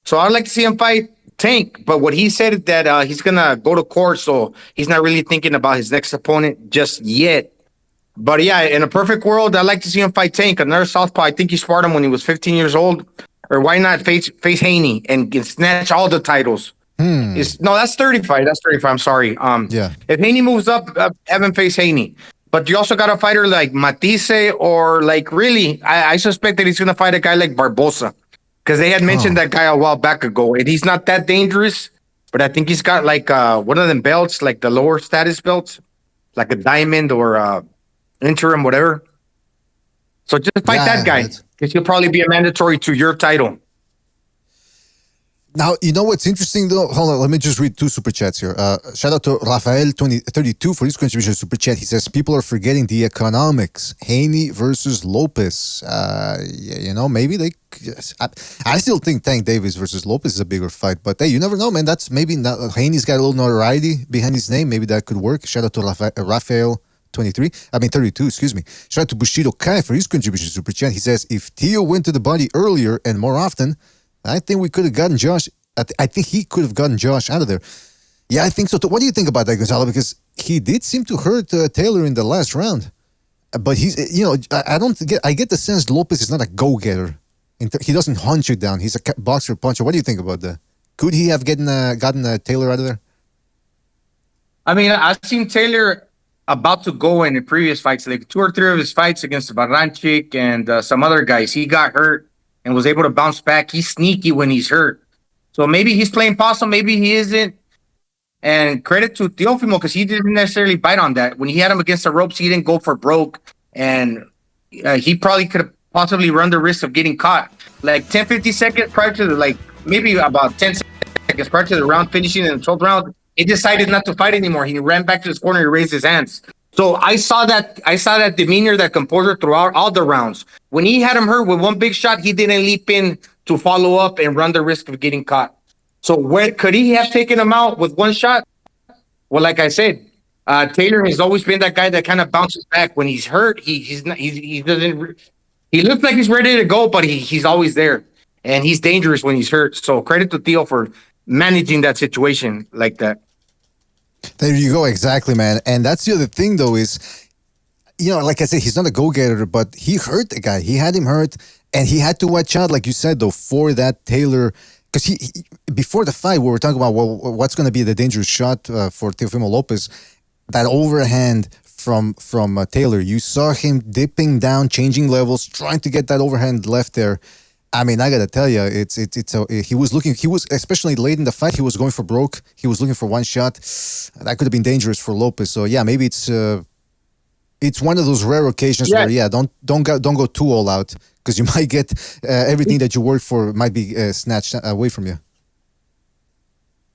So I'd like to see him fight Tank. But what he said is that he's going to go to court, so he's not really thinking about his next opponent just yet. But yeah, in a perfect world, I'd like to see him fight Tank, another southpaw. I think he sparred him when he was 15 years old. Or why not face Haney and snatch all the titles? That's 35. That's 35. I'm sorry. If Haney moves up, have him face Haney. But you also got a fighter like Matisse, or like really, I suspect that he's going to fight a guy like Barbosa, because they had mentioned that guy a while back ago, and he's not that dangerous. But I think he's got like one of them belts, like the lower status belts, like a diamond or interim, whatever. So just fight that guy, because he'll probably be a mandatory to your title. Now, you know what's interesting though? Hold on, let me just read 2 super chats here. Shout out to Rafael32 for his contribution to super chat. He says, people are forgetting the economics. Haney versus Lopez. Maybe they... I still think Tank Davis versus Lopez is a bigger fight, but hey, you never know, man. That's maybe not... Haney's got a little notoriety behind his name. Maybe that could work. Shout out to Rafael 32, excuse me. Shout out to Bushido Kai for his contribution to super chat. He says, if Theo went to the body earlier and more often, I think we could have gotten Josh. I think he could have gotten Josh out of there. Yeah, I think so too. What do you think about that, Gonzalo? Because he did seem to hurt Taylor in the last round. But he's, I get the sense Lopez is not a go-getter. He doesn't hunt you down. He's a boxer puncher. What do you think about that? Could he have gotten Taylor out of there? I mean, I've seen Taylor about to go in previous fights, like 2 or 3 of his fights against Baranchik and some other guys. He got hurt and was able to bounce back. He's sneaky when he's hurt. So maybe he's playing possum, maybe he isn't. And credit to Teofimo, because he didn't necessarily bite on that. When he had him against the ropes, he didn't go for broke. And he probably could have possibly run the risk of getting caught. Like 10, 50 seconds prior to maybe about 10 seconds prior to the round finishing in the 12th round, he decided not to fight anymore. He ran back to his corner and raised his hands. So I saw that demeanor, that composure throughout all the rounds. When he had him hurt with one big shot, he didn't leap in to follow up and run the risk of getting caught. So could he have taken him out with one shot? Well, like I said, Taylor has always been that guy that kind of bounces back when he's hurt. He looks like he's ready to go, but he's always there, and he's dangerous when he's hurt. So credit to Theo for managing that situation like that. There you go. Exactly, man. And that's the other thing, though, is, like I said, he's not a go-getter, but he hurt the guy. He had him hurt, and he had to watch out, like you said, though, for that Taylor. Because he before the fight, we were talking about, what's going to be the dangerous shot for Teofimo Lopez. That overhand from Taylor. You saw him dipping down, changing levels, trying to get that overhand left there. I mean, I gotta tell you, he was especially late in the fight. He was going for broke. He was looking for one shot. That could have been dangerous for Lopez. So yeah, maybe it's one of those rare occasions where don't go too all out, because you might get everything that you worked for might be snatched away from you.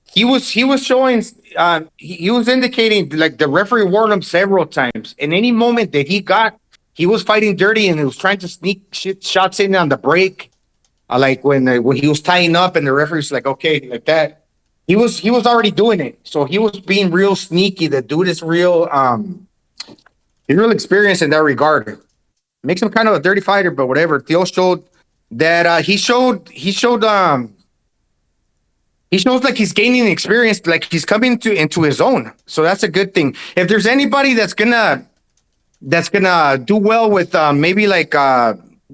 He was showing. He was indicating, like, the referee warned him several times. In any moment that he was fighting dirty, and he was trying to sneak shots in on the break. Like when he was tying up and the referee's like, okay, like that. He was already doing it. So he was being real sneaky. The dude is real experienced in that regard. Makes him kind of a dirty fighter, but whatever. Theo showed that he shows like he's gaining experience, like he's coming into his own. So that's a good thing. If there's anybody that's gonna do well with maybe like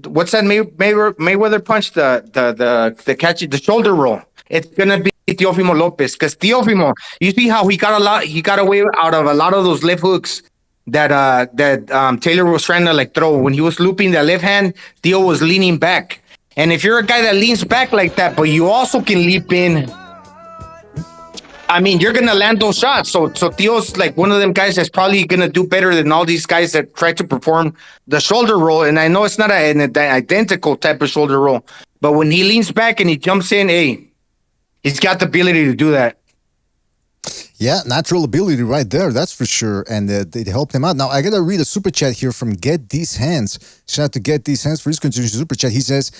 what's that Mayweather punch, the catch, the shoulder roll, it's gonna be Teofimo Lopez, because Teofimo, you see how he got away out of a lot of those left hooks that Taylor was trying to like throw. When he was looping the left hand, Theo was leaning back. And if you're a guy that leans back like that, but you also can leap in, I mean, you're going to land those shots. So Theo's like one of them guys that's probably going to do better than all these guys that try to perform the shoulder roll. And I know it's not an identical type of shoulder roll, but when he leans back and he jumps in, hey, he's got the ability to do that. Yeah, natural ability right there, that's for sure. And it helped him out. Now, I got to read a super chat here from Get These Hands. Shout out to Get These Hands for his contribution super chat. He says,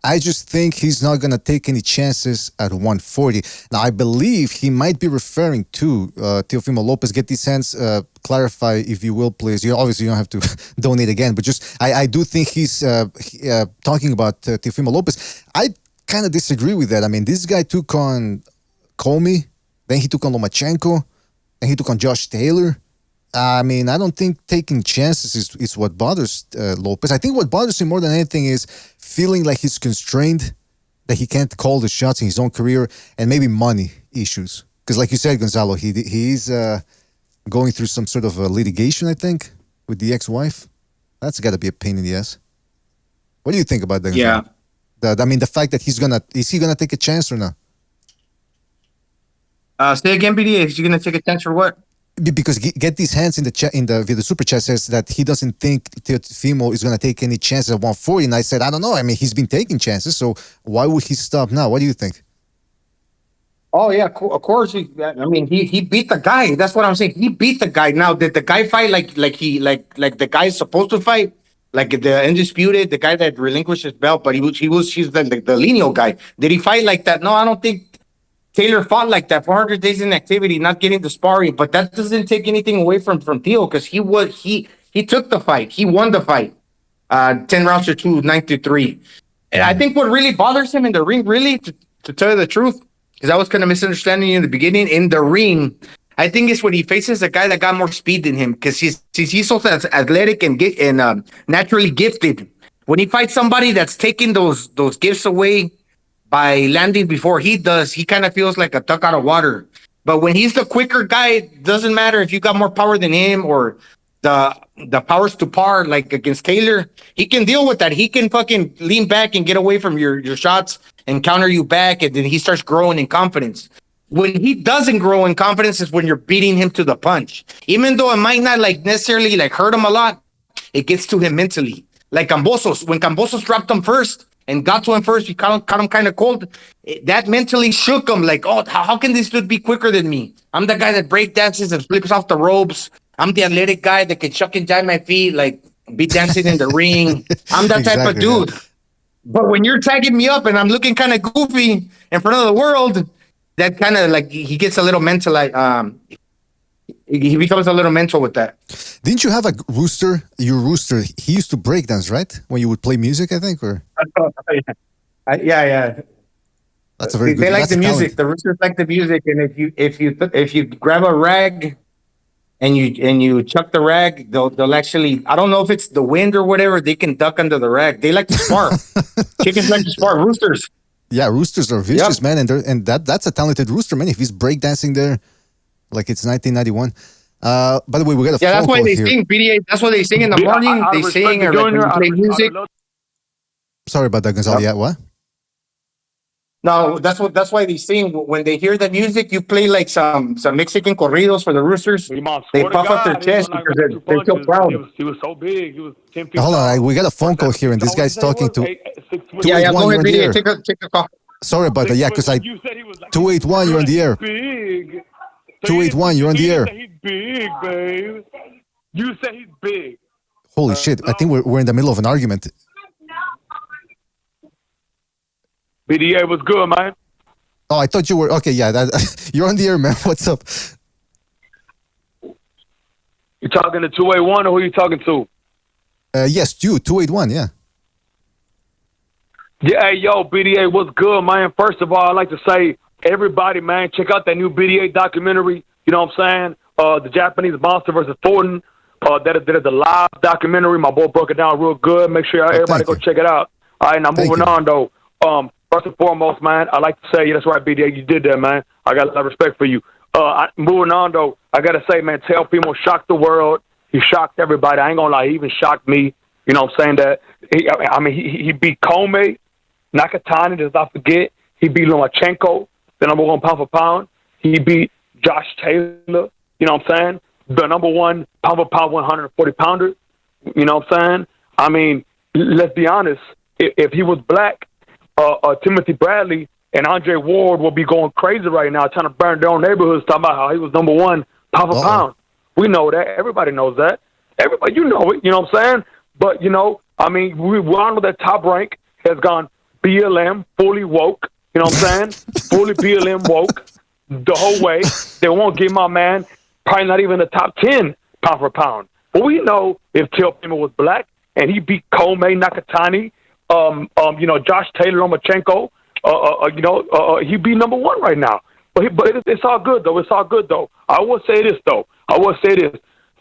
I just think he's not going to take any chances at 140. Now, I believe he might be referring to Teofimo Lopez. Get These Hands, clarify if you will, please. Obviously, you don't have to donate again, but just I do think he's talking about Teofimo Lopez. I kind of disagree with that. I mean, this guy took on Comey, then he took on Lomachenko, and he took on Josh Taylor. I mean, I don't think taking chances is what bothers Lopez. I think what bothers him more than anything is feeling like he's constrained, that he can't call the shots in his own career, and maybe money issues. Because like you said, Gonzalo, he's going through some sort of litigation, I think, with the ex-wife. That's got to be a pain in the ass. What do you think about that? Yeah. I mean, the fact that is he gonna take a chance or not? Say again, BDA. Is he gonna take a chance or what? Because Get These Hands in the chat, via the super chat says that he doesn't think Teofimo is going to take any chances at 140, and I said I don't know. I mean, he's been taking chances, so why would he stop now? What do you think? Oh yeah, of course. He beat the guy. That's what I'm saying. He beat the guy. Now, did the guy fight like the guy's supposed to fight, like the undisputed, the guy that relinquished his belt, but he's the lineal guy. Did he fight like that? No, I don't think Taylor fought like that. 400 days in activity, not getting the sparring, but that doesn't take anything away from Theo, because he took the fight. He won the fight. 10 rounds to 2, 9-3. And I think what really bothers him in the ring, really, to tell you the truth, because I was kind of misunderstanding you in the beginning, in the ring, I think it's when he faces a guy that got more speed than him, because he's so athletic and naturally gifted. When he fights somebody that's taking those gifts away by landing before he does, he kind of feels like a duck out of water. But when he's the quicker guy, it doesn't matter if you got more power than him or the powers to par, like against Taylor, he can deal with that. He can fucking lean back and get away from your shots and counter you back, and then he starts growing in confidence. When he doesn't grow in confidence is when you're beating him to the punch. Even though it might not necessarily hurt him a lot, it gets to him mentally. Like Cambosos, when Cambosos dropped him first, and got to him first, he caught him kind of cold. That mentally shook him, like, oh, how can this dude be quicker than me? I'm the guy that break dances and flips off the ropes. I'm the athletic guy that can chuck and jive my feet, like be dancing in the ring. I'm that type of dude. Yeah. But when you're tagging me up and I'm looking kind of goofy in front of the world, that kind of he gets a little mental, he becomes a little mental with that. Didn't you have a rooster? Your rooster, he used to break dance, right? When you would play music, I think, or yeah. That's a very good. They like the music. The roosters like the music, and if you grab a rag and you chuck the rag, they'll actually. I don't know if it's the wind or whatever. They can duck under the rag. They like to spar. Chickens like to spar. Roosters. Yeah, roosters are vicious, man, and that's a talented rooster, man. If he's breakdancing there, like it's 1991. By the way, we got a phone that's why call they here. sing BDA. That's what they sing in the morning. They sing or when they play music. Sorry about that, Gonzalo. Yeah, what? No, that's why they sing. When they hear the music, you play like some Mexican corridos for the roosters. They puff up their chest because they feel proud. He was so big. He was 10 feet Hold tall. on, we got a phone call here, and this guy's talking to. Yeah, go ahead, BDA. Take a call. Sorry about that. Yeah, because 281, you're on the air. Big. 281, you're on the air. He's big, babe. You say he's big. Holy shit! I think we're in the middle of an argument. BDA was good, man. Oh, I thought you were okay. Yeah, you're on the air, man. What's up? You talking to 281 or who you talking to? Yes, you 281. Yeah. Yeah, hey, yo, BDA, what's good, man? First of all, I'd like to say, everybody, man, check out that new BDA documentary. You know what I'm saying? The Japanese Monster versus Thornton. That is the live documentary. My boy broke it down real good. Make sure everybody go check it out. All right, now moving on, though. First and foremost, man, I like to say, yeah, that's right, BDA, you did that, man. I got a lot of respect for you. Moving on, though, I got to say, man, Teofimo shocked the world. He shocked everybody. I ain't going to lie. He even shocked me. You know what I'm saying? That he beat Comey, Nakatani, let's not forget. He beat Lomachenko, the number one pound for pound. He beat Josh Taylor, you know what I'm saying? The number one pound for pound 140 pounder. You know what I'm saying? I mean, let's be honest. If he was black, Timothy Bradley and Andre Ward will be going crazy right now, trying to burn their own neighborhoods, talking about how he was number one pound for pound. We know that. Everybody knows that. Everybody, you know it. You know what I'm saying? But, you know, I mean, we all know that Top Rank has gone BLM, fully woke. You know what I'm saying? Fully BLM woke the whole way. They won't give my man probably not even the top 10 pound for pound. But we know if Teofimo was black and he beat Komei Nakatani, you know, Josh Taylor, Lomachenko, he'd be number one right now. But it's all good though. It's all good though. I will say this though.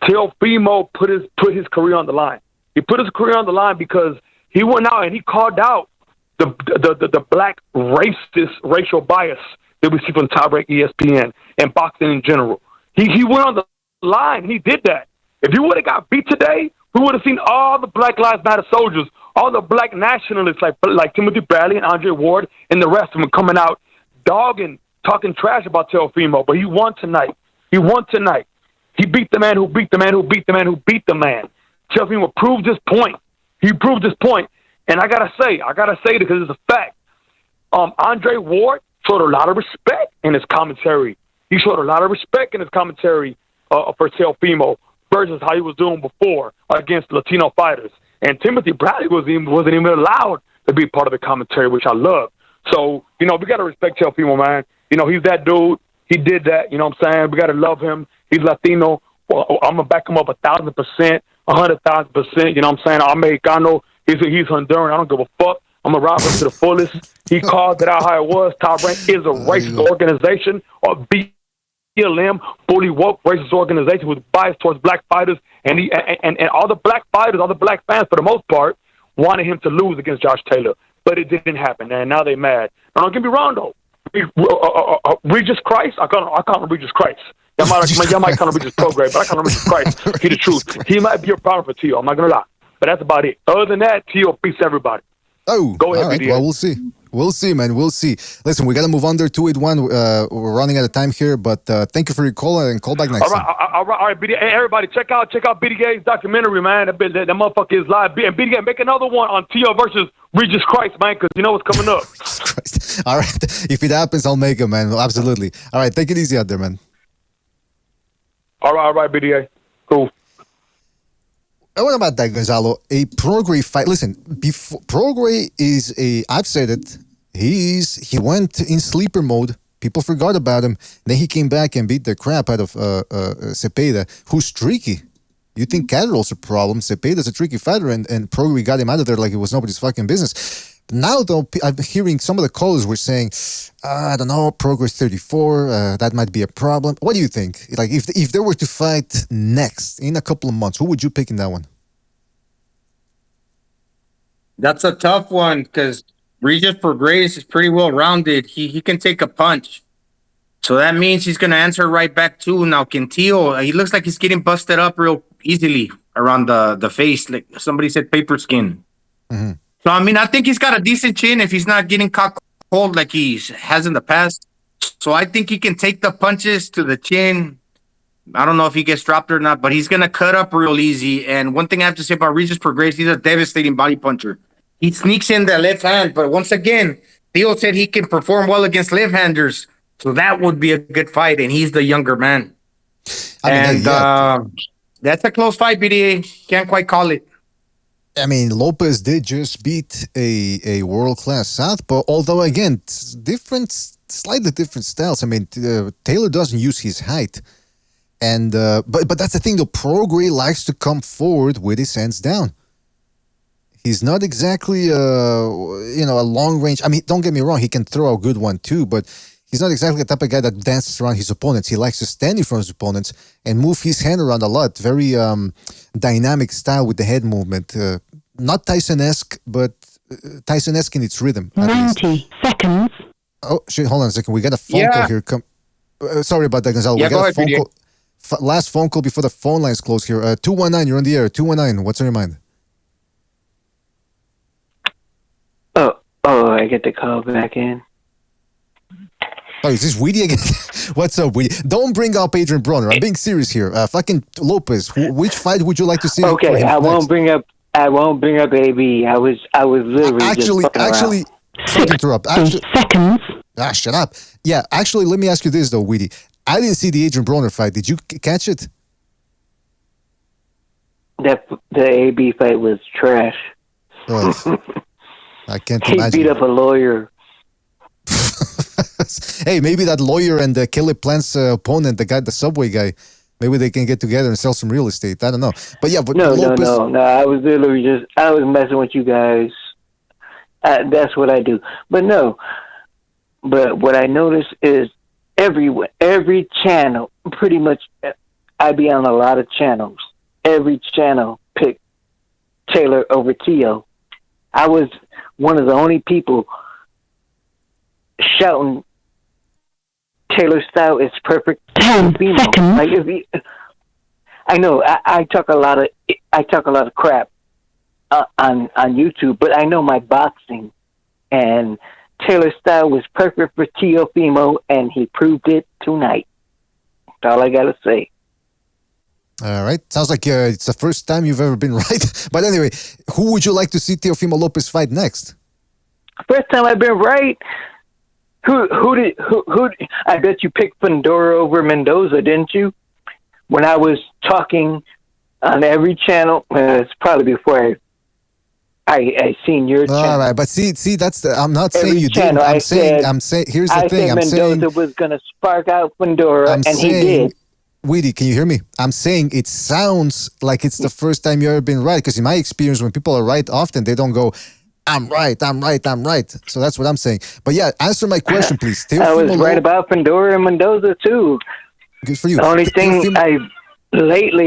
Teofimo put his career on the line. He put his career on the line because he went out and he called out the black racist racial bias that we see from Top Rank, ESPN, and boxing in general. He went on the line. He did that. If he would have got beat today, we would have seen all the Black Lives Matter soldiers, all the black nationalists like Timothy Bradley and Andre Ward and the rest of them coming out dogging, talking trash about Teofimo. But he won tonight. He beat the man who beat the man who beat the man who beat the man. Teofimo proved his point. He proved his point. And I gotta say it because it's a fact. Andre Ward showed a lot of respect in his commentary. He showed a lot of respect in his commentary for Teofimo versus how he was doing before against Latino fighters. And Timothy Bradley wasn't even allowed to be part of the commentary, which I love. So, you know, we got to respect Teofimo, man. You know, he's that dude. He did that. You know what I'm saying? We got to love him. He's Latino. Well, I'm going to back him up 1,000%, 100,000%. You know what I'm saying? Americano. He's Honduran. I don't give a fuck. I'm going to ride him to the fullest. He called it out how it was. Top Rank is a racist organization, or BLM, fully woke racist organization with bias towards black fighters. And all the black fighters, all the black fans, for the most part, wanted him to lose against Josh Taylor. But it didn't happen, and now they mad. Now, don't get me wrong, though. Regis Christ, I call him Regis Christ. Y'all might call him Regis Prograde, but I call him Regis Christ. He the truth. He might be a problem for Tio. I'm not going to lie. But that's about it. Other than that, Tio beats everybody. Oh, go ahead, all right. BDA. Well, we'll see. We'll see, man. We'll see. Listen, we got to move on there. 281. We're running out of time here, but thank you for your call and call back next time. All right, BDA. Hey, everybody, check out BDA's documentary, man. That motherfucker is live. And BDA, make another one on Tio versus Regis Christ, man, because you know what's coming up. Christ. All right. If it happens, I'll make it, man. Absolutely. All right. Take it easy out there, man. All right, BDA. Cool. What about that, Gonzalo? A Prograde fight. Listen, Prograde is I've said it. He went in sleeper mode. People forgot about him. Then he came back and beat the crap out of Cepeda, who's streaky. You think Catterall's a problem? Cepeda's a tricky fighter, and Prograde got him out of there like it was nobody's fucking business. Now, though, I'm hearing some of the callers were saying, I don't know, Progress 34, that might be a problem. What do you think? Like, if they were to fight next in a couple of months, who would you pick in that one? That's a tough one because Regis Prograis is pretty well rounded. He can take a punch. So that means he's going to answer right back too. Now, Quintillo, he looks like he's getting busted up real easily around the face. Like somebody said, paper skin. Mm-hmm. So, I mean, I think he's got a decent chin if he's not getting caught cold like he has in the past. So I think he can take the punches to the chin. I don't know if he gets dropped or not, but he's going to cut up real easy. And one thing I have to say about Regis Prograis, he's a devastating body puncher. He sneaks in the left hand, but once again, Theo said he can perform well against left-handers. So that would be a good fight, and he's the younger man. That's a close fight, BDA. Can't quite call it. I mean, Lopez did just beat a world-class southpaw, although, again, slightly different styles. I mean, Taylor doesn't use his height. And but that's the thing, though. Prograis likes to come forward with his hands down. He's not exactly, a long range. I mean, don't get me wrong. He can throw a good one, too, but he's not exactly the type of guy that dances around his opponents. He likes to stand in front of his opponents and move his hand around a lot. Very dynamic style with the head movement. Not Tyson-esque, but Tyson-esque in its rhythm. 90 seconds. Oh, shit, hold on a second. We got a phone call here. Sorry about that, Gonzalo. Yeah, we got go a ahead, phone call. Last phone call before the phone lines close here. 219, you're on the air. 219, what's on your mind? Oh, I get the call back in. Oh, is this Weedy again? What's up, Weedy? Don't bring up Adrian Broner. I'm being serious here. Fucking Lopez. Which fight would you like to see? Okay, I won't bring up AB. I was literally actually. Sorry to interrupt. 60 seconds. Shut up. Yeah, actually, let me ask you this, though, Weedy. I didn't see the Adrian Broner fight. Did you catch it? The AB fight was trash. I can't he imagine. He beat up a lawyer. Hey, maybe that lawyer and the Caleb Plant's opponent, the Subway guy, maybe they can get together and sell some real estate. I don't know. But yeah, but No. Lopez... I was literally I was messing with you guys. That's what I do. But no. But what I noticed is every channel, pretty much, I be on a lot of channels. Every channel picked Taylor over Tio. I was one of the only people shouting Taylor style is perfect. 10 seconds. Like I know I talk a lot of crap on YouTube, but I know my boxing, and Taylor style was perfect for Teofimo, and he proved it tonight. That's all I gotta say. All right. Sounds like it's the first time you've ever been right. But anyway, who would you like to see Teofimo Lopez fight next? First time I've been right. Who? I bet you picked Fundora over Mendoza, didn't you? When I was talking on every channel, it's probably before I seen your channel. All right, but see, that's I'm not every saying you channel, didn't. I'm saying. Here's the thing. I said Mendoza was going to spark out Fundora, and he did. Weedy, can you hear me? I'm saying it sounds like it's the first time you've ever been right, because in my experience, when people are right, often they don't go, I'm right. So that's what I'm saying. But yeah, answer my question, please. I was right about Fundora and Mendoza, too. Good for you. The only thing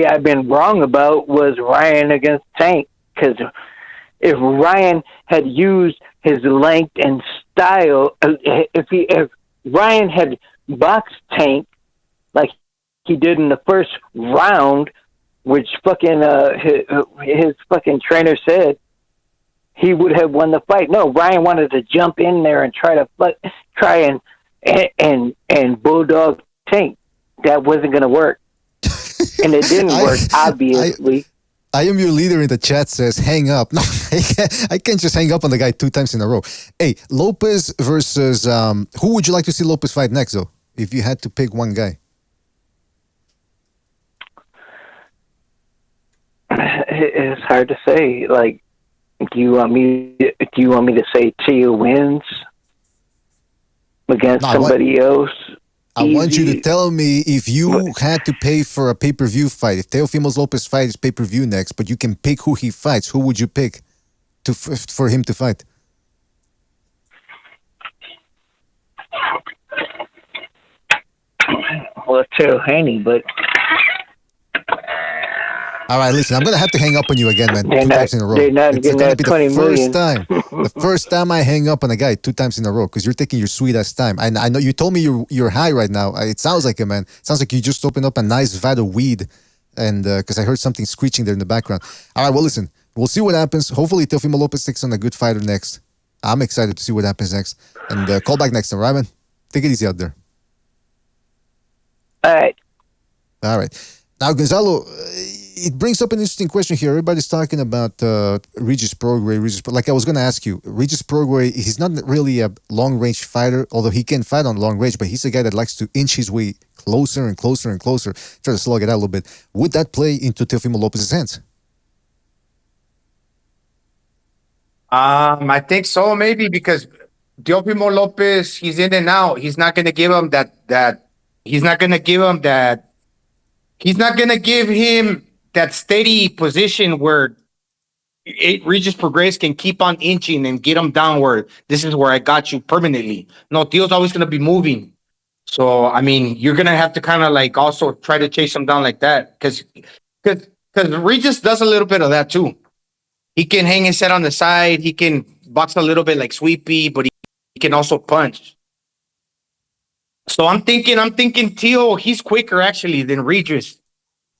I've been wrong about was Ryan against Tank, because if Ryan had used his length and style, if Ryan had boxed Tank like he did in the first round, which fucking his fucking trainer said, he would have won the fight. No, Ryan wanted to jump in there and try and bulldog Tank. That wasn't going to work, and it didn't work. Obviously. I am your leader in the chat says hang up. No, I can't just hang up on the guy 2 times in a row. Hey, Lopez versus who would you like to see Lopez fight next, though? If you had to pick one guy. It's hard to say. Like, do you want me to say Tio wins against somebody else? I want you to tell me, if you had to pay for a pay-per-view fight, if Teofimo Lopez fights pay-per-view next, but you can pick who he fights, who would you pick for him to fight? Well, Terrell Haney, but... All right, listen, I'm going to have to hang up on you again, man. 2 times in a row. They're not it's going to be the first time. The first time I hang up on a guy 2 times in a row, because you're taking your sweet-ass time. I know you told me you're high right now. It sounds like it, man. It sounds like you just opened up a nice vat of weed, and because I heard something screeching there in the background. All right, well, listen, we'll see what happens. Hopefully, Teofimo Lopez takes on a good fighter next. I'm excited to see what happens next. And call back next time, right, man? Take it easy out there. All right. All right. Now, Gonzalo, it brings up an interesting question here. Everybody's talking about Regis Prograis. Like I was going to ask you, Regis Prograis, he's not really a long-range fighter, although he can fight on long range, but he's a guy that likes to inch his way closer and closer and closer, try to slug it out a little bit. Would that play into Teofimo Lopez's hands? I think so, maybe, because Teofimo Lopez, he's in and out. He's not going to give him that. He's not going to give him that. He's not going to give him that steady position where Regis Prograis can keep on inching and get him downward. This is where I got you permanently. No, Tio's always going to be moving. So, I mean, you're going to have to kind of like also try to chase him down like that. Because Regis does a little bit of that too. He can hang his head on the side. He can box a little bit like Sweepy, but he can also punch. So I'm thinking Tio, he's quicker actually than Regis.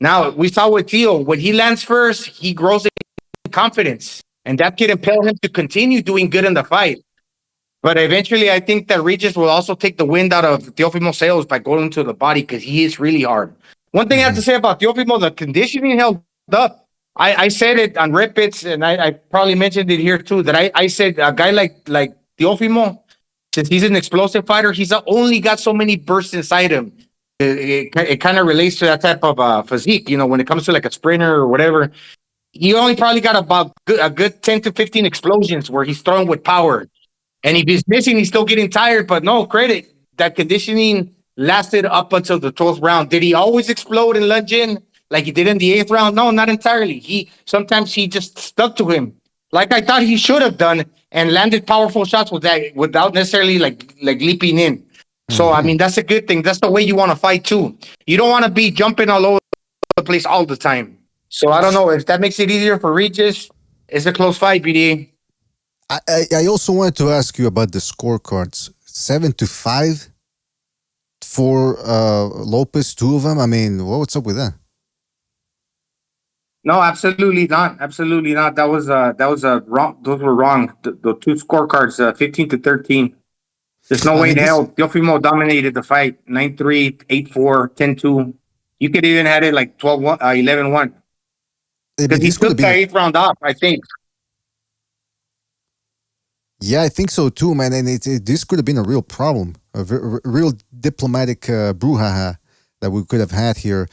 Now, we saw with Tio, when he lands first, he grows in confidence, and that can impel him to continue doing good in the fight. But eventually, I think that Regis will also take the wind out of Teofimo's sails by going to the body, because he is really hard. One thing I have to say about Teofimo, the conditioning held up. I said it on Rip Its, and I probably mentioned it here too, that I said a guy like Teofimo, since he's an explosive fighter, he's only got so many bursts inside him. It kind of relates to that type of physique, when it comes to like a sprinter or whatever. He only probably got about a good 10 to 15 explosions where he's throwing with power. And if he's missing, he's still getting tired. But no, credit, that conditioning lasted up until the 12th round. Did he always explode and lunge in like he did in the 8th round? No, not entirely. Sometimes he just stuck to him, like I thought he should have done, and landed powerful shots without necessarily like leaping in. So I mean, that's a good thing. That's the way you want to fight too. You don't want to be jumping all over the place all the time. So I don't know if that makes it easier for Regis. It's a close fight, BDA. I also wanted to ask you about the scorecards. 7-5 for Lopez, 2 of them. I mean, what's up with that? No, absolutely not. Absolutely not. That was wrong. Those were wrong. The 2 scorecards, 15-13. There's no way in hell. Teofimo dominated the fight. 9-3, 8-4, 10-2. You could even had it like 12-1, 11-1. Because he took the 8th round off, I think. Yeah, I think so too, man. And this could have been a real problem, a real diplomatic brouhaha that we could have had here.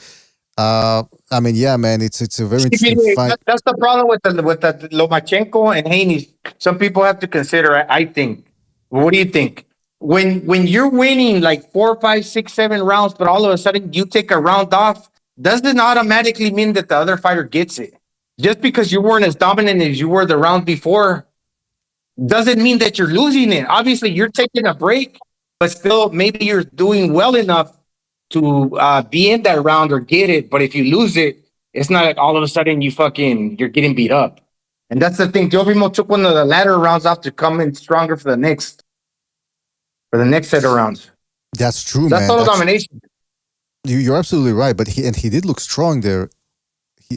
I mean, yeah, man, it's a very interesting fight. That's the problem with the Lomachenko and Haney. Some people have to consider. I think. What do you think? When you're winning like 4, 5, 6, 7 rounds, but all of a sudden you take a round off, doesn't automatically mean that the other fighter gets it. Just because you weren't as dominant as you were the round before, doesn't mean that you're losing it. Obviously, you're taking a break, but still, maybe you're doing well enough to be in that round or get it. But if you lose it, it's not like all of a sudden you're getting beat up. And that's the thing. Teofimo took one of the latter rounds off to come in stronger for the next set of rounds. That's true, that's man. Total domination. You're absolutely right. But he did look strong there.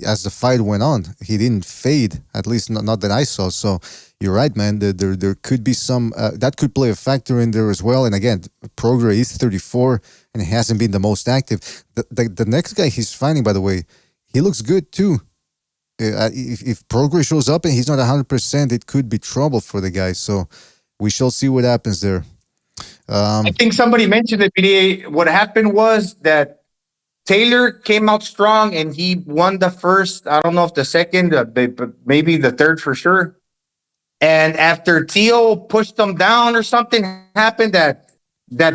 As the fight went on, he didn't fade. At least not that I saw. So you're right, man. There could be some that could play a factor in there as well. And again, Prograis is 34 and he hasn't been the most active. The next guy he's fighting, by the way, he looks good too. If Prograis shows up and he's not 100%, it could be trouble for the guy. So we shall see what happens there. I think somebody mentioned it, PDA. What happened was that Taylor came out strong and he won the first. I don't know if the second, but maybe the third for sure. And after Teo pushed him down or something happened that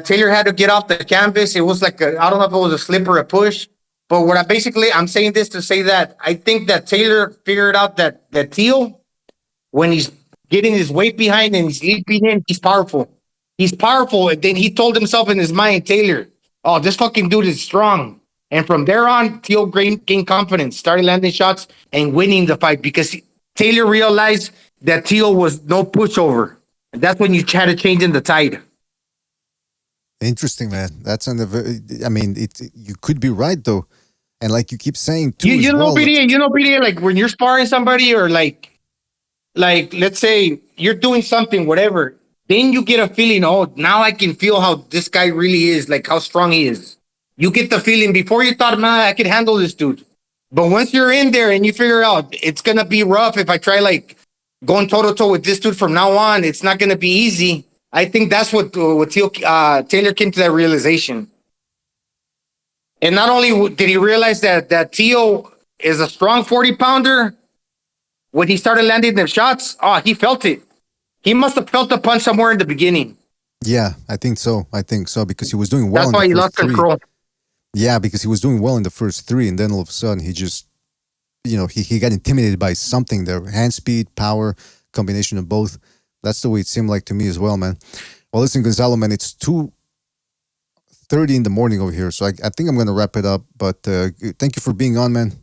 Taylor had to get off the canvas. It was like I don't know if it was a slip or a push. But I'm saying this to say that I think that Taylor figured out that Teo, when he's getting his weight behind and he's leaping in, he's powerful. He's powerful. And then he told himself in his mind, Taylor, oh, this fucking dude is strong. And from there on, Teo gained confidence, started landing shots and winning the fight because Taylor realized that Teo was no pushover. And that's when you had to change in the tide. Interesting, man. That's you could be right though. And like you keep saying too. BDA, like when you're sparring somebody or like let's say you're doing something, whatever, then you get a feeling, oh, now I can feel how this guy really is, like how strong he is. You get the feeling before you thought, man, I could handle this dude. But once you're in there and you figure out it's going to be rough if I try like going toe-to-toe with this dude from now on, it's not going to be easy. I think that's what Taylor came to that realization. And not only did he realize that Teo is a strong 40-pounder, when he started landing them shots, he felt it. He must have felt the punch somewhere in the beginning. Yeah, I think so because he was doing well. That's why he lost control. Yeah, because he was doing well in the first 3, and then all of a sudden he just, he got intimidated by something there. Hand speed, power, combination of both. That's the way it seemed like to me as well, man. Well, listen, Gonzalo, man, it's 2:30 in the morning over here, so I think I'm going to wrap it up. But thank you for being on, man.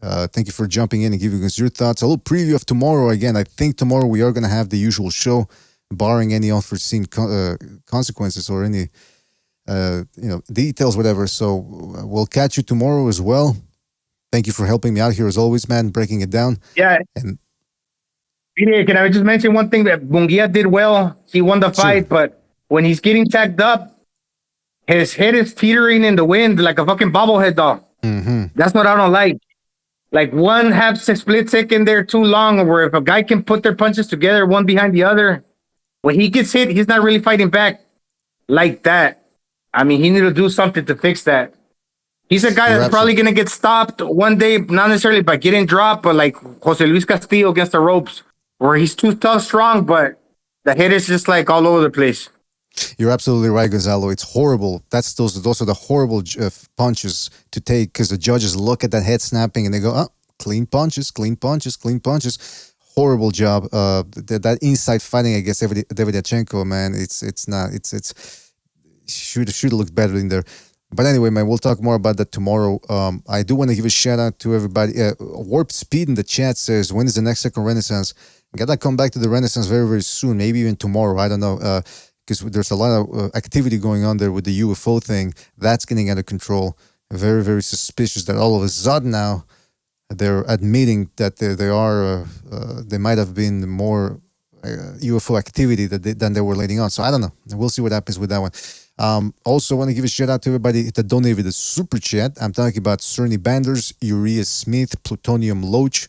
Thank you for jumping in and giving us your thoughts. A little preview of tomorrow. Again, I think tomorrow we are going to have the usual show, barring any unforeseen consequences or any details, whatever. So we'll catch you tomorrow as well. Thank you for helping me out here as always, man, breaking it down. Yeah. And can I just mention one thing that Munguia did well? He won the fight, but when he's getting tagged up, his head is teetering in the wind like a fucking bobblehead dog. Mm-hmm. That's what I don't like. Like one half split second there too long, where if a guy can put their punches together one behind the other, when he gets hit, he's not really fighting back like that. I mean, he need to do something to fix that. He's a guy that's probably going to get stopped one day, not necessarily by getting dropped, but like Jose Luis Castillo against the ropes, where he's too tough, strong, but the head is just like all over the place. You're absolutely right, Gonzalo. It's horrible. Those are the horrible punches to take because the judges look at that head snapping and they go, "Oh, clean punches, clean punches, clean punches." Horrible job. That inside fighting against Davidachenko, man. It's not. It's should look better in there. But anyway, man, we'll talk more about that tomorrow. I do want to give a shout out to everybody. Warp Speed in the chat says, when is the next Second Renaissance? Gotta come back to the Renaissance very, very soon. Maybe even tomorrow. I don't know. Because there's a lot of activity going on there with the UFO thing. That's getting out of control. Very, very suspicious that all of a sudden now they're admitting that they might have been more UFO activity than they were letting on. So I don't know. We'll see what happens with that one. Also want to give a shout out to everybody that donated the super chat. I'm talking about Cerny Banders, Uriah Smith, Plutonium Loach,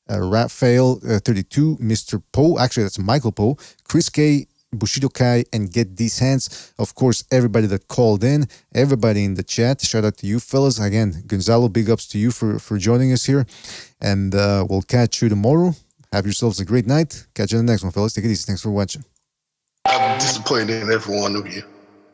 Raphael 32, Mr. Poe, actually that's Michael Poe, Chris K, Bushido Kai, and Get These Hands. Of course, everybody that called in, everybody in the chat. Shout out to you fellas. Again, Gonzalo, big ups to you for joining us here. And we'll catch you tomorrow. Have yourselves a great night. Catch you in the next one, fellas. Take it easy. Thanks for watching. I'm disappointed in every one of you.